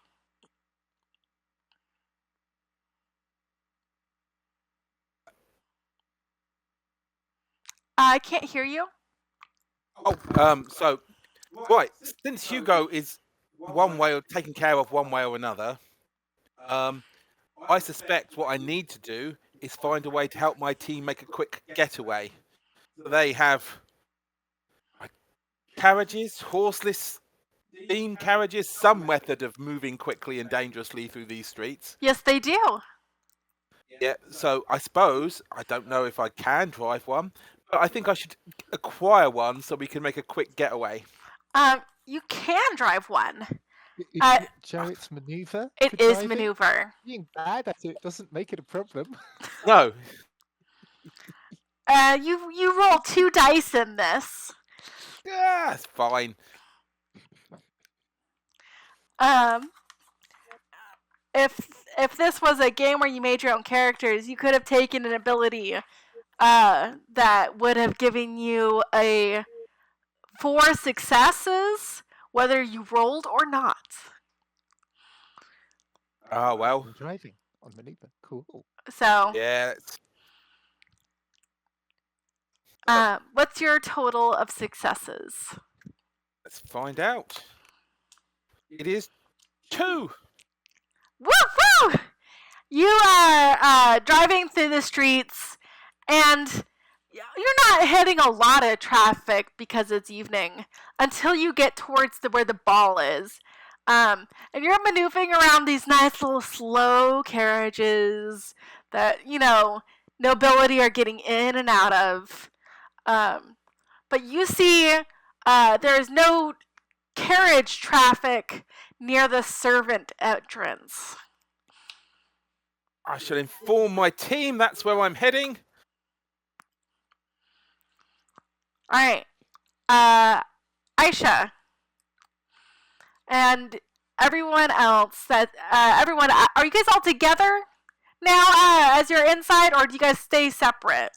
I can't hear you. So, right, since Hugo is one way or taken care of one way or another, I suspect what I need to do is find a way to help my team make a quick getaway. They have carriages, horseless steam carriages, some method of moving quickly and dangerously through these streets. Yes, they do. Yeah, so I suppose, I don't know if I can drive one, but I think I should acquire one so we can make a quick getaway. You can drive one. Joe, it's maneuver. It is maneuver. Being bad at it doesn't make it a problem. No. You roll 2 dice in this. Yeah, it's fine. If this was a game where you made your own characters, you could have taken an ability that would have given you 4 successes, whether you rolled or not. Oh, well. Driving on maneuver. Cool. So. Yeah. What's your total of successes? Let's find out. It is 2. Woo! You are driving through the streets, and you're not hitting a lot of traffic because it's evening until you get towards where the ball is. And you're maneuvering around these nice little slow carriages that, nobility are getting in and out of. But you see there is no carriage traffic near the servant entrance. I shall inform my team that's where I'm heading. Alright. Aisha. And everyone else, are you guys all together now as you're inside, or do you guys stay separate?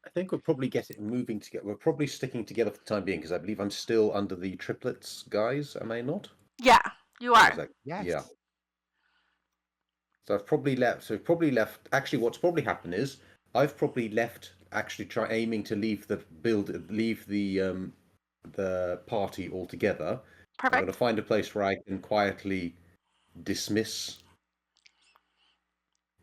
I think we'll probably moving together. We're probably sticking together for the time being because I believe I'm still under the triplets, guys. Am I not? Yeah, you Or is are. that- Yes. Yeah. So I've probably left. So probably left. Actually, what's probably happened is I've probably left. Actually, aiming to leave the party altogether. I'm going to Perfect. find a place where I can quietly dismiss.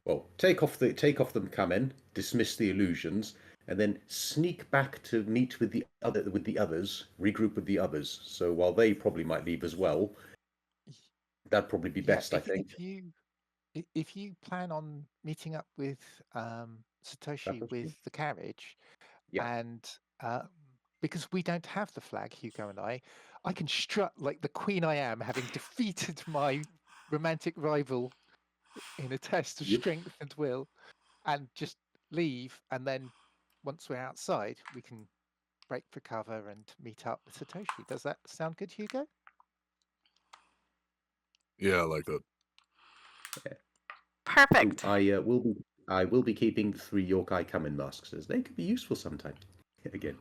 Well, take off them come in, dismiss the illusions, and then sneak back to meet with the others, regroup with the others. So while they probably might leave as well, that'd probably be best, I think. If you plan on meeting up with Satoshi with the carriage, Yeah. and because we don't have the flag, Hugo and I can strut like the queen I am, having defeated my romantic rival in a test of Yep. strength and will, and just leave. And then once we're outside, we can break for cover and meet up with Satoshi. Does that sound good, Hugo? Yeah, I like that. Perfect. I will be keeping the 3 yokai Kamen masks as they could be useful sometime. Again.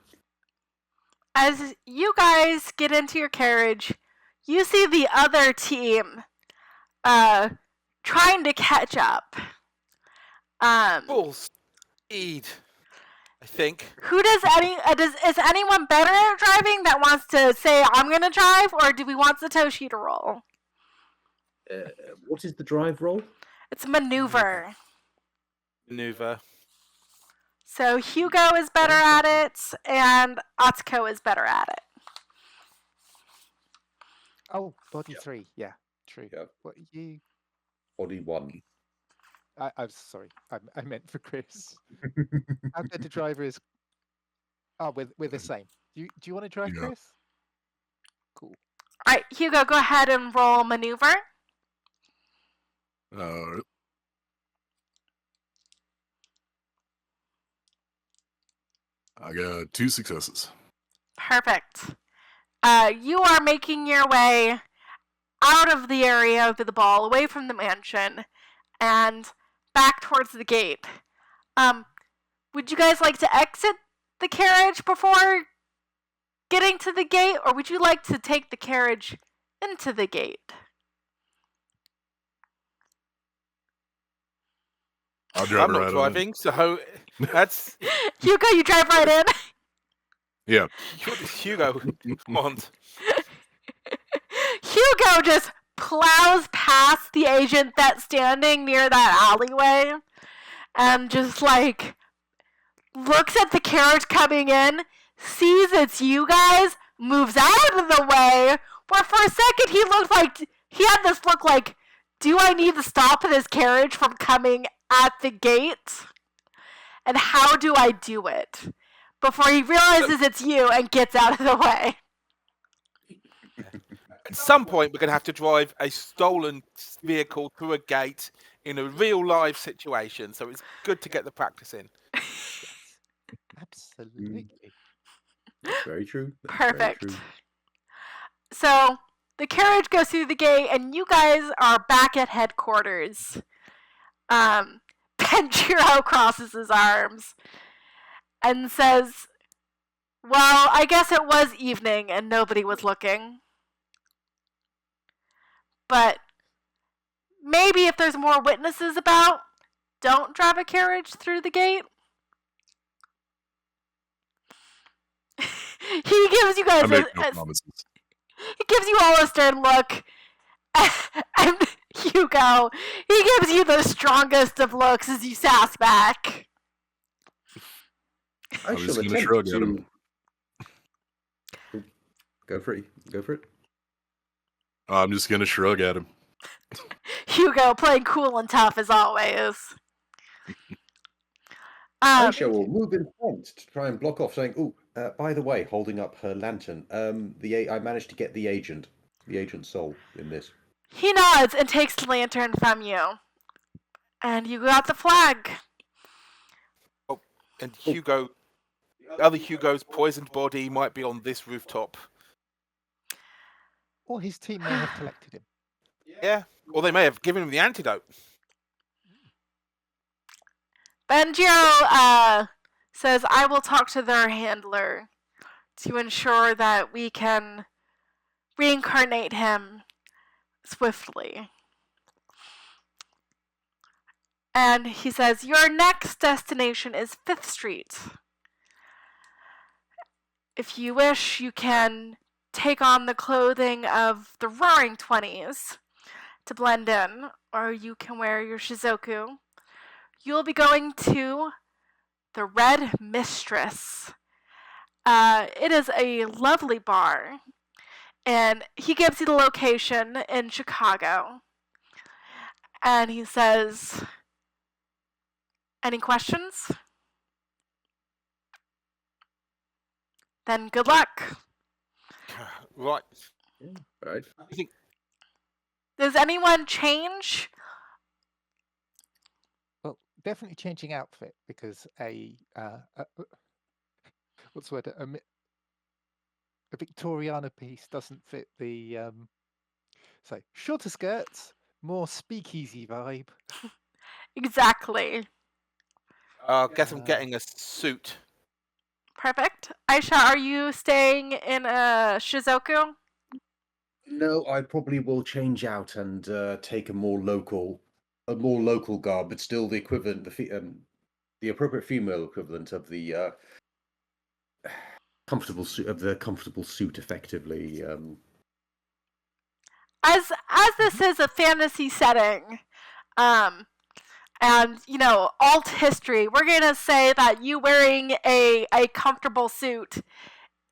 As you guys get into your carriage, you see the other team trying to catch up. Full speed, I think. Who does is anyone better at driving that wants to say I'm gonna drive, or do we want Satoshi to roll? What is the drive roll? It's maneuver. Maneuver. So Hugo is better at it, and Atsuko is better at it. Oh, body 3. Yeah, true. Yeah. What you? Body 1. I'm sorry. I meant for Chris. How good the driver is? Oh, we're the same. Do you want to drive, Yeah. Chris? Cool. All right, Hugo, go ahead and roll maneuver. I got 2 successes. Perfect. You are making your way out of the area of the ball, away from the mansion, and back towards the gate. Would you guys like to exit the carriage before getting to the gate, or would you like to take the carriage into the gate? I'll drive I'm not right driving, so that's Hugo, you drive right in. Yeah. what does Hugo want? Hugo just plows past the agent that's standing near that alleyway and just like looks at the carriage coming in, sees it's you guys, moves out of the way, where for a second he looked like he had this look like, do I need to stop this carriage from coming at the gate? And how do I do it? Before he realizes it's you and gets out of the way. At some point, we're going to have to drive a stolen vehicle through a gate in a real life situation, so it's good to get the practice in. Absolutely. That's very true. Perfect. So the carriage goes through the gate, and you guys are back at headquarters. Benjiro crosses his arms and says, well, I guess it was evening and nobody was looking. But maybe if there's more witnesses about, don't drive a carriage through the gate. He gives you guys I make no promises. he gives you all a stern look. And Hugo, he gives you the strongest of looks as you sass back. I was shall gonna attempt shrug at him. to... Go for it. Go for it. I'm just going to shrug at him. Hugo playing cool and tough as always. Aisha will move in front to try and block off, saying, "Oh, by the way," holding up her lantern. I managed to get the agent's soul in this. He nods and takes the lantern from you. And you got the flag. Oh, and Hugo, the other Hugo's poisoned body might be on this rooftop. Or his team may have collected him. Yeah, or they may have given him the antidote. Benjiro says, I will talk to their handler to ensure that we can reincarnate him swiftly. And he says, your next destination is 5th Street. If you wish, you can take on the clothing of the Roaring Twenties to blend in, or you can wear your Shizoku. You'll be going to the Red Mistress. It is a lovely bar, and he gives you the location in Chicago. And he says, any questions? Then good luck. Right. Right. I think Does anyone change? Well, definitely changing outfit because what's the word? A Victoriana piece doesn't fit the so shorter skirts, more speakeasy vibe. Exactly. guess I'm getting a suit. Perfect. Aisha, are you staying in a Shizoku? No, I probably will change out and take a more local garb, but still the equivalent, the appropriate female equivalent of the comfortable suit, effectively. As this is a fantasy setting, and alt history, we're gonna say that you wearing a comfortable suit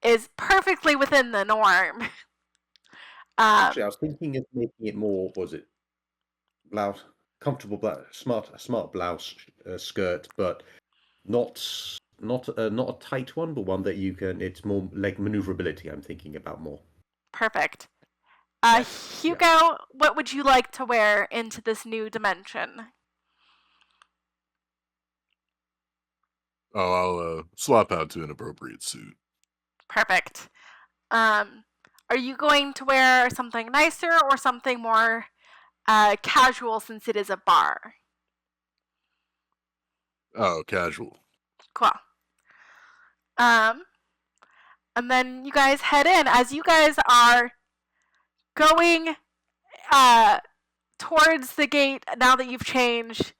is perfectly within the norm. Actually, I was thinking of making it more, was it blouse, comfortable blouse, smart blouse, skirt, but not not a tight one, but one that you can. It's more leg maneuverability. I'm thinking about more. Perfect. Yes, Hugo, what would you like to wear into this new dimension? Oh, I'll swap out to an appropriate suit. Perfect. Are you going to wear something nicer or something more casual since it is a bar? Oh, casual. Cool. And then you guys head in. As you guys are going towards the gate, now that you've changed,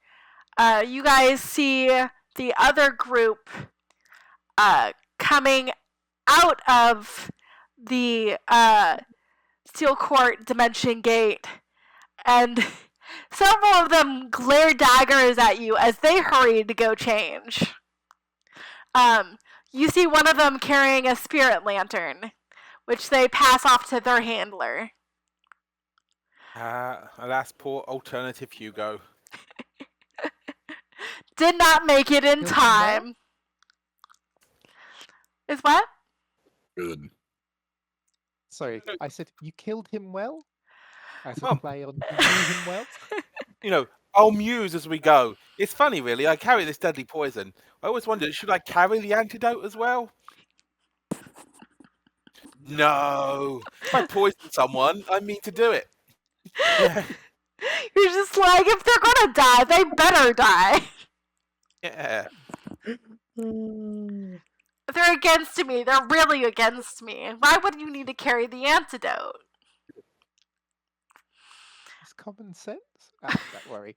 you guys see the other group coming out of the Steel Court Dimension Gate, and several of them glare daggers at you as they hurry to go change. You see one of them carrying a spirit lantern, which they pass off to their handler. Alas, poor alternative Hugo. Did not make it in Killed him time. Is what? Good. Sorry, I said you killed him well. As a Oh. play on you knew him well. I'll muse as we go. It's funny, really. I carry this deadly poison. I always wondered, should I carry the antidote as well? No. If I poison someone, I mean to do it. Yeah. You're just like, if they're gonna die, they better die. Yeah. If they're against me, they're really against me. Why would you need to carry the antidote? It's common sense. Don't worry.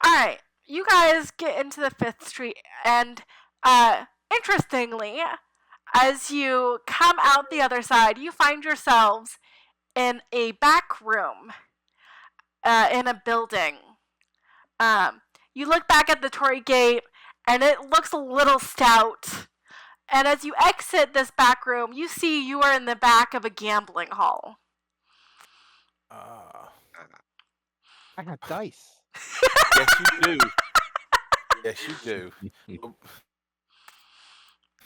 Alright, you guys get into the 5th Street, and interestingly, as you come out the other side, you find yourselves in a back room in a building. You look back at the Tory Gate, and it looks a little stout. And as you exit this back room, you see you are in the back of a gambling hall. I had dice. Yes, you do. Yes, you do.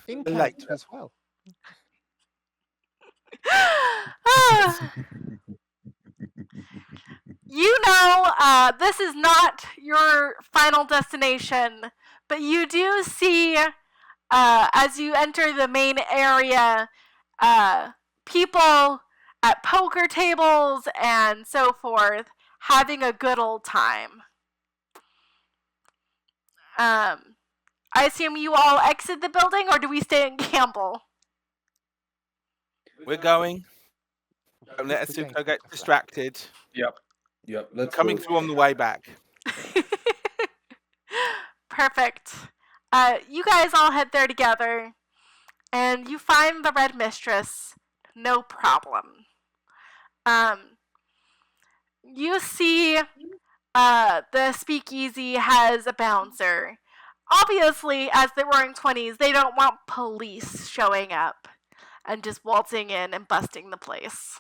In Like- character as well. You know, this is not your final destination, but you do see, as you enter the main area, people at poker tables and so forth having a good old time. I assume you all exit the building, or do we stay and gamble? We're going. Don't let We're going Asuko to get the flat. distracted. Yep. Let's Coming go. through on the way back. Perfect. You guys all head there together, and you find the Red Mistress. No problem. You see, the speakeasy has a bouncer. Obviously, as the Roaring Twenties, they don't want police showing up and just waltzing in and busting the place.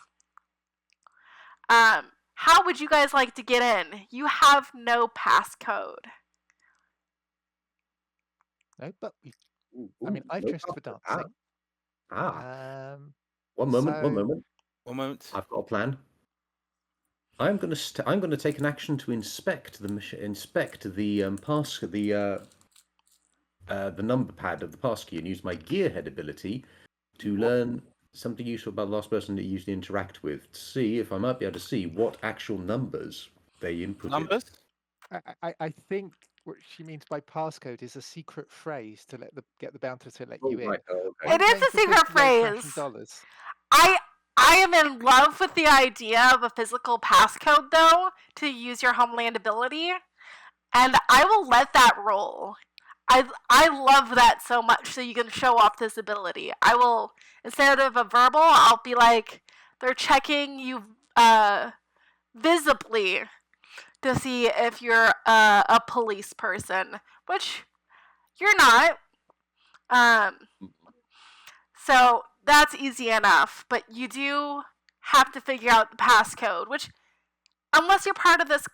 How would you guys like to get in? You have no passcode. No, but Ooh, I mean, I've no dressed for problem. dancing. One moment. So- One moment. I've got a plan. I'm going to take an action to inspect the the number pad of the passkey and use my gearhead ability to learn something useful about the last person that you usually interact with, to see if I might be able to see what actual numbers they inputted. Numbers? I think what she means by passcode is a secret phrase to get the bouncer to let you in. Right. Oh, okay. It is a secret phrase. I am in love with the idea of a physical passcode, though, to use your homeland ability, and I will let that roll. I love that so much, so you can show off this ability. I will, instead of a verbal, I'll be like, they're checking you visibly to see if you're a police person, which you're not. So that's easy enough, but you do have to figure out the passcode, which, unless you're part of this,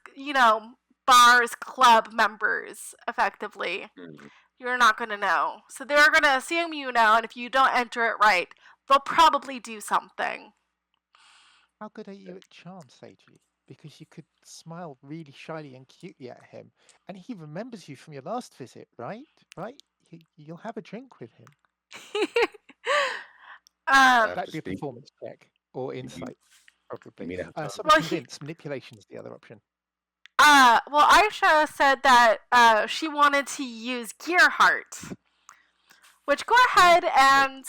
bar's club members, effectively, you're not going to know. So they're going to assume you know, and if you don't enter it right, they'll probably do something. How good are you at charms, Seiji? Because you could smile really shyly and cutely at him, and he remembers you from your last visit, right? Right? You'll have a drink with him. That'd be a performance check or insight, probably. Convince. Manipulation is the other option. Well, Aisha said that she wanted to use Gearheart, which go ahead and,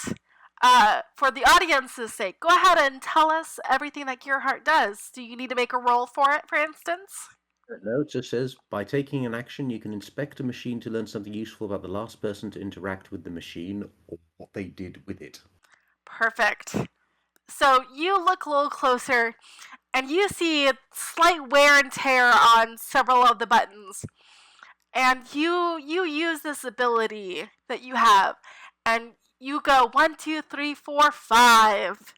for the audience's sake, go ahead and tell us everything that Gearheart does. Do you need to make a roll for it, for instance? No, it just says, by taking an action, you can inspect a machine to learn something useful about the last person to interact with the machine or what they did with it. Perfect. So you look a little closer, and you see slight wear and tear on several of the buttons. And you use this ability that you have, and you go 1, 2, 3, 4, 5.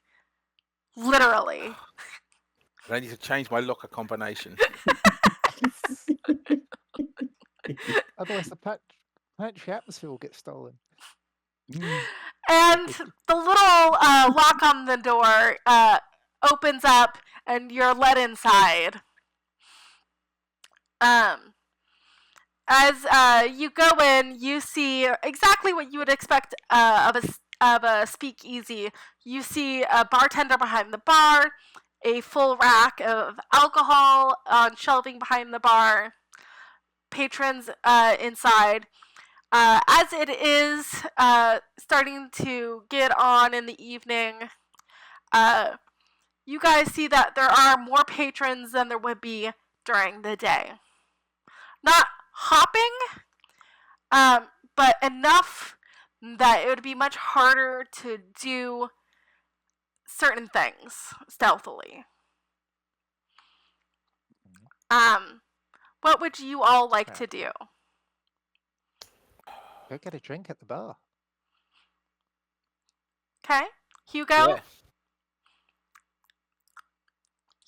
Literally. I need to change my locker combination. Otherwise, the planetary atmosphere will get stolen. And the little lock on the door opens up, and you're let inside. As you go in, you see exactly what you would expect of a speakeasy. You see a bartender behind the bar, a full rack of alcohol on shelving behind the bar, patrons inside. As it is starting to get on in the evening, you guys see that there are more patrons than there would be during the day. Not hopping, but enough that it would be much harder to do certain things stealthily. What would you all like to do? Go get a drink at the bar. Okay. Hugo? Yeah.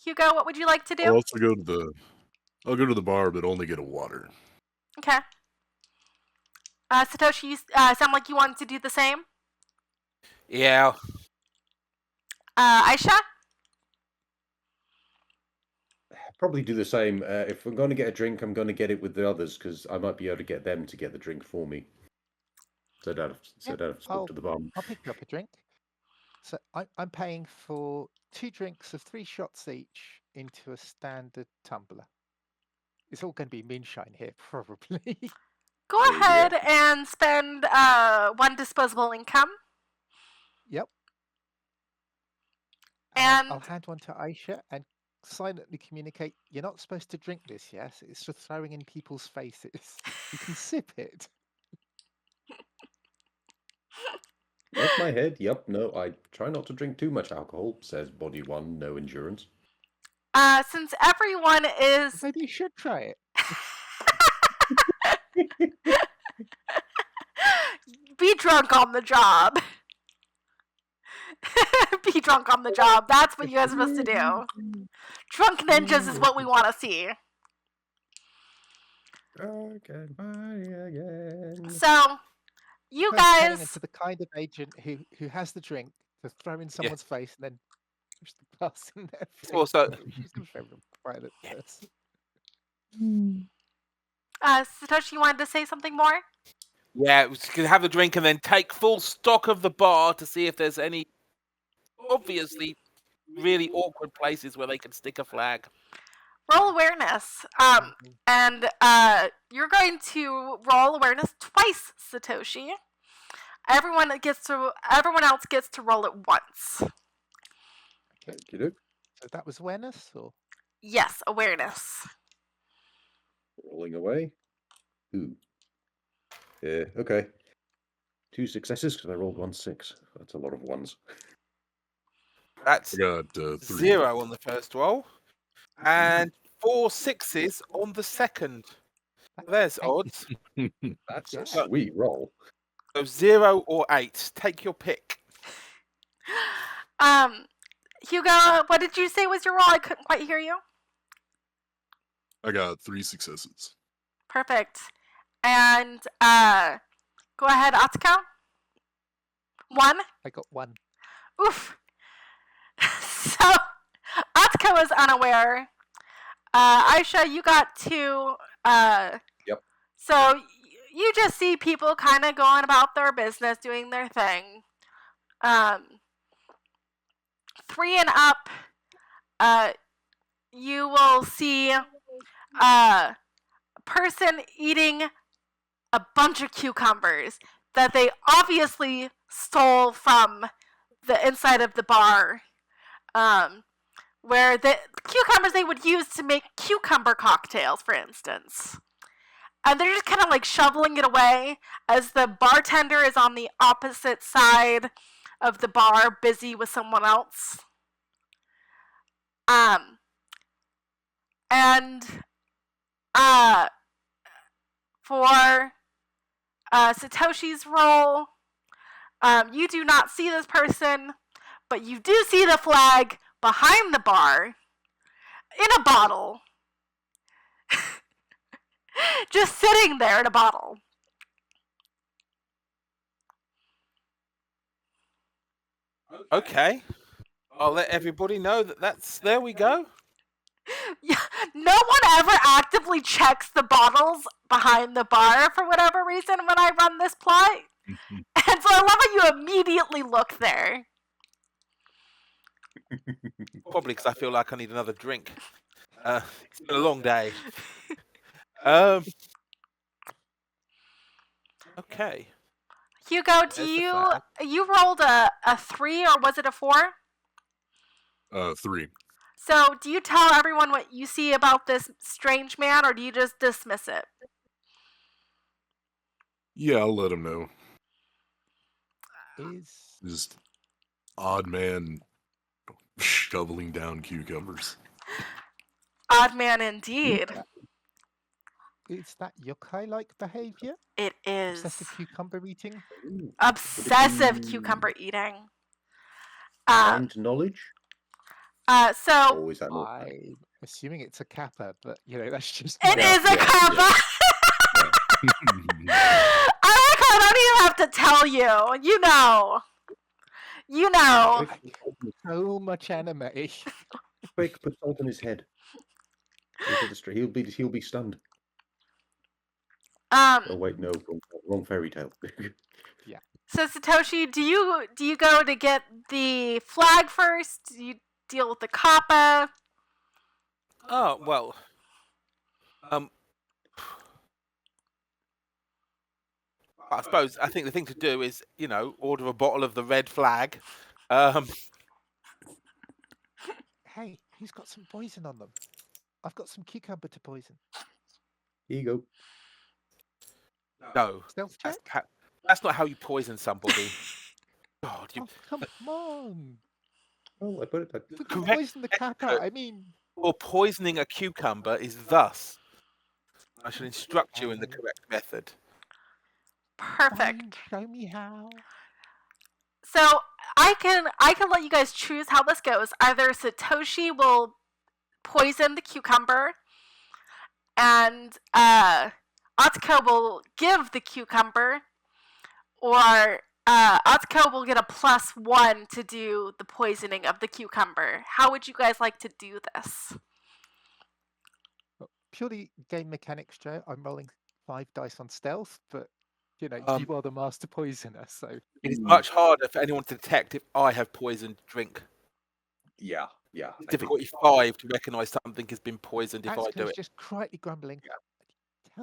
Hugo, what would you like to do? I'll also I'll go to the bar, but only get a water. Okay. Satoshi, you sound like you wanted to do the same. Yeah. Aisha? Probably do the same. If I'm going to get a drink, I'm going to get it with the others, because I might be able to get them to get the drink for me. So I don't have to talk to the bar. I'll pick you up a drink. So I'm paying for 2 drinks of 3 shots each into a standard tumbler. It's all going to be moonshine here, probably. Go ahead and spend 1 disposable income. Yep. And I'll hand one to Aisha and silently communicate, you're not supposed to drink this, yes? It's just throwing in people's faces. You can sip it. Note my head. Yep, no, I try not to drink too much alcohol, says Body 1, no endurance. since everyone is... Maybe you should try it. Be drunk on the job. Be drunk on the job. That's what you guys are supposed to do. Drunk ninjas is what we want to see. So, you Turning guys... into the kind of agent who has the drink to throw in someone's face and then push the glass in their face. Also, She's going to throw them right at this. Satoshi, you wanted to say something more? yeah, we can have a drink and then take full stock of the bar to see if there's any obviously really awkward places where they can stick a flag. Roll awareness. And you're going to roll awareness twice, Satoshi. Everyone else gets to roll it once. Okay. So that was awareness, or? Yes, awareness. Rolling away. Ooh. Yeah, okay. 2 successes because I rolled 1 6. That's a lot of ones. That's I got 3. 0 on the first roll, and 4 6s on the second. There's odds. That's Yeah. a sweet roll. So 0 or 8. Take your pick. Hugo, what did you say was your roll? I couldn't quite hear you. I got 3 successes. Perfect. And go ahead, Atsuko. 1. I got 1. Oof. So Atsuko is unaware. Aisha, you got 2. Yep. So you just see people kind of going about their business, doing their thing. 3 and up, you will see a person eating a bunch of cucumbers that they obviously stole from the inside of the bar, where the cucumbers they would use to make cucumber cocktails, for instance. And they're just kind of like shoveling it away as the bartender is on the opposite side of the bar, busy with someone else. And for Satoshi's role, you do not see this person, but you do see the flag behind the bar in a bottle. Just sitting there in a bottle. Okay. I'll let everybody know that's there we go. Yeah, no one ever actively checks the bottles behind the bar for whatever reason when I run this plot. And so I love how you immediately look there. Probably because I feel like I need another drink. It's been a long day. Okay. Hugo, There's the flag. you rolled a 3 or was it a 4? 3. So do you tell everyone what you see about this strange man, or do you just dismiss it? Yeah, I'll let him know. Is Just odd man shoveling down cucumbers. Odd man indeed. is that yokai-like behavior? It is. Obsessive cucumber eating? Obsessive cucumber eating. Mind knowledge? So Or is that not? I'm assuming it's a kappa, but that's just it is a kappa. I like how I don't even have to tell you. You know. so much anime. Quick, put salt on his head. He'll be stunned. Oh wait, no, wrong fairy tale. So Satoshi, do you go to get the flag first? Do you deal with the kappa? Oh well. I think the thing to do is, order a bottle of the red flag. Hey, who's got some poison on them? I've got some cucumber to poison. Here you go. No, Stealth check? that's not how you poison somebody. God, Oh, come on. Oh, I put it back. If we can Correct. poison the kappa, I mean... Or poisoning a cucumber is thus. I shall instruct you in the Okay. correct method. Perfect. Fine, show me how. So I can let you guys choose how this goes. Either Satoshi will poison the cucumber, and Atsuko will give the cucumber, or Atsuko will get a +1 to do the poisoning of the cucumber. How would you guys like to do this? Purely game mechanics, Joe. I'm rolling 5 dice on stealth, but you are the master poisoner, so It is much harder for anyone to detect if I have poisoned drink. Yeah. Difficulty 5 to recognise something has been poisoned if I do Atsuko's it. just quietly grumbling.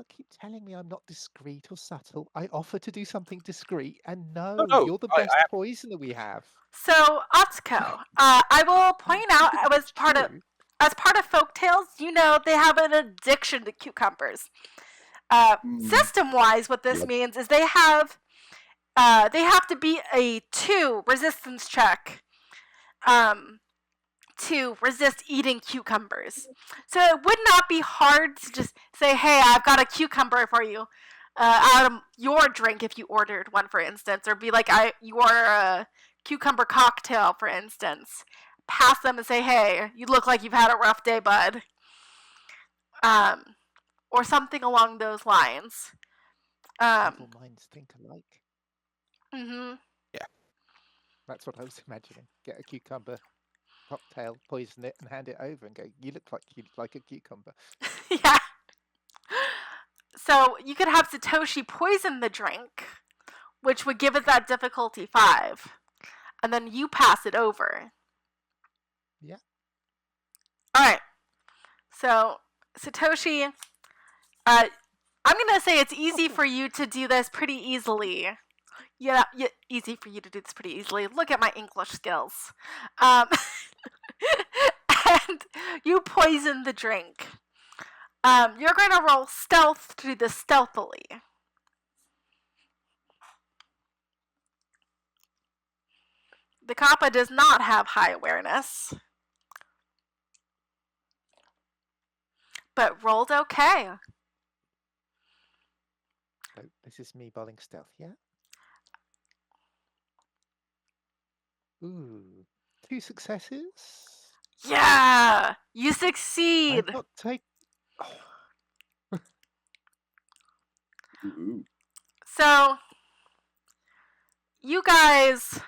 Keep telling me I'm not discreet or subtle. I offer to do something discreet, and no, no, you're the I best am. poisoner we have. So Atsuko, I will point out, It's true. as part of folktales, they have an addiction to cucumbers. System-wise, what this means is they have to beat a 2 resistance check to resist eating cucumbers. So it would not be hard to just say, hey, I've got a cucumber for you out of your drink if you ordered one, for instance, or be like, you order a cucumber cocktail, for instance. Pass them and say, hey, you look like you've had a rough day, bud. Or something along those lines. Evil minds think alike. Mm-hmm. Yeah. That's what I was imagining. Get a cucumber cocktail, poison it, and hand it over and go, you look like a cucumber. Yeah. So you could have Satoshi poison the drink, which would give it that difficulty 5. And then you pass it over. Yeah. Alright. So, Satoshi, I'm going to say it's easy for you to do this pretty easily. Easy for you to do this pretty easily. Look at my English skills. And you poison the drink. You're going to roll stealth to do this stealthily. The kappa does not have high awareness, but rolled okay. So this is me bowling stealth, yeah? Ooh, 2 successes. Yeah, you succeed. I'm not take. So, you guys,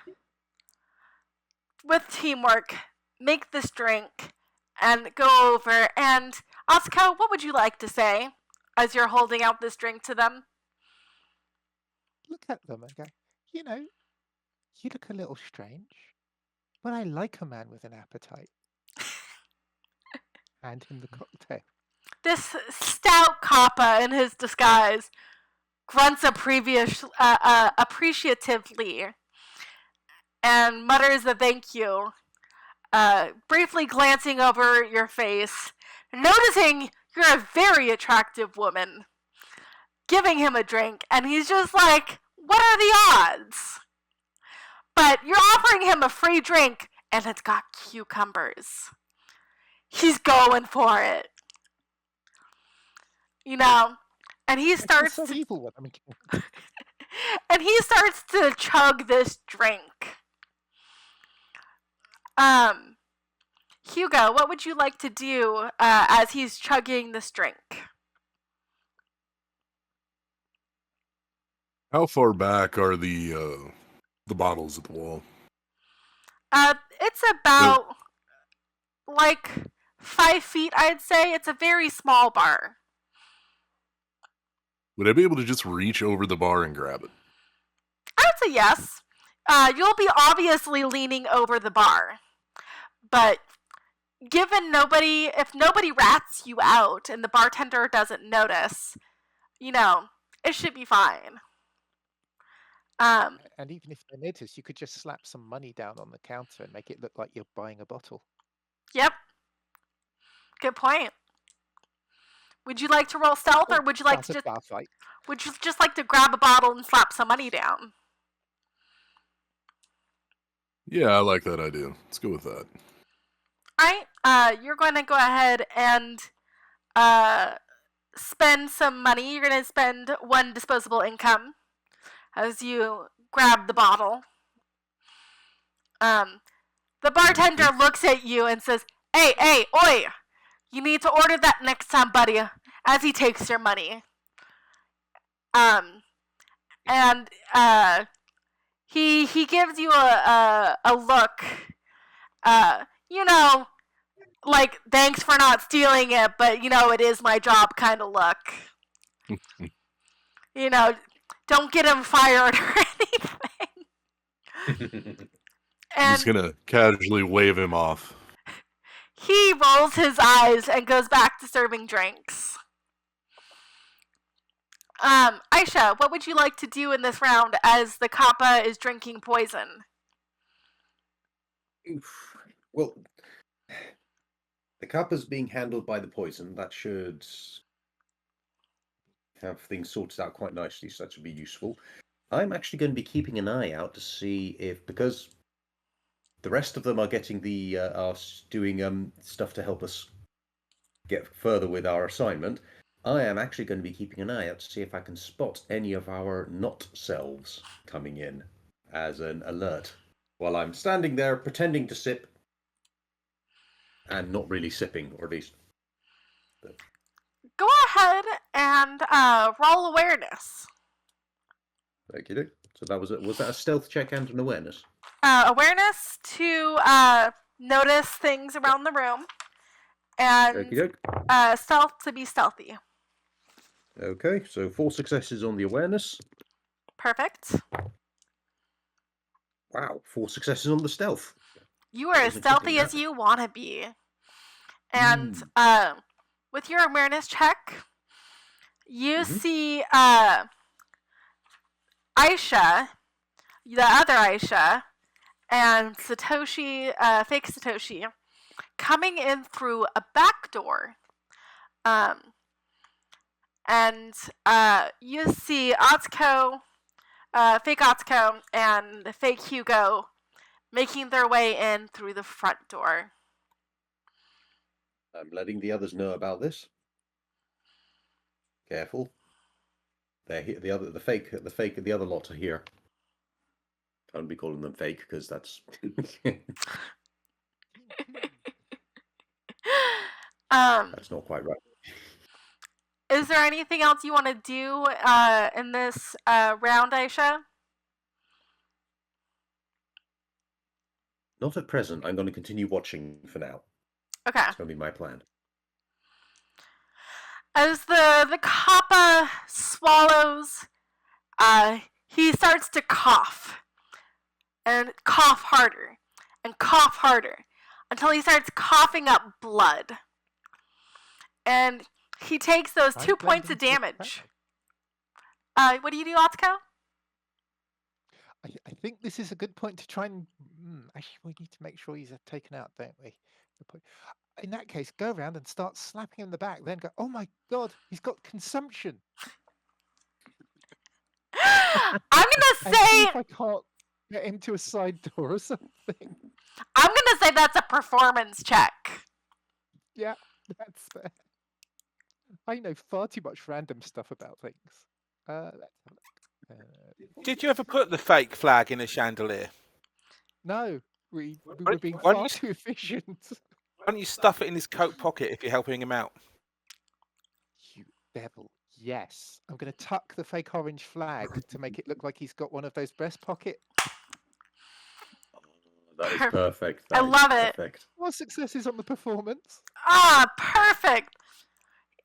with teamwork, make this drink and go over. And Atsuko, what would you like to say as you're holding out this drink to them? Look at them and go, you look a little strange, but I like a man with an appetite. Hand him the cocktail. This stout kappa in his disguise grunts appreciatively and mutters a thank you, briefly glancing over your face, noticing you're a very attractive woman, giving him a drink, and he's just like, what are the odds? But you're offering him a free drink, and it's got cucumbers. He's going for it. And he starts so evil one. I mean, and he starts to chug this drink. Hugo, what would you like to do as he's chugging this drink? How far back are the bottles at the wall? It's about like 5 feet, I'd say. It's a very small bar. Would I be able to just reach over the bar and grab it? I would say yes. You'll be obviously leaning over the bar. But if nobody rats you out and the bartender doesn't notice, it should be fine. And even if they notice, you could just slap some money down on the counter and make it look like you're buying a bottle. Yep. Good point. Would you like to roll stealth, or would you like to just would you just like to grab a bottle and slap some money down? Yeah, I like that idea. Let's go with that. Alright, you're going to go ahead and spend some money. You're going to spend 1 disposable income as you grab the bottle. The bartender looks at you and says, "Hey, oi! You need to order that next time, buddy," as he takes your money. And he gives you a look, like, thanks for not stealing it, but, it is my job kind of look. Don't get him fired or anything. I'm just gonna casually wave him off. He rolls his eyes and goes back to serving drinks. Aisha, what would you like to do in this round as the Kappa is drinking poison? Well, the Kappa's being handled by the poison. That should have things sorted out quite nicely, so that should be useful. I'm actually going to be keeping an eye out to see if, because the rest of them are getting are doing stuff to help us get further with our assignment, I am actually going to be keeping an eye out to see if I can spot any of our not selves coming in as an alert while I'm standing there pretending to sip and not really sipping, or at least. Go ahead and roll awareness. Thank you. So that was that a stealth check and an awareness? Awareness to notice things around the room, and stealth to be stealthy. Okay, so 4 successes on the awareness. Perfect. Wow, 4 successes on the stealth. You are as stealthy as you want to be. And with your awareness check, you see Aisha, the other Aisha, and Satoshi, fake Satoshi, coming in through a back door. And you see Atsuko, fake Atsuko, and fake Hugo making their way in through the front door. I'm letting the others know about this. Careful. They're here. The other lot are here. I won't be calling them fake because that's. That's not quite right. Is there anything else you want to do in this round, Aisha? Not at present. I'm going to continue watching for now. Okay. That's going to be my plan. As the Kappa swallows, he starts to cough. And cough harder. And cough harder. Until he starts coughing up blood. And he takes those 2 points of damage. What do you do, Atsuko? I think this is a good point to try and... actually, we need to make sure he's taken out, don't we? In that case, go around and start slapping him in the back. Then go, oh my God, he's got consumption. I'm going to say... if I can't get him to a side door or something. I'm going to say that's a performance check. Yeah, that's fair. I know far too much random stuff about things. Let's have a look. Did you ever put the fake flag in a chandelier? No, we were being far too efficient. Why don't you stuff it in his coat pocket if you're helping him out? You devil. Yes. I'm going to tuck the fake orange flag to make it look like he's got one of those breast pockets. That is perfect. I love it. Perfect. More successes on the performance. Perfect.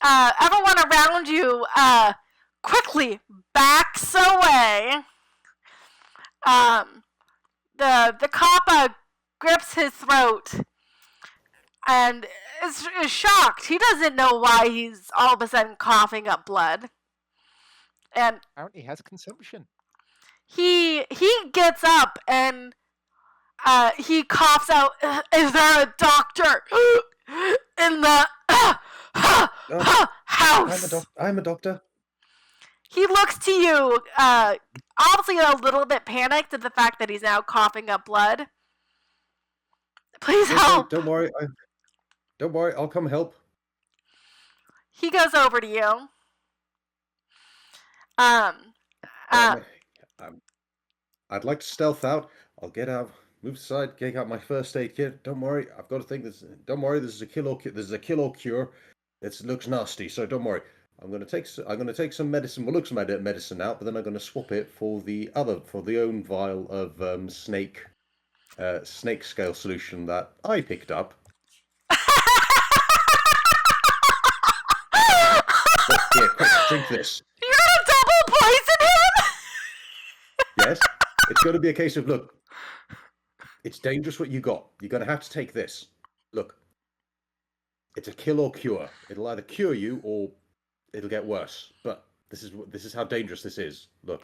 Everyone around you quickly backs away. The Kappa grips his throat and is shocked. He doesn't know why he's all of a sudden coughing up blood. And apparently has consumption. He he gets up and he coughs out, "Is there a doctor in the house?" I'm a doctor. He looks to you, obviously a little bit panicked at the fact that he's now coughing up blood. "Please Okay, help." don't worry. Don't worry. I'll come help. He goes over to you. I'd like to stealth out. I'll get out, move aside, take out my first aid kit. Don't worry. I've got a thing. Don't worry. This is a kill or cure. It looks nasty, so don't worry. I'm gonna take some medicine. We'll look some medicine out, but then I'm gonna swap it for the own vial of snake scale solution that I picked up. Here, quick, drink this. You're gonna double poison him? Yes, it's going to be a case of, look, it's dangerous what you got. You're going to have to take this. Look, it's a kill or cure. It'll either cure you or it'll get worse. But this is how dangerous this is. Look,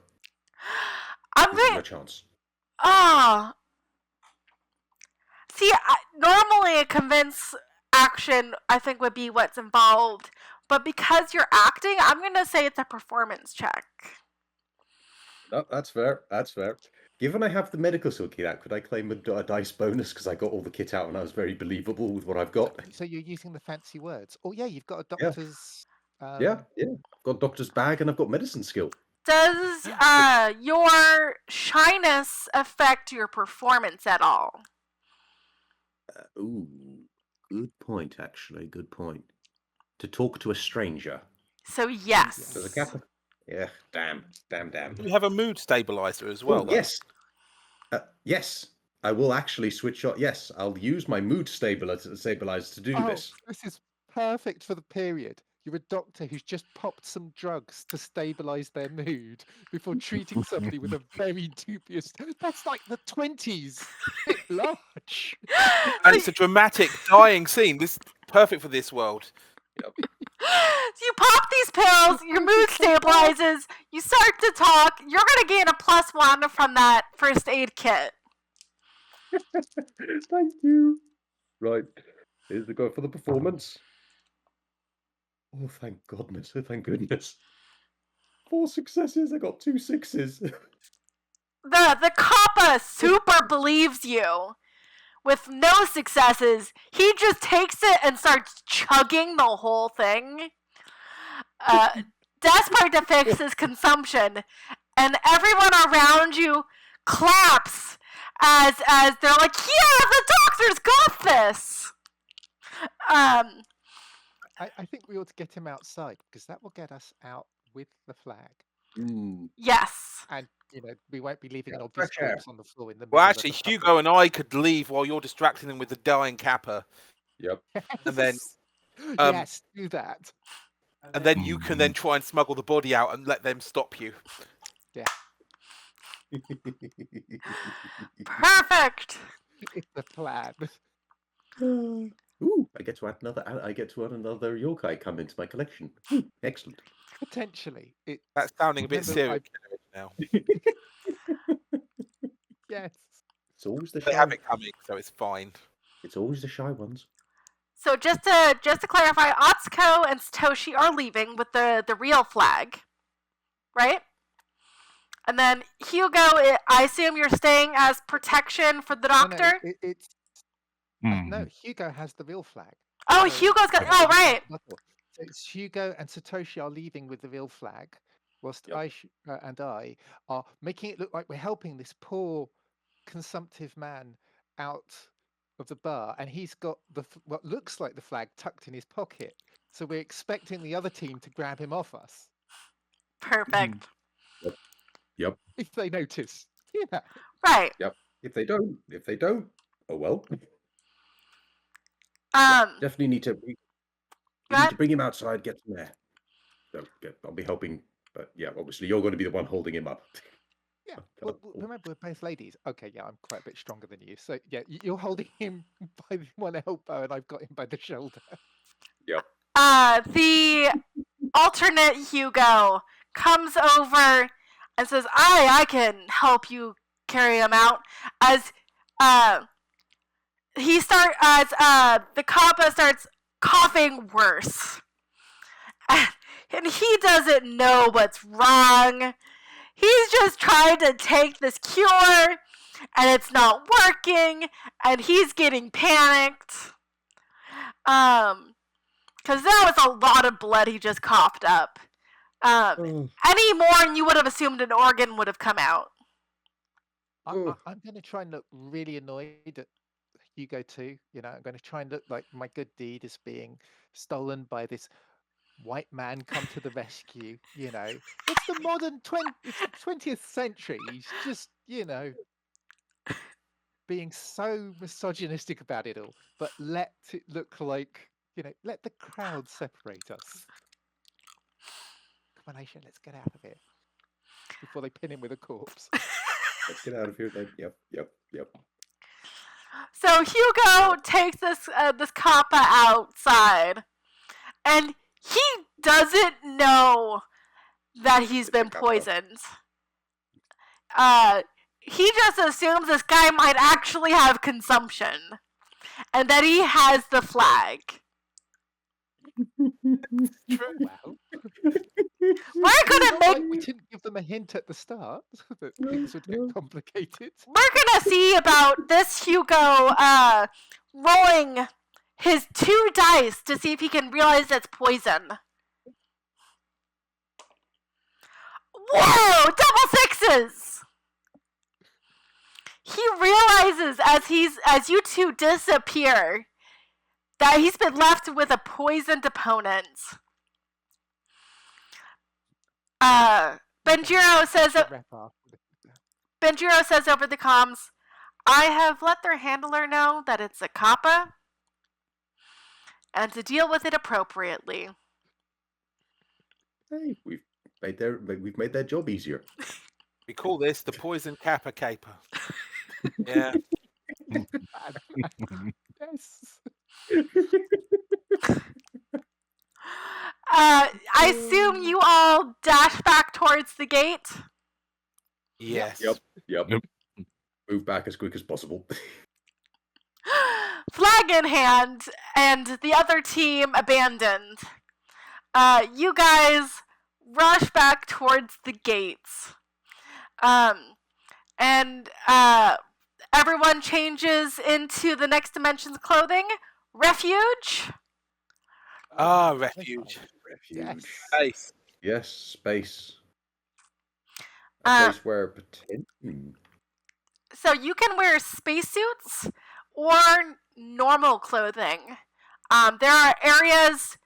there's no chance. See, normally a convince action, I think, would be what's involved. But because you're acting, I'm going to say it's a performance check. No, that's fair. That's fair. Given I have the medical skill kit out, could I claim a dice bonus because I got all the kit out and I was very believable with what I've got? So you're using the fancy words. Oh yeah, you've got a doctor's. Yeah. I've got a doctor's bag and I've got medicine skill. Does your shyness affect your performance at all? Ooh, good point. Actually, good point. To talk to a stranger. So yes. Does a kappa? Yeah, damn. You have a mood stabilizer as well. Oh, yes. Yes, I will actually switch on. Yes, I'll use my mood stabilizer to do this. This is perfect for the period. You're a doctor who's just popped some drugs to stabilize their mood before treating somebody with a very dubious. That's like the 20s. Bit large. And it's a dramatic dying scene. This is perfect for this world. Yep. You pop these pills, your mood stabilizes, you start to talk, you're going to gain a +1 from that first aid kit. Thank you. Right, here's the go for the performance. Oh, thank goodness. 4 successes, I got 2 6s. The Kappa super believes you. With no successes, he just takes it and starts chugging the whole thing. Desperate to fix his consumption, and everyone around you claps as they're like, "Yeah, the doctor's got this." I think we ought to get him outside because that will get us out with the flag. Yes. And we won't be leaving an obvious corpse on the floor in the middle. Well, actually, Hugo and I could leave while you're distracting them with the dying Kappa. Yep. And then yes, do that. And then you can then try and smuggle the body out and let them stop you. Yeah. Perfect. It's the plan. Ooh, I get to add another yokai come into my collection. Excellent. Potentially. That's sounding a bit serious now. Yes. It's always the They shy. have it coming, so it's fine. It's always the shy ones. So just to clarify, Atsuko and Satoshi are leaving with the real flag, right? And then Hugo, I assume you're staying as protection for the doctor? No, Hugo has the real flag. Oh, Hugo's got. Oh, right. So it's Hugo and Satoshi are leaving with the real flag, whilst I are making it look like we're helping this poor consumptive man out of the bar, and he's got what looks like the flag tucked in his pocket. So we're expecting the other team to grab him off us. Perfect. Yep. If they notice. Yeah. Right. Yep. If they don't, oh well. Definitely need to bring him outside, get him there. So, I'll be helping, but yeah, obviously you're going to be the one holding him up. Yeah. Well, remember, we're both ladies. Okay, yeah, I'm quite a bit stronger than you. So yeah, you're holding him by one elbow, and I've got him by the shoulder. Yep. The alternate Hugo comes over and says, I can help you carry him out as the Kappa starts coughing worse. And he doesn't know what's wrong. He's just trying to take this cure, and it's not working, and he's getting panicked. Because that was a lot of blood he just coughed up. Any more, and you would have assumed an organ would have come out. I'm going to try and look really annoyed at Hugo too. You know, I'm going to try and look like my good deed is being stolen by this white man come to the rescue. You know, it's the modern it's the 20th century. He's just, you know, being so misogynistic about it all. But let it look like, you know, let the crowd separate us. Come on, Aisha, let's get out of here before they pin him with a corpse. Let's get out of here then. Yep. So Hugo takes this Kappa outside, and he doesn't know that he's been poisoned. He just assumes this guy might actually have consumption, and that he has the flag. True. Wow. We're gonna we didn't give them a hint at the start that things would get complicated. We're gonna see about this Hugo rolling his 2 dice to see if he can realize it's poison. Whoa! Double 6s! He realizes as you two disappear that he's been left with a poisoned opponent. Benjiro says over the comms, I have let their handler know that it's a Kappa and to deal with it appropriately. Hey, we've made their job easier. We call this the poison Kappa caper. Yeah. Yes. I assume you all dash back towards the gate? Yes. Yep. Move back as quick as possible. Flag in hand, and the other team abandoned. You guys rush back towards the gates. And everyone changes into the next dimension's clothing. Refuge? Refuge. Refuge. Space. Yes, space. A place where So you can wear spacesuits or normal clothing. There are areas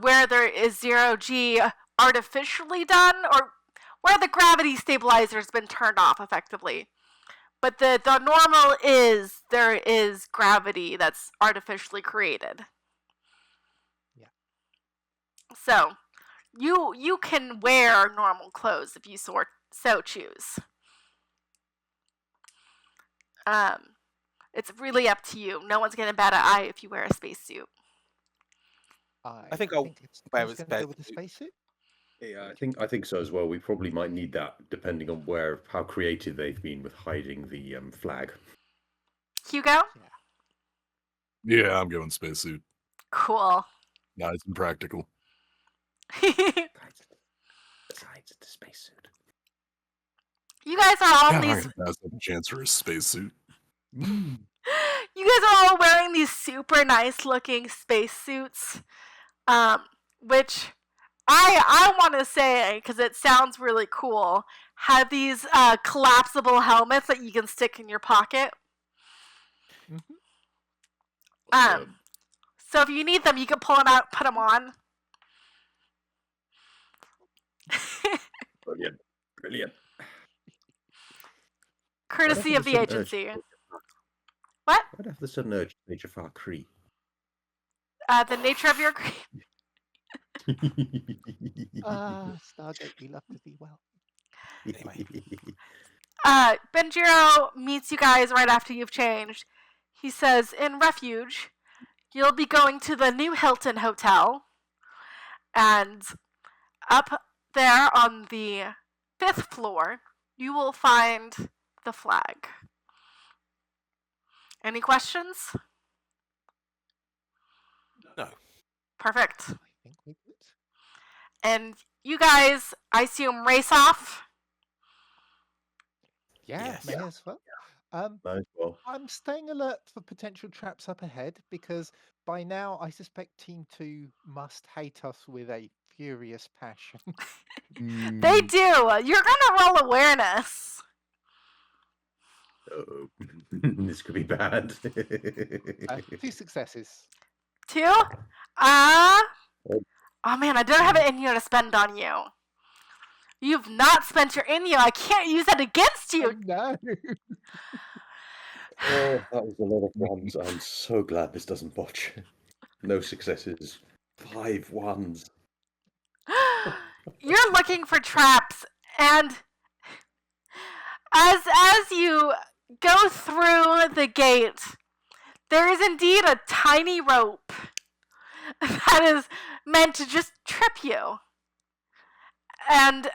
where there is 0G artificially done, or where the gravity stabilizer's been turned off effectively. But the normal is there is gravity that's artificially created. Yeah. So you can wear normal clothes if you so choose. It's really up to you. No one's gonna bat an eye if you wear a spacesuit. I think I'll wear a go with the spacesuit. Yeah, I think so as well. We probably might need that depending on how creative they've been with hiding the flag. Hugo? Yeah, I'm going spacesuit. Cool. Nice and practical. Besides the spacesuit. You guys are all Yeah, these. that's a chance for a spacesuit. You guys are all wearing these super nice looking spacesuits, which I want to say, because it sounds really cool, have these collapsible helmets that you can stick in your pocket. So if you need them, you can pull them out, put them on. Brilliant. Courtesy of the agency. What? I'd have the sudden urge to nature far Cree. The nature of your Stargate, we love to be well. Benjiro meets you guys right after you've changed. He says, in Refuge, you'll be going to the new Hilton Hotel, and up there on the 5th floor, you will find the flag. Any questions? No. Perfect. I think we did. And you guys, I assume, race off? Yeah, Yes. may as well. Might as well. I'm staying alert for potential traps up ahead because by now I suspect Team 2 must hate us with a furious passion. They do. You're gonna roll awareness. Uh-oh. This could be bad. 2 successes. 2? Oh man, I don't have an in you to spend on you. You've not spent your in you. I can't use that against Oh, you. no. Oh, that was a lot of ones. I'm so glad this doesn't botch. No successes. 5 ones. You're looking for traps, and as you go through the gate, there is indeed a tiny rope that is meant to just trip you. And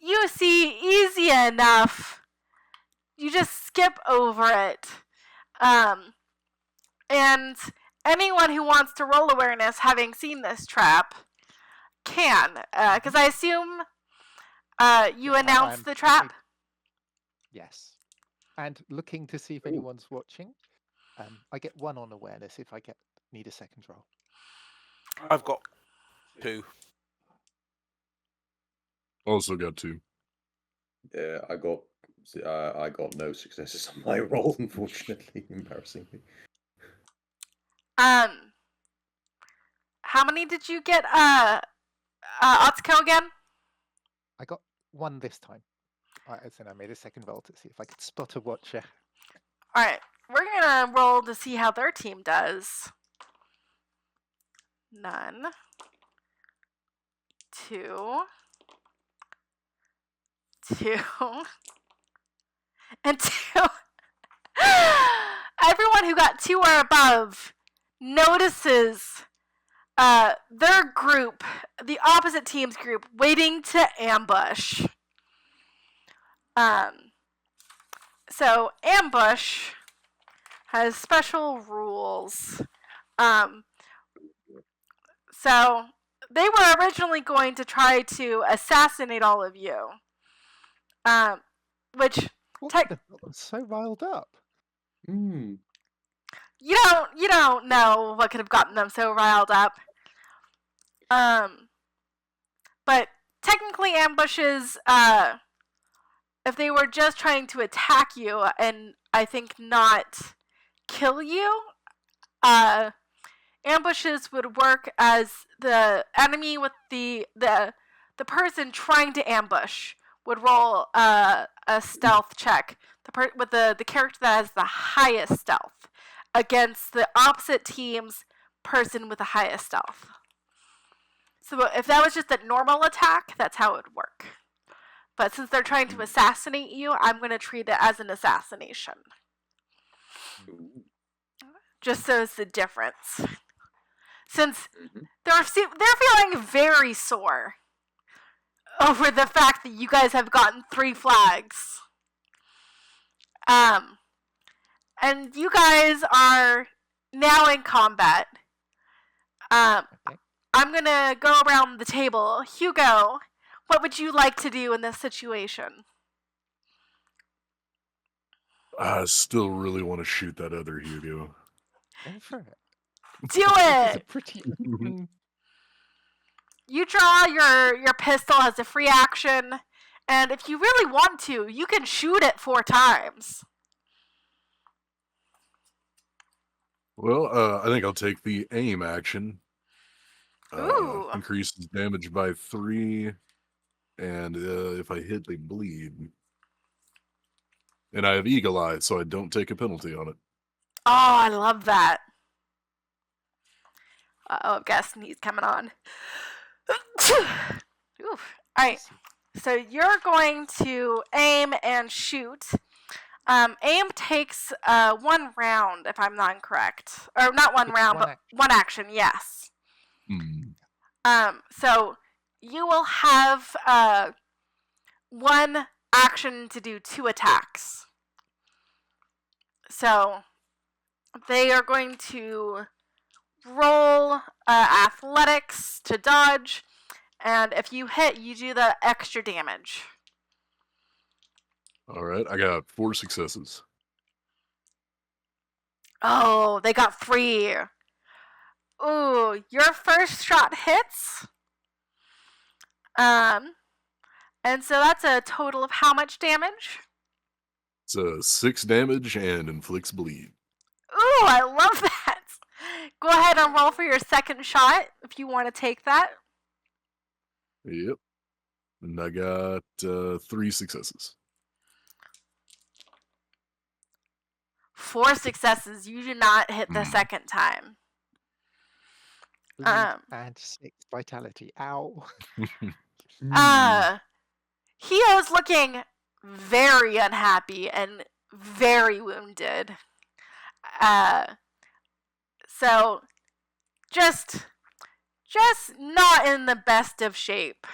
you see, easy enough, you just skip over it. And anyone who wants to roll awareness, having seen this trap, can. Because I assume you announced the trap? Yes. And looking to see if anyone's watching. I get 1 on awareness if I need a second roll. I've got 2. Also got 2. Yeah, I got no successes on my roll, unfortunately, embarrassingly. How many did you get, Atsuko again? I got 1 this time. As in I made a second roll to see if I could spot a watcher. Alright, we're gonna roll to see how their team does. None. 2. 2. And 2. Everyone who got 2 or above notices their group, the opposite team's group, waiting to ambush. So ambush has special rules. So they were originally going to try to assassinate all of you. Which I'm so riled up. Hmm. you don't know what could have gotten them so riled up. But technically ambushes, if they were just trying to attack you and I think not kill you, ambushes would work as the enemy with the person trying to ambush would roll a stealth check. With the character that has the highest stealth against the opposite team's person with the highest stealth. So if that was just a normal attack, that's how it would work. But since they're trying to assassinate you, I'm going to treat it as an assassination. Just so it's the difference. Since they're feeling very sore over the fact that you guys have gotten 3 flags. And you guys are now in combat. Okay. I'm going to go around the table. Hugo, what would you like to do in this situation? I still really want to shoot that other Hugo. Go for it. Do It's a it! pretty You draw your pistol as a free action, and if you really want to, you can shoot it 4 times. Well, I think I'll take the aim action. Ooh. Increases damage by 3, and if I hit, they bleed. And I have Eagle Eye, so I don't take a penalty on it. Oh, I love that. Uh-oh, I'm guessing he's coming on. Oof. Alright, so you're going to aim and shoot. Aim takes 1 round, if I'm not incorrect. Or not 1 round, but 1 action, yes. So you will have 1 action to do 2 attacks. So they are going to roll athletics to dodge, and if you hit, you do the extra damage. All right, I got 4 successes. Oh, they got 3. Ooh, your first shot hits. And so that's a total of how much damage? It's 6 damage and inflicts bleed. Ooh, I love that. Go ahead and roll for your second shot if you want to take that. Yep. And I got 3 successes. 4 successes. You do not hit the second time. Bleed and 6 vitality. Ow. Hio's looking very unhappy and very wounded. So just not in the best of shape.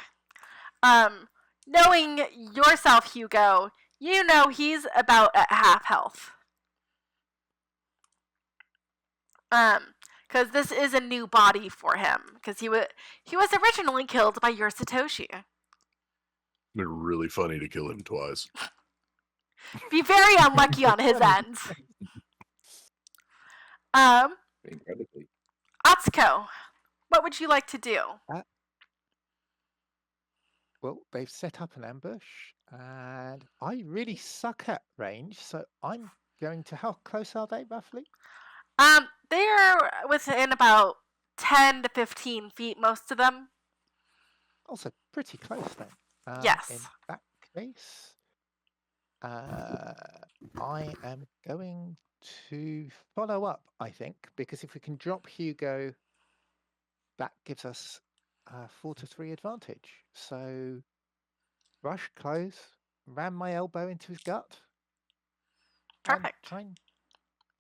Knowing yourself, Hugo, you know he's about at half health. Because this is a new body for him. Because he was originally killed by your Satoshi. They're really funny to kill him twice. Be very unlucky on his end. Incredibly. Atsuko, what would you like to do? Well, they've set up an ambush, and I really suck at range, so I'm going to... How close are they, roughly? They're within about 10 to 15 feet, most of them. Also, pretty close then. Yes. In that case, I am going to follow up, I think, because if we can drop Hugo, that gives us 4-3 advantage. So, rush, close, ram my elbow into his gut. Perfect. Try and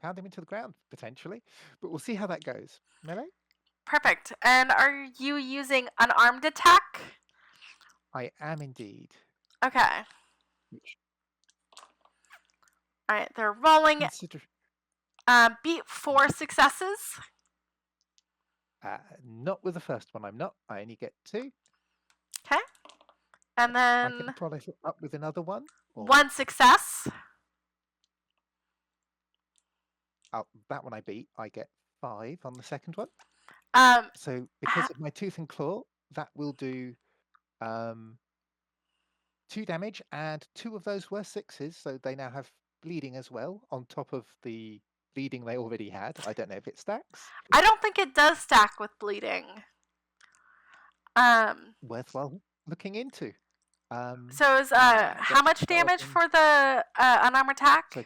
pound him into the ground, potentially. But we'll see how that goes. Melee? Perfect. And are you using unarmed attack? I am indeed. Okay. Alright, they're rolling. Beat 4 successes. Not with the first one, I'm not. I only get 2. Okay. And I can then follow up with another one. 1 success. Oh, that one I beat. I get 5 on the second one. So because of my tooth and claw, that will do 2 damage, and 2 of those were 6s, so they now have bleeding as well, on top of the bleeding they already had. I don't know if it stacks. I don't think it does stack with bleeding. Worthwhile looking into. So is how much damage for the unarmed attack? So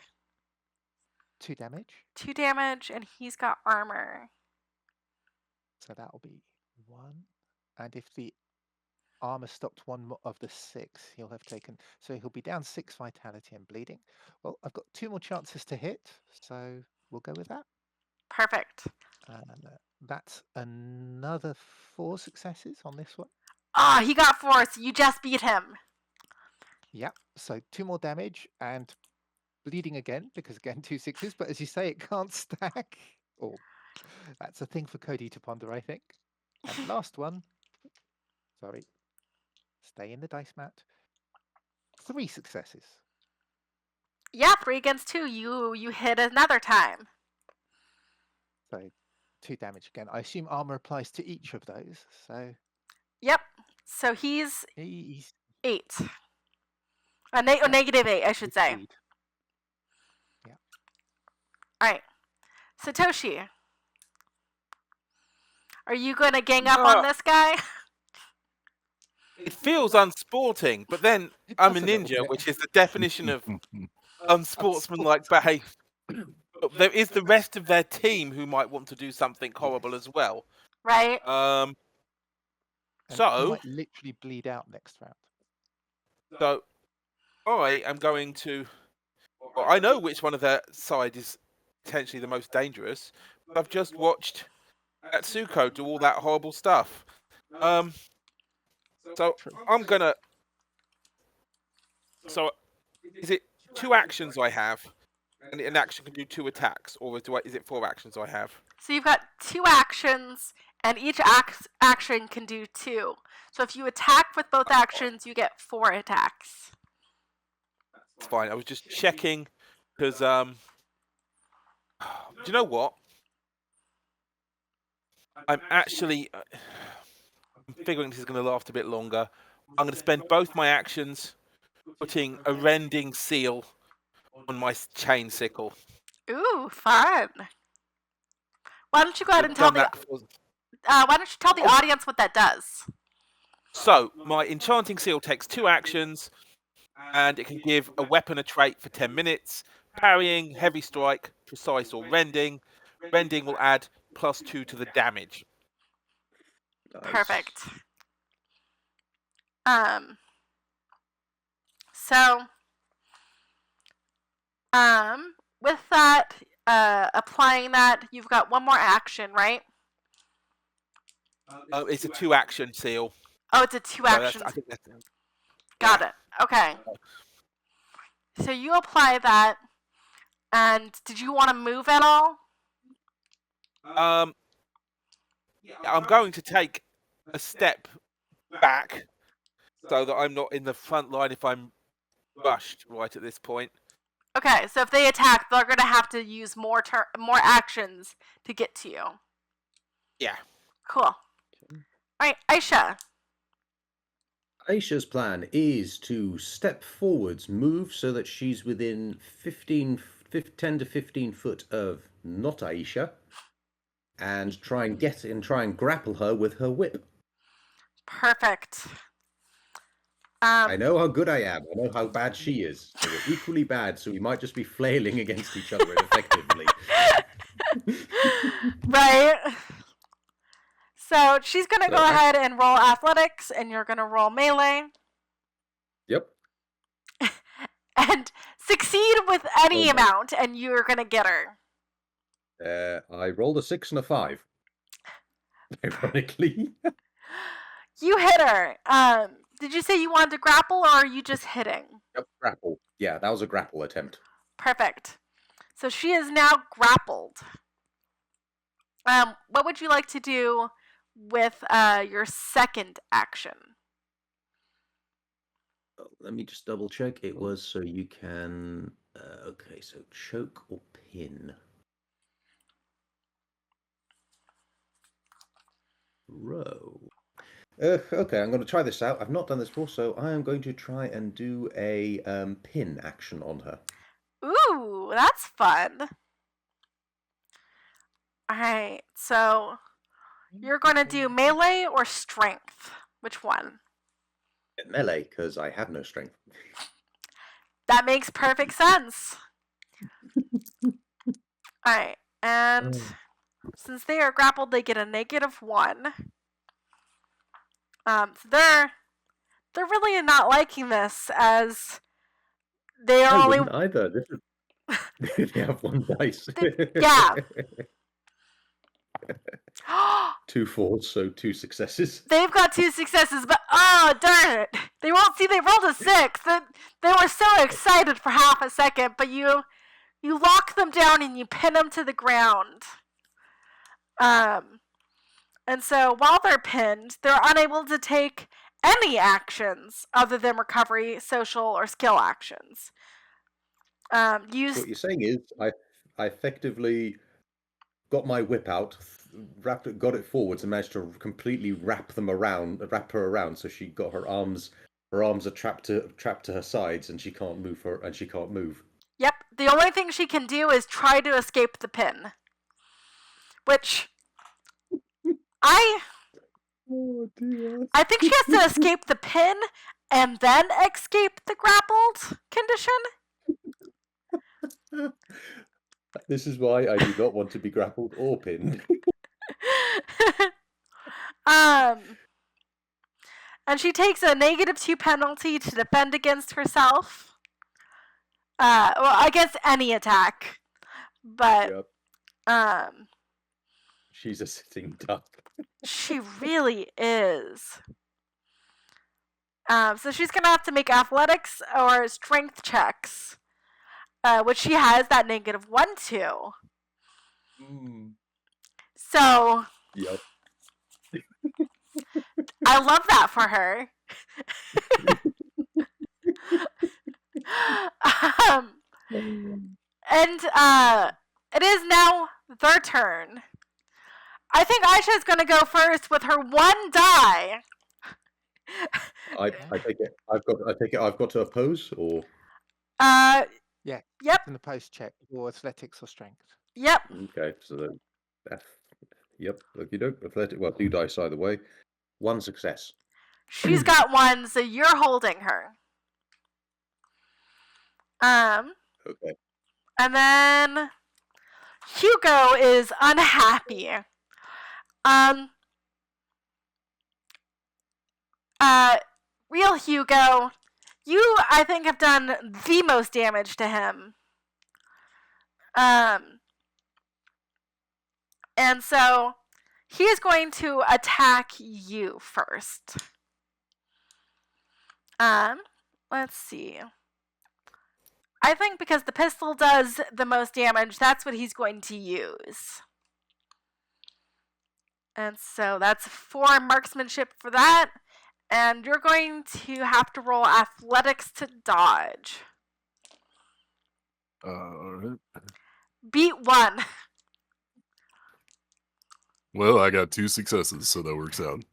2 damage. 2 damage, and he's got armor. So that'll be 1. And if the armor stopped 1 of the 6, he'll have taken... So he'll be down 6 vitality and bleeding. Well, I've got 2 more chances to hit, so we'll go with that. Perfect. That's another 4 successes on this one. Ah, he got 4, so you just beat him. Yeah, so 2 more damage and bleeding again, because again, 2 6s, but as you say, it can't stack. Or that's a thing for Cody to ponder, I think. And last one. Sorry. Stay in the dice mat. 3 successes. Yeah, 3 against 2. You hit another time. So 2 damage again. I assume armor applies to each of those. So yep. So he's 8. Yeah. Negative 8, I should say. Indeed. Yeah. All right, Satoshi, are you going to gang up on this guy? It feels unsporting, but then It I'm a does a little ninja, bit. which is the definition of unsportsmanlike behaviour. But there is the rest of their team who might want to do something horrible as well. Right. And he So might literally bleed out next round. So I am going to. Well, I know which one of their side is potentially the most dangerous. But I've just watched Atsuko do all that horrible stuff. So True. I'm gonna. So, is it 2 actions I have, and an action can do 2 attacks, or is it 4 actions I have? So you've got 2 actions, and each action can do 2. So if you attack with both actions, you get 4 attacks. It's fine. I was just checking because do you know what? I'm actually I'm figuring this is going to last a bit longer. I'm going to spend both my actions putting a rending seal on my chain sickle. Ooh, fun. Why don't you go ahead and We've tell done that before. why don't you tell the audience what that does? So my enchanting seal takes 2 actions, and it can give a weapon a trait for 10 minutes. Parrying, heavy strike, precise, or rending. Rending will add +2 to the damage. Nice. Perfect. So with that, applying that, you've got 1 more action, right? It's a 2 action seal. Oh, it's a 2 So action. I think that's, Got it. Okay. So you apply that, and did you want to move at all? I'm going to take a step back so that I'm not in the front line if I'm rushed right at this point. Okay, so if they attack, they're going to have to use more actions to get to you. Yeah. Cool. All right, Aisha. Aisha's plan is to step forwards, move so that she's within 10 to 15 foot of not Aisha, and try and grapple her with her whip. Perfect. I know how good I am. I know how bad she is. So we're equally bad, so we might just be flailing against each other effectively. Right. So she's going to So go ahead and roll athletics, and you're going to roll melee. Yep. And succeed with any Oh my. amount, and you're going to get her. I rolled a 6 and a 5. Ironically. You hit her. Did you say you wanted to grapple, or are you just hitting? Yep, grapple. Yeah, that was a grapple attempt. Perfect. So she is now grappled. What would you like to do with your second action? Let me just double check. It was so you can. Okay, so choke or pin. Row. Okay, I'm going to try this out. I've not done this before, so I am going to try and do a pin action on her. Ooh, that's fun. Alright, so you're going to do melee or strength? Which one? Melee, because I have no strength. That makes perfect sense. Alright, and since they are grappled, they get a -1. So they're really not liking this, as they are I only wouldn't either. This is... they have 1 dice. Yeah. 2 fours, so 2 successes. They've got 2 successes, but oh darn it! They won't see. They rolled a 6. They were so excited for half a second, but you lock them down and you pin them to the ground. And so while they're pinned, they're unable to take any actions other than recovery, social, or skill actions. What you're saying is, I effectively got my whip out, got it forwards, and managed to completely wrap her around, so she got her arms. Her arms are trapped to her sides, and she can't move. Yep. The only thing she can do is try to escape the pin, which Oh dear. I think she has to escape the pin and then escape the grappled condition. This is why I do not want to be grappled or pinned. And she takes a -2 penalty to defend against herself. Well, against any attack. But Yep. She's a sitting duck. she really is. So she's going to have to make athletics or strength checks, which she has that -1 to. So Yep. I love that for her. And it is now their turn. I think Aisha's going to go first with her 1 die. I take it. I've got to oppose, or Uh, Yeah. Yep. In the post check, or athletics or strength. Yep. okay. So then, yep. Look, you don't athletic. Well, 2 dice either way. 1 success. She's got 1, so you're holding her. Okay. And then Hugo is unhappy. Real Hugo, you, I think, have done the most damage to him. And so he is going to attack you first. Let's see. I think because the pistol does the most damage, that's what he's going to use. And so that's 4 marksmanship for that. And you're going to have to roll athletics to dodge. Alright. Beat 1. Well, I got 2 successes, so that works out.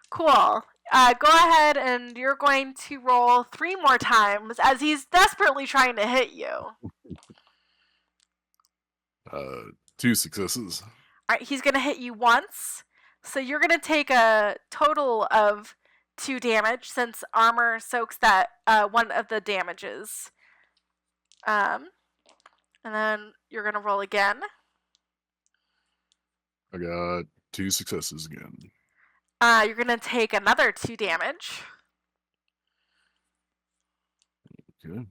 Cool. Go ahead and you're going to roll 3 more times as he's desperately trying to hit you. 2 successes. All right, he's going to hit you once. So you're going to take a total of 2 damage since armor soaks that one of the damages. And then you're going to roll again. I got 2 successes again. You're going to take another 2 damage. Okay.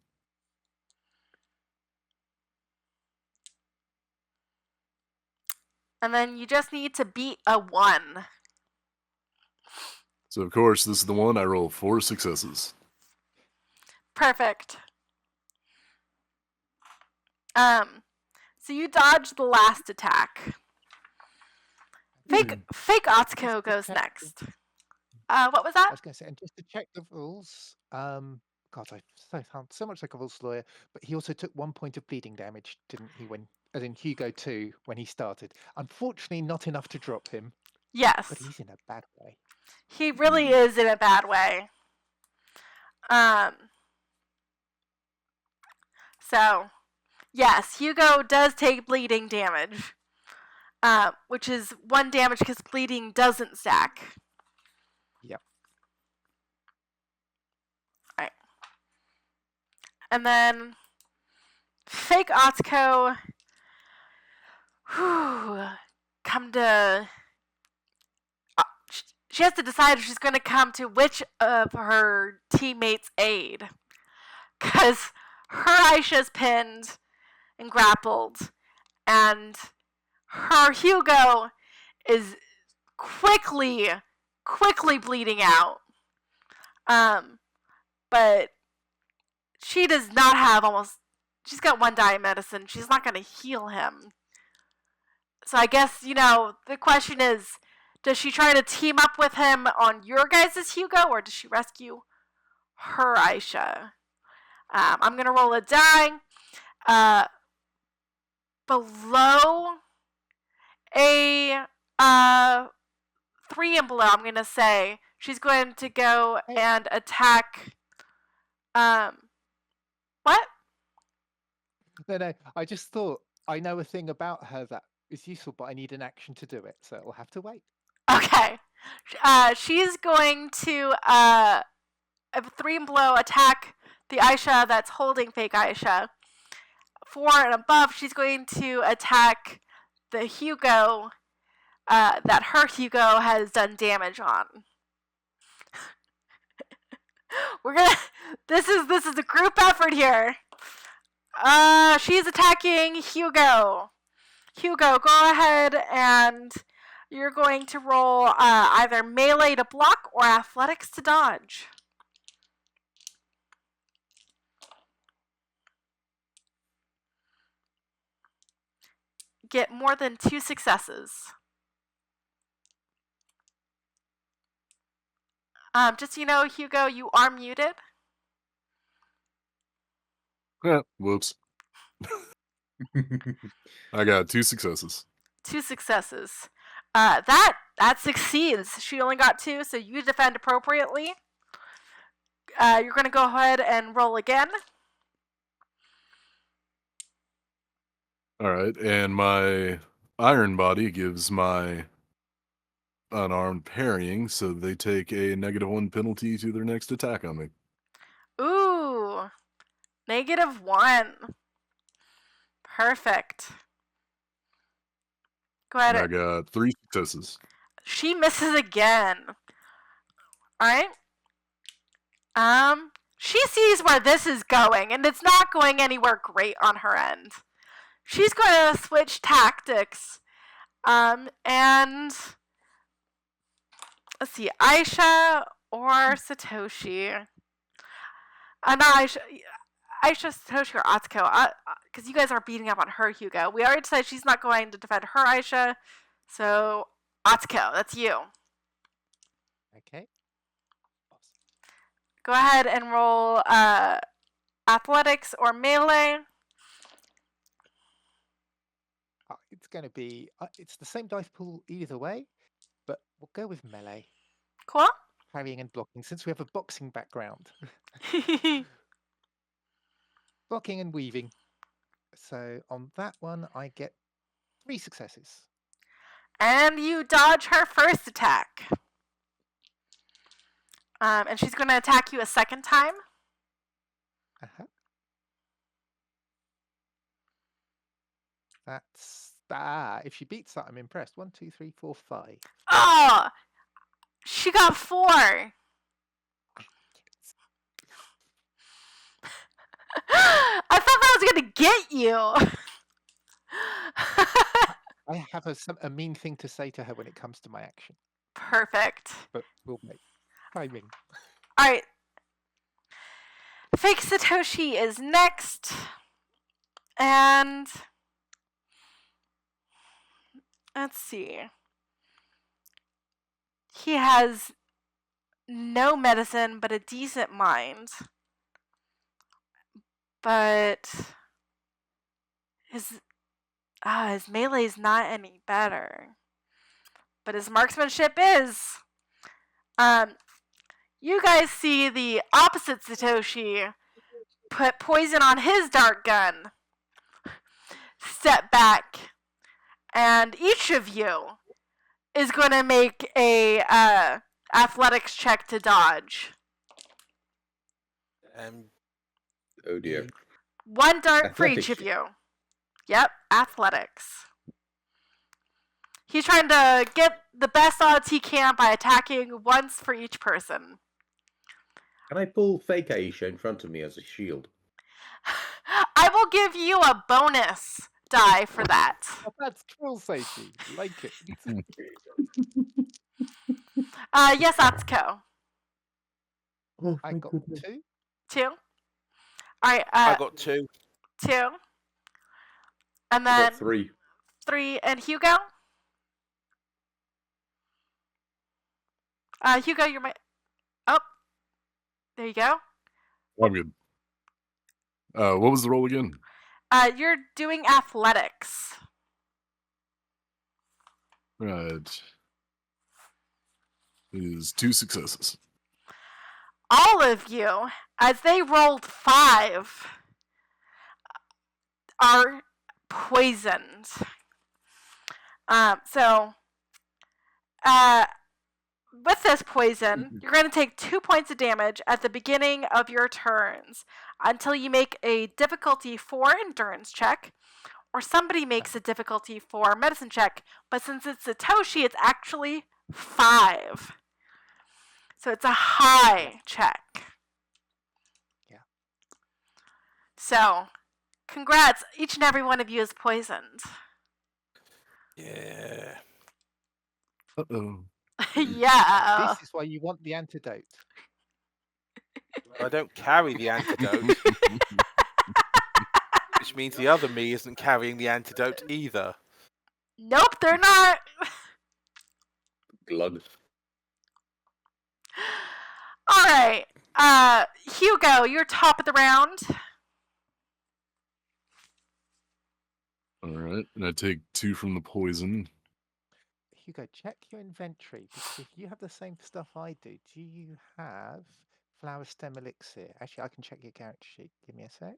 And then you just need to beat a 1. So, of course, this is the one I roll 4 successes. Perfect. So you dodge the last attack. Fake Otsko goes next. What was I that? was going to say, and just to check the rules, God, I sound so much like a rules lawyer, but he also took 1 point of bleeding damage, didn't he? As in Hugo 2, when he started. Unfortunately, not enough to drop him, Yes. but he's in a bad way. He really is in a bad way. So, yes, Hugo does take bleeding damage, which is 1 damage because bleeding doesn't stack. Yep. All right. And then fake Otsko, come to... she has to decide if she's going to come to which of her teammates' aid. Because her Aisha's pinned and grappled, and her Hugo is quickly bleeding out. But she does not have she's got 1 die of medicine. She's not going to heal him. So I guess, the question is, does she try to team up with him on your guys' Hugo, or does she rescue her Aisha? I'm going to roll a die. Below a 3 and below, I'm going to say she's going to go and attack. What? No, I just thought I know a thing about her that is useful, but I need an action to do it, so it'll have to wait. Okay. She's going to, a 3 and below, attack the Aisha that's holding fake Aisha. 4 and above, she's going to attack the Hugo that her Hugo has done damage on. This is a group effort here. She's attacking Hugo. Hugo, go ahead and you're going to roll either melee to block or athletics to dodge. get more than 2 successes. Just so you know, Hugo, you are muted. Yeah, whoops. I got 2 successes. 2 successes. That succeeds. She only got 2, so you defend appropriately. You're going to go ahead and roll again. All right, and my iron body gives my unarmed parrying, so they take a -1 penalty to their next attack on me. Ooh. -1. Perfect. Go ahead. And I got 3 successes. She misses again. Alright. She sees where this is going, and it's not going anywhere great on her end. She's going to switch tactics. And let's see, Aisha or Satoshi. Not Aisha. Aisha, Satoshi, or Atsuko. Because you guys are beating up on her, Hugo. We already decided she's not going to defend her, Aisha. So, Atsuko, that's you. Okay. Go ahead and roll athletics or melee. It's going to be, it's the same dice pool either way, but we'll go with melee. Cool. Parrying and blocking, since we have a boxing background. Blocking and weaving. So on that one, I get 3 successes. And you dodge her first attack. And she's going to attack you a second time. Uh-huh. That's if she beats that, I'm impressed. 1, 2, 3, 4, 5. Oh, she got 4. I thought that was gonna get you. I have a mean thing to say to her when it comes to my action. Perfect. But we'll make timing. All right. Fake Satoshi is next, and let's see. He has no medicine, but a decent mind. But his melee is not any better. But his marksmanship is. You guys see the opposite Satoshi put poison on his dart gun. Step back. And each of you is going to make a athletics check to dodge. Oh dear. 1 dart for each Athletics of you. Yep, athletics. He's trying to get the best odds he can by attacking once for each person. Can I pull fake Aisha in front of me as a shield? I will give you a bonus die for that. Oh, that's cool, Sophie. Like it. Yes, Atsuko. Oh, I got 2. 2. Alright, I got 2. 2. And I then got 3. 3. And Hugo? Hugo, you're my... Oh. There you go. I'm good. What was the roll again? You're doing athletics. Right. It is 2 successes. All of you, as they rolled 5, are poisoned. With this poison, you're going to take 2 points of damage at the beginning of your turns until you make a difficulty 4 endurance check, or somebody makes a difficulty 4 medicine check. But since it's Satoshi, it's actually 5. So it's a high check. Yeah. So, congrats. Each and every one of you is poisoned. Yeah. Uh-oh. Yeah. This is why you want the antidote. I don't carry the antidote, which means the other me isn't carrying the antidote either. Nope, they're not. Glug. All right. Hugo, you're top of the round. All right, and I take 2 from the poison. Hugo, check your inventory, because if you have the same stuff I do you have flower stem elixir? Actually, I can check your character sheet. Give me a sec.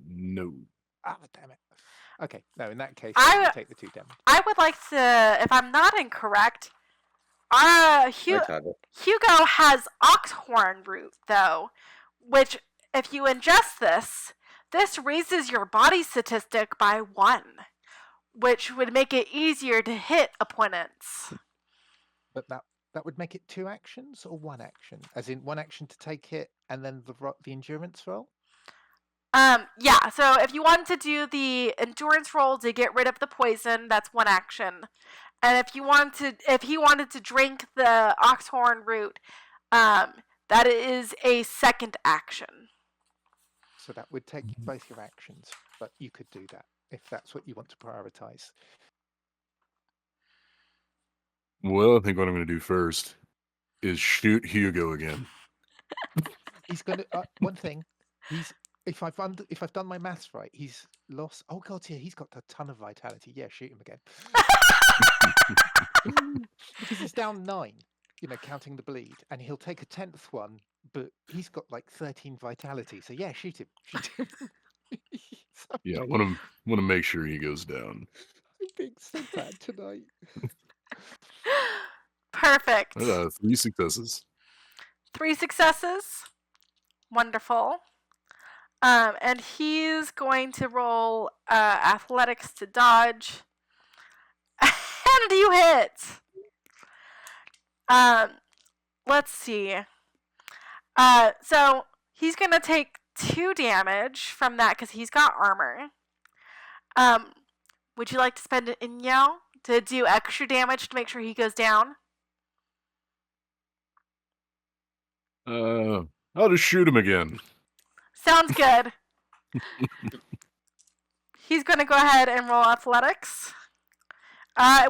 No. Ah, damn it. Okay, no, in that case, I- you take the 2 damage. I would like to, if I'm not incorrect, Hugo has oxhorn root, though, which, if you ingest this raises your body statistic by 1, which would make it easier to hit opponents. But that would make it 2 actions or 1 action? As in 1 action to take it and then the endurance roll? Yeah, so if you want to do the endurance roll to get rid of the poison, that's 1 action. And if he wanted to drink the oxhorn root, that is a 2nd action. So that would take both your actions, but you could do that if that's what you want to prioritize. Well, I think what I'm going to do first is shoot Hugo again. He's going to one thing. If I've done my maths right, he's lost. Oh god, yeah, he's got a ton of vitality. Yeah, shoot him again. Because he's down 9, counting the bleed, and he'll take a 10th one, but he's got like 13 vitality. So yeah, shoot him. Shoot him. Yeah, I want to make sure he goes down. I'm being so bad tonight. Perfect. 3 successes. 3 successes. Wonderful. And he's going to roll athletics to dodge. And you hit. Let's see. So he's going to take 2 damage from that because he's got armor. Would you like to spend an Inyo to do extra damage to make sure he goes down? I'll just shoot him again. Sounds good. He's going to go ahead and roll athletics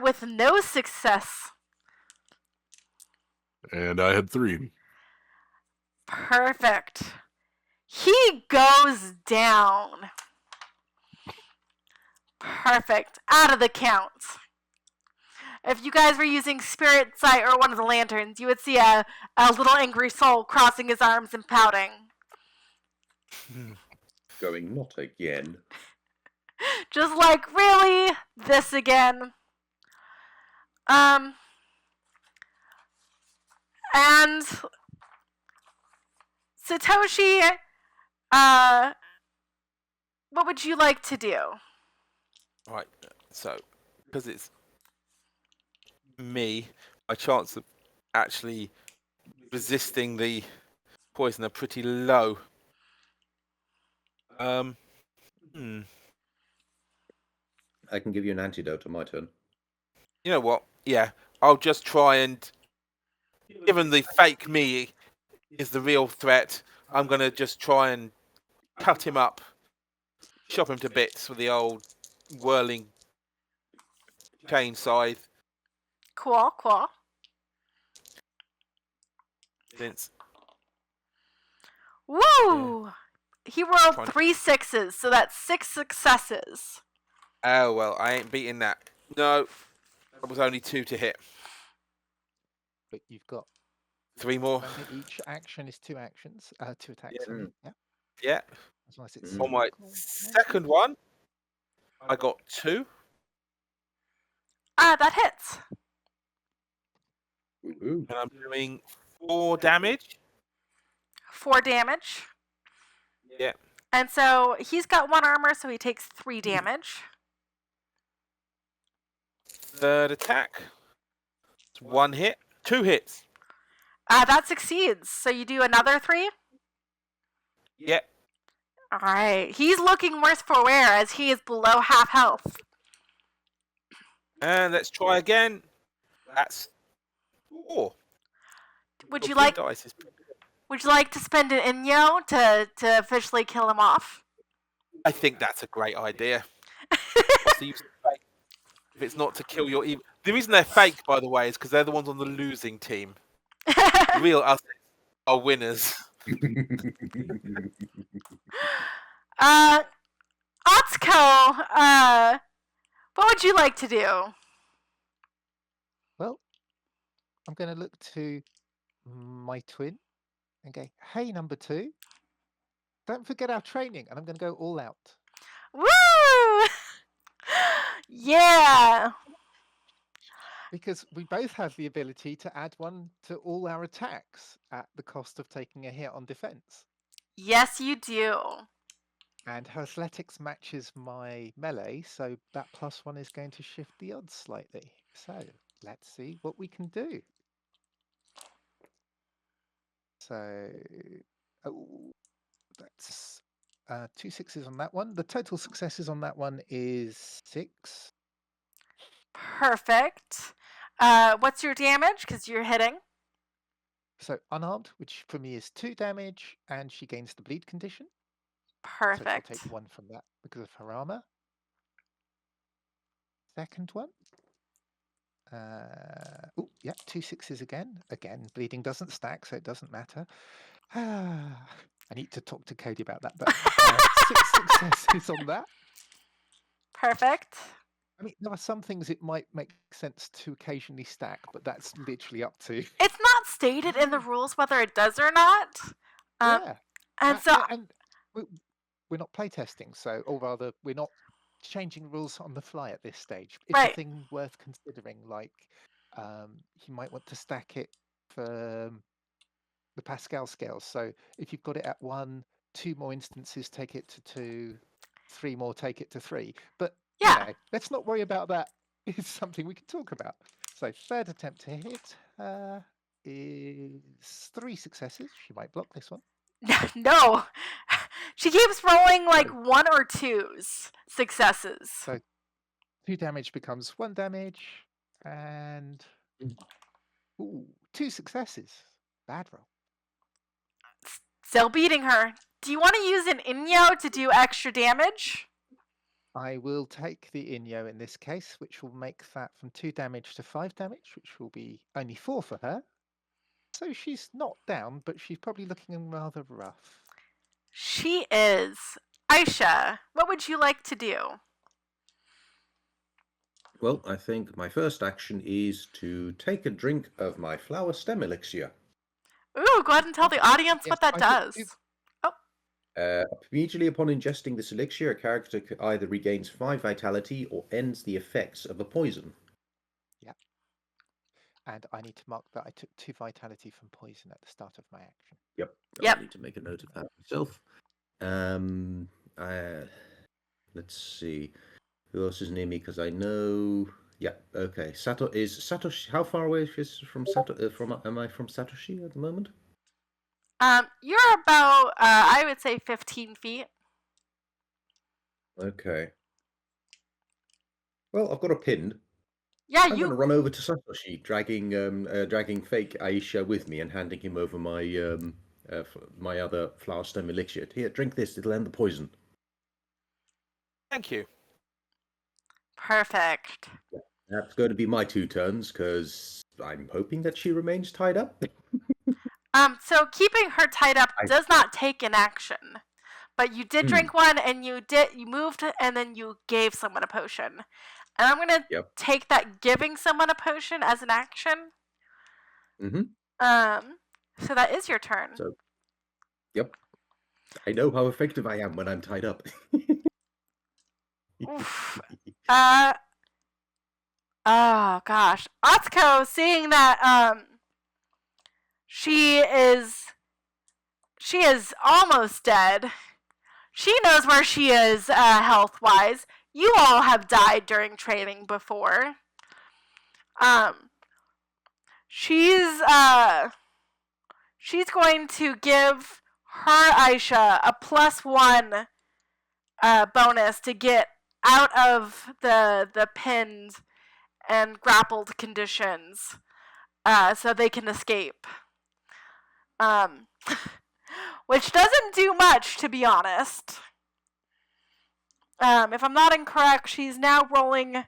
with no success. And I had 3. Perfect. He goes down. Perfect. Out of the count. If you guys were using Spirit Sight or one of the lanterns, you would see a little angry soul crossing his arms and pouting. Going, not again. Just like, really? This again? And Satoshi, what would you like to do? Right, so, because it's me, my chance of actually resisting the poison are pretty low. I can give you an antidote on my turn. You know what? Yeah, I'll just try and, given the fake me is the real threat, I'm going to just try and cut him up, chop him to bits with the old whirling chain scythe. Cool. Since Woo! He rolled Fine. 3 6s, so that's 6 successes. Oh, well, I ain't beating that. No, that was only 2 to hit. But you've got 3 more. remember, each action is 2 actions, 2 attacks. Yeah. I mean, yeah. Yeah. As long as it's On my single. second one, I got 2. That hits. Woohoo. And I'm doing 4 damage. 4 damage. Yeah. And so he's got 1 armor, so he takes 3 damage. Third attack. It's 1 hit. 2 hits. That succeeds. So you do another 3? Yeah. Alright. He's looking worse for wear as he is below half health. And let's try again. That's 4. Would you Your like dice is- Would you like to spend an Inyo to officially kill him off? I think that's a great idea. What's the use of fate? if it's not to kill your evil. The reason they're fake, by the way, is because they're the ones on the losing team. The real us are winners. Atsuko, what would you like to do? Well, I'm going to look to my twin and go, hey, number 2, don't forget our training. And I'm going to go all out. Woo! Yeah. Because we both have the ability to add 1 to all our attacks at the cost of taking a hit on defense. Yes, you do. And her athletics matches my melee, so that +1 is going to shift the odds slightly. So let's see what we can do. So, that's 2 6s on that one. The total successes on that one is 6. Perfect. What's your damage? Because you're hitting. So unarmed, which for me is 2 damage, and she gains the bleed condition. Perfect. So she'll take 1 from that because of her armor. Second one. Yeah, 2 6s again. Again, bleeding doesn't stack, so it doesn't matter. I need to talk to Cody about that, but 6 successes on that. Perfect. I mean, there are some things it might make sense to occasionally stack, but that's literally up to. It's not stated in the rules whether it does or not. Yeah. And so, and we're not playtesting, so, or rather, we're not changing rules on the fly at this stage. It's Right. a thing worth considering. Like, you might want to stack it for the Pascal scales. So if you've got it at 1, 2 more instances, take it to 2, 3 more, take it to 3. But yeah. Let's not worry about that. It's something we can talk about. So third attempt to hit is 3 successes. She might block this one. No. She keeps rolling like 1 or 2s successes. So 2 damage becomes 1 damage, and 2 successes. Bad roll. Still beating her. Do you want to use an Inyo to do extra damage? I will take the Inyo in this case, which will make that from 2 damage to 5 damage, which will be only 4 for her. So she's not down, but she's probably looking rather rough. She is. Aisha, what would you like to do? Well, I think my first action is to take a drink of my flower stem elixir. Ooh, go ahead and tell the audience what that does. Immediately upon ingesting this elixir, a character either regains 5 vitality or ends the effects of a poison. Yeah. And I need to mark that I took 2 vitality from poison at the start of my action. Yep. Yep. I need to make a note of that myself. Let's see. Who else is near me? Because I know. Yeah. Okay. Satoshi. How far away is from Satoshi? Am I from Satoshi at the moment? You're about, I would say, 15 feet. Okay. Well, I've got a pin. Yeah, I'm going to run over to Satoshi, dragging fake Aisha with me and handing him over my my other flower stem elixir. Here, drink this. It'll end the poison. Thank you. Perfect. That's going to be my 2 turns because I'm hoping that she remains tied up. So keeping her tied up does not take an action, but you did drink one, and you moved, and then you gave someone a potion. And I'm gonna take that giving someone a potion as an action. So that is your turn. So, yep. I know how effective I am when I'm tied up. Oof. Oh gosh, Atsuko, seeing that she is almost dead. She knows where she is health-wise. You all have died during training before. She's going to give her Aisha a +1 bonus to get out of the pinned and grappled conditions, so they can escape. Which doesn't do much, to be honest. If I'm not incorrect, she's now rolling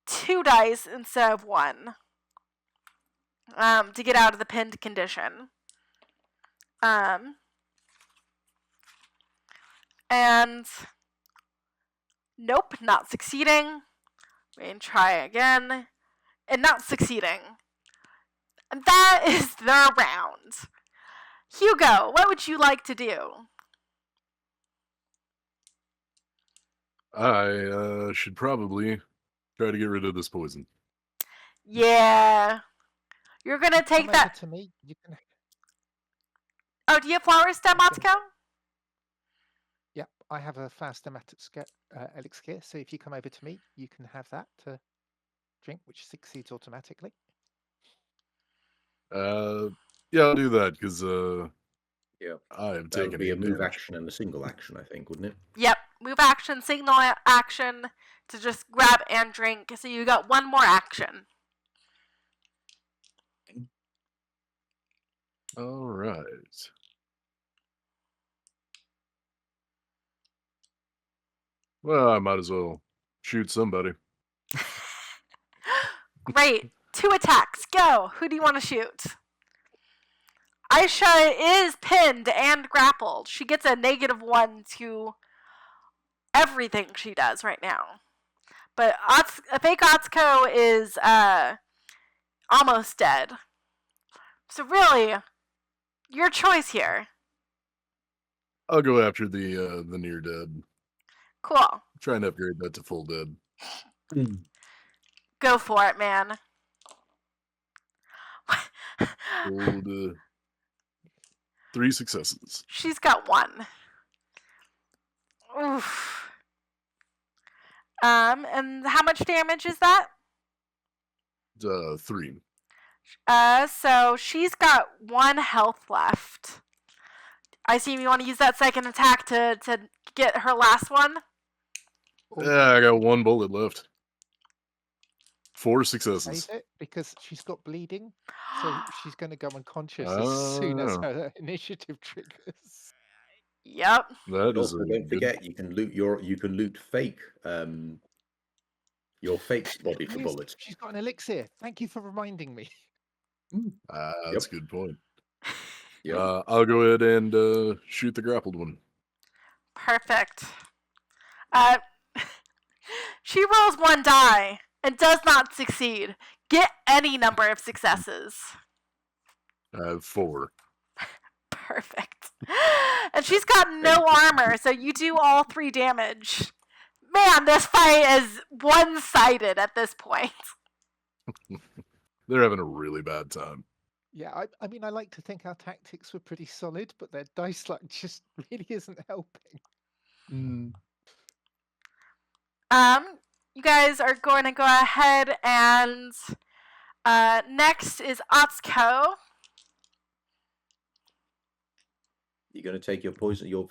2 dice instead of 1 to get out of the pinned condition. And nope, not succeeding. We can try again. And not succeeding. And that is their round. Hugo, what would you like to do? I should probably try to get rid of this poison. Yeah. You're going to take Come that. over to me. You can. Oh, do you have flower stem, Atsuko? Yep, I have a fast elixir. So if you come over to me, you can have that to drink, which succeeds automatically. Yeah, I'll do that because Yeah. I have That would taken be a move damage. action and a single action, I think, wouldn't it? Yep. Move action, signal action to just grab and drink. So you got 1 more action. All right. Well, I might as well shoot somebody. Great. 2 attacks. Go. Who do you want to shoot? Aisha is pinned and grappled. She gets a -1 to everything she does right now. But fake Atsuko is almost dead. So really, your choice here. I'll go after the near dead. Cool. Try and upgrade that to full dead. Go for it, man. Rolled 3 successes. She's got 1. Oof. And how much damage is that? 3. So she's got 1 health left. I assume you want to use that second attack to get her last one? Yeah, I got 1 bullet left. 4 successes. Save it because she's got bleeding, so she's going to go unconscious as soon as her initiative triggers. Yep. That is Also, a don't good... forget you can loot fake your fake's body for Yes, bullets. she's got an elixir. Thank you for reminding me. That's a good point. Yep. I'll go ahead and shoot the grappled one. Perfect. She rolls 1 die and does not succeed. Get any number of successes. I have 4. Perfect. And she's got no armor, so you do all 3 damage. Man, this fight is one-sided at this point. They're having a really bad time. Yeah, I mean, I like to think our tactics were pretty solid, but their dice luck just really isn't helping. You guys are going to go ahead and next is Atsuko. You're going to take your poison, your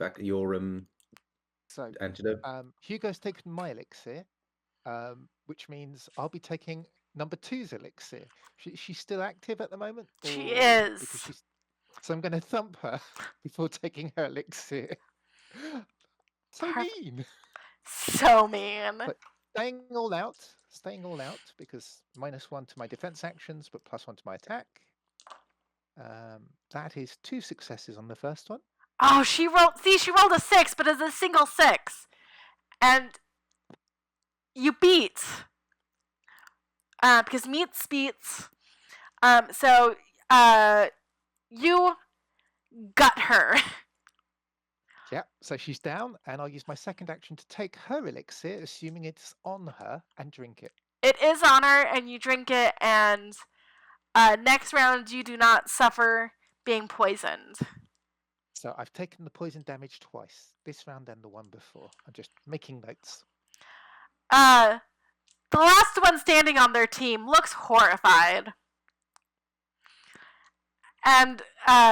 So antidote. Hugo's taken my elixir, which means I'll be taking number 2's elixir. She's still active at the moment? She is. So I'm going to thump her before taking her elixir. So mean. So mean. But staying all out because -1 to my defense actions, but +1 to my attack. That is 2 successes on the first one. Oh, she rolled a 6, but it's a single 6. And you beat. Because meets beats. So you gut her. Yeah, so she's down, and I'll use my second action to take her elixir, assuming it's on her, and drink it. It is on her, and you drink it, and next round you do not suffer being poisoned. So I've taken the poison damage twice, this round and the one before. I'm just making notes. The last one standing on their team looks horrified. And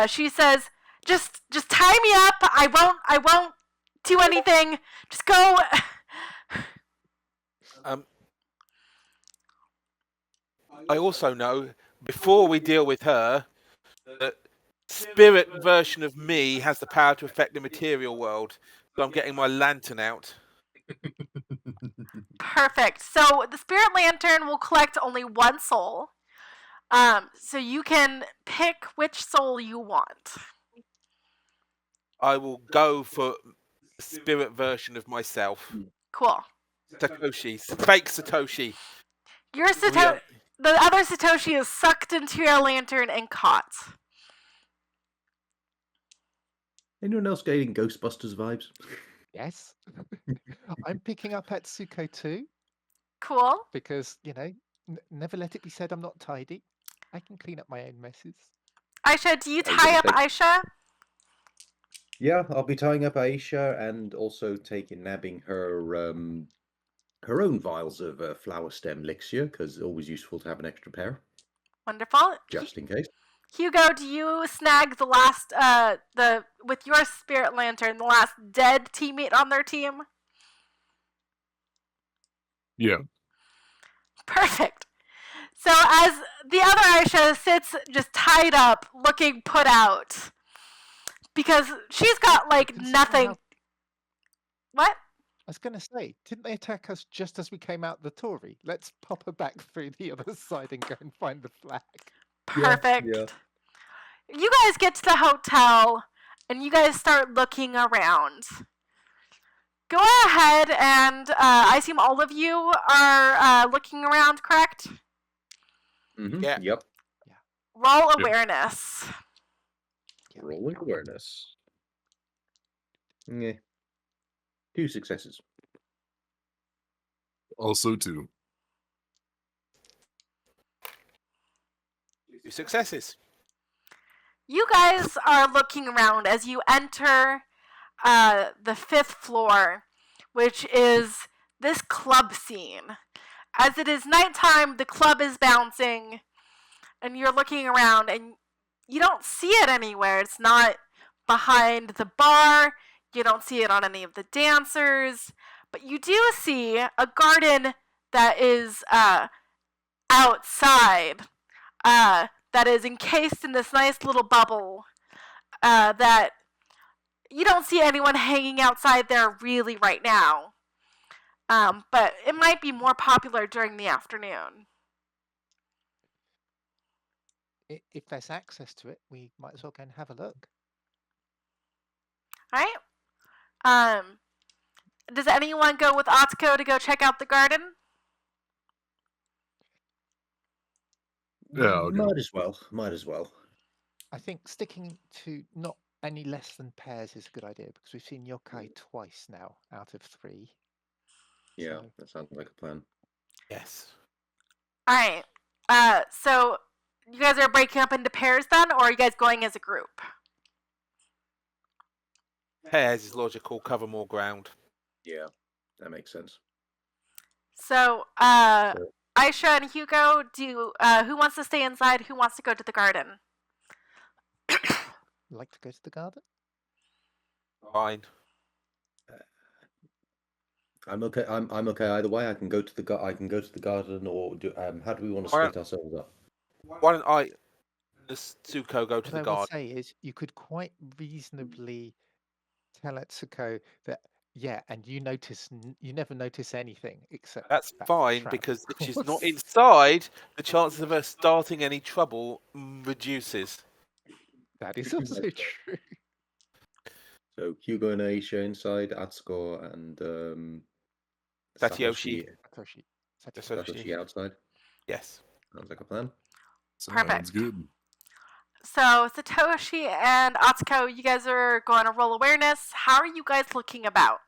she says, just tie me up. I won't do anything. Just go. I also know, before we deal with her, that spirit version of me has the power to affect the material world. So I'm getting my lantern out. Perfect. So the spirit lantern will collect only one soul. So you can pick which soul you want. I will go for the spirit version of myself. Cool. Satoshi's fake Satoshi. Your We are- the other Satoshi is sucked into your lantern and caught. Anyone else getting Ghostbusters vibes? Yes. I'm picking up Atsuko too, Cool. because, never let it be said I'm not tidy. I can clean up my own messes. Aisha, do you Are you tie gonna up Aisha? Yeah, I'll be tying up Aisha and also nabbing her own vials of flower stem elixir, because it's always useful to have an extra pair, Wonderful. just in case. Hugo, do you snag the last with your spirit lantern, the last dead teammate on their team? Yeah. Perfect. So as the other Aisha sits just tied up, looking put out, because she's got like Can nothing. someone help? What? I was going to say, didn't they attack us just as we came out the Tory? Let's pop her back through the other side and go and find the flag. Perfect. Yeah. You guys get to the hotel and you guys start looking around. Go ahead and I assume all of you are looking around, correct? Mm-hmm. Yeah. Yep. Roll awareness. Rolling awareness. Yeah. 2 successes. Also 2. 2 successes. You guys are looking around as you enter the 5th floor, which is this club scene. As it is nighttime, the club is bouncing, and you're looking around, and you don't see it anywhere. It's not behind the bar. You don't see it on any of the dancers. But you do see a garden that is outside, that is encased in this nice little bubble, that you don't see anyone hanging outside there really right now. But it might be more popular during the afternoon. If there's access to it, we might as well go and have a look. All right. Does anyone go with Atsuko to go check out the garden? Yeah, I'll go. Might as well. Might as well. I think sticking to not any less than pairs is a good idea, because we've seen yokai twice now out of 3. Yeah, So- that sounds like a plan. Yes. All right. So you guys are breaking up into pairs then, or are you guys going as a group? Pairs is logical. Cover more ground. Yeah, that makes sense. So, Sure. Aisha and Hugo, who wants to stay inside? Who wants to go to the garden? Like to go to the garden? Fine. I'm okay. I'm okay either way. I can go to the garden, or how do we want to Why split ourselves up? Why don't I, Suko, go to What the I will garden? say is, you could quite reasonably tell Atsuko that, yeah, and you never notice anything except That's that fine, trap, because of if she's course. not inside, the chances of her starting any trouble reduces. That is also true. So Hugo and Aisha inside, Atsuko and Satoshi. Satoshi. Satoshi outside. Yes. Sounds like a plan. Sounds Perfect. good. So Satoshi and Atsuko, you guys are going to roll awareness. How are you guys looking about?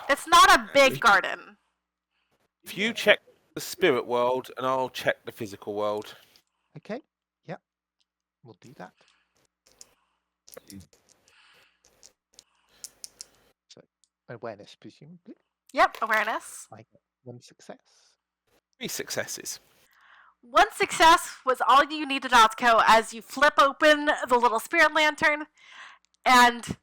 It's not a big garden. If you check the spirit world, and I'll check the physical world. Okay, yeah, we'll do that. So, awareness, presumably. Yep, awareness. I get 1 success. 3 successes. 1 success was all you needed, Atsuko, as you flip open the little spirit lantern, and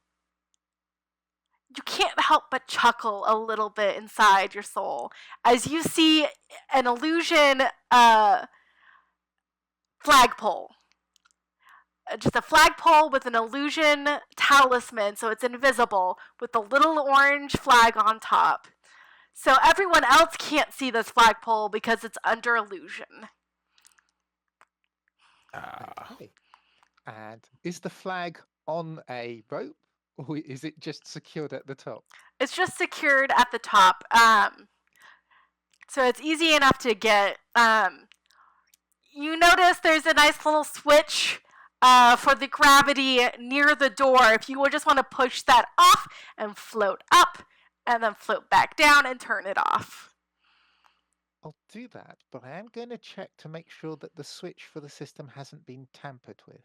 you can't help but chuckle a little bit inside your soul as you see an illusion flagpole. just a flagpole with an illusion talisman, so it's invisible, with a little orange flag on top. So everyone else can't see this flagpole because it's under illusion. Okay. And is the flag on a rope, or is it just secured at the top? It's just secured at the top. So it's easy enough to get. You notice there's a nice little switch for the gravity near the door. If you would just want to push that off and float up, and then float back down and turn it off. I'll do that, but I am going to check to make sure that the switch for the system hasn't been tampered with.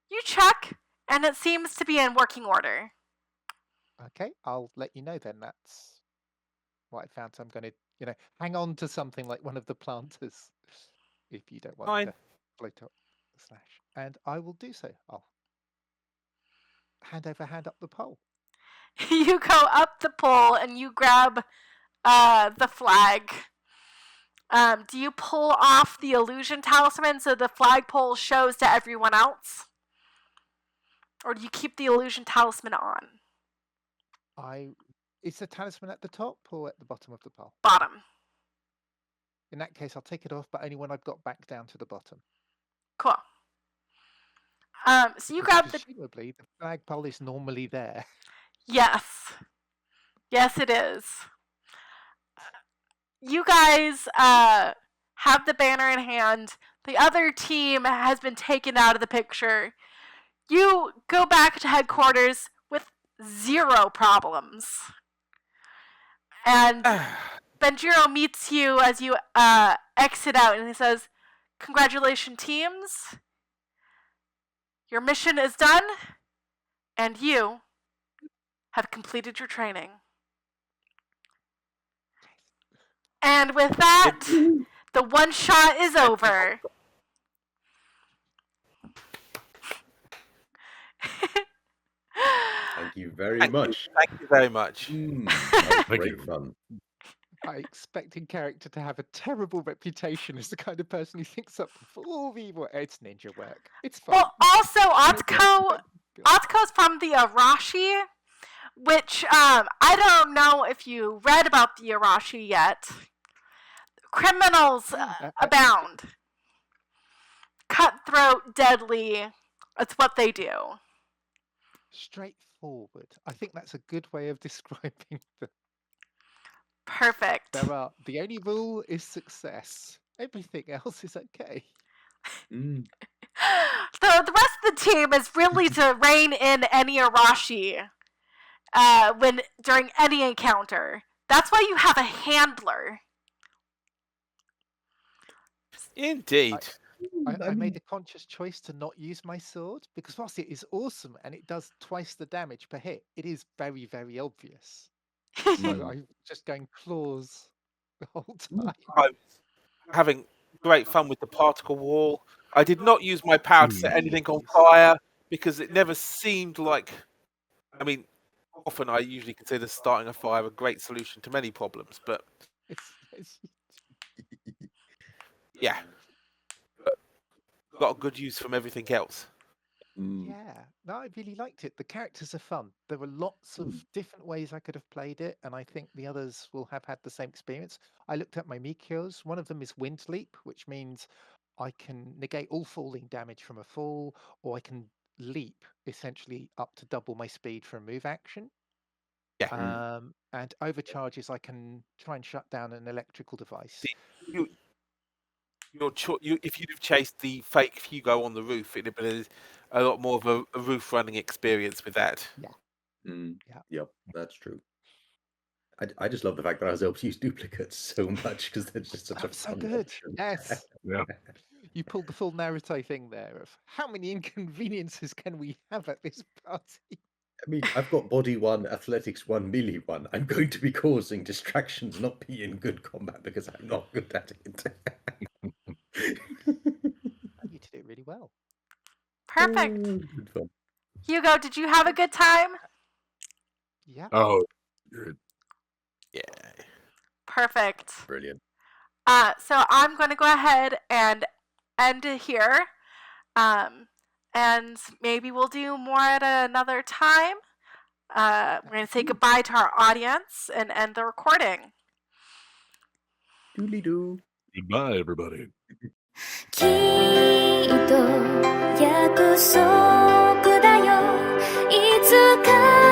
You check, and it seems to be in working order. Okay, I'll let you know then. That's what I found. So I'm going to, hang on to something like one of the planters if you don't want Fine. to float up the slash. And I will do so. I'll hand up the pole. You go up the pole and you grab the flag. Do you pull off the illusion talisman so the flagpole shows to everyone else? Or do you keep the illusion talisman on? Is the talisman at the top or at the bottom of the pole? Bottom. In that case, I'll take it off, but only when I've got back down to the bottom. Cool. So you Because grab the... presumably, the flagpole is normally there. Yes. Yes, it is. You guys have the banner in hand. The other team has been taken out of the picture. You go back to headquarters with 0 problems. And Benjiro meets you as you exit out, and he says, "Congratulations, teams. Your mission is done, and you have completed your training." And with that, the one shot is over. Thank you very much. Thank you very much. That was Thank great you. fun. I expect in character to have a terrible reputation as the kind of person who thinks up all the evil. It's ninja work. It's fun. Well, also, Atsuko's from the Arashi, which I don't know if you read about the Arashi yet. Criminals abound. Cutthroat, deadly. It's what they do. Straightforward. I think that's a good way of describing them. Perfect. The only rule is success. Everything else is okay. Mm. So the rest of the team is really to rein in any Arashi during any encounter. That's why you have a handler. Indeed. I made a conscious choice to not use my sword because whilst it is awesome and it does twice the damage per hit, it is very, very obvious. So I'm just going claws the whole time. I was having great fun with the particle wall. I did not use my power to set anything on fire because it never seemed like... I mean, often I usually consider starting a fire a great solution to many problems, but It's yeah. Got a good use from everything else. Yeah, no, I really liked it. The characters are fun. There were lots of different ways I could have played it, and I think the others will have had the same experience. I looked at my Mikyos. One of them is Wind Leap, which means I can negate all falling damage from a fall, or I can leap essentially up to double my speed for a move action. Yeah. And overcharges, I can try and shut down an electrical device. If you'd have chased the fake Hugo on the roof, it'd have been a lot more of a roof running experience with that. Yep, that's true. I just love the fact that I was able to use duplicates so much because they're just such a So fun good. option. Yes. Yeah. You pulled the full Naruto thing there of how many inconveniences can we have at this party? I mean, I've got body 1, athletics 1, melee 1. I'm going to be causing distractions, not be in good combat because I'm not good at it. You did it really well. Perfect. Good fun. Hugo, did you have a good time? Yeah. Oh, good. Yeah. Perfect. Brilliant. So I'm going to go ahead and end it here. And and maybe we'll do more at another time. We're going to say goodbye to our audience and end the recording. Doodly-doo. Goodbye, everybody. きっと約束だよいつか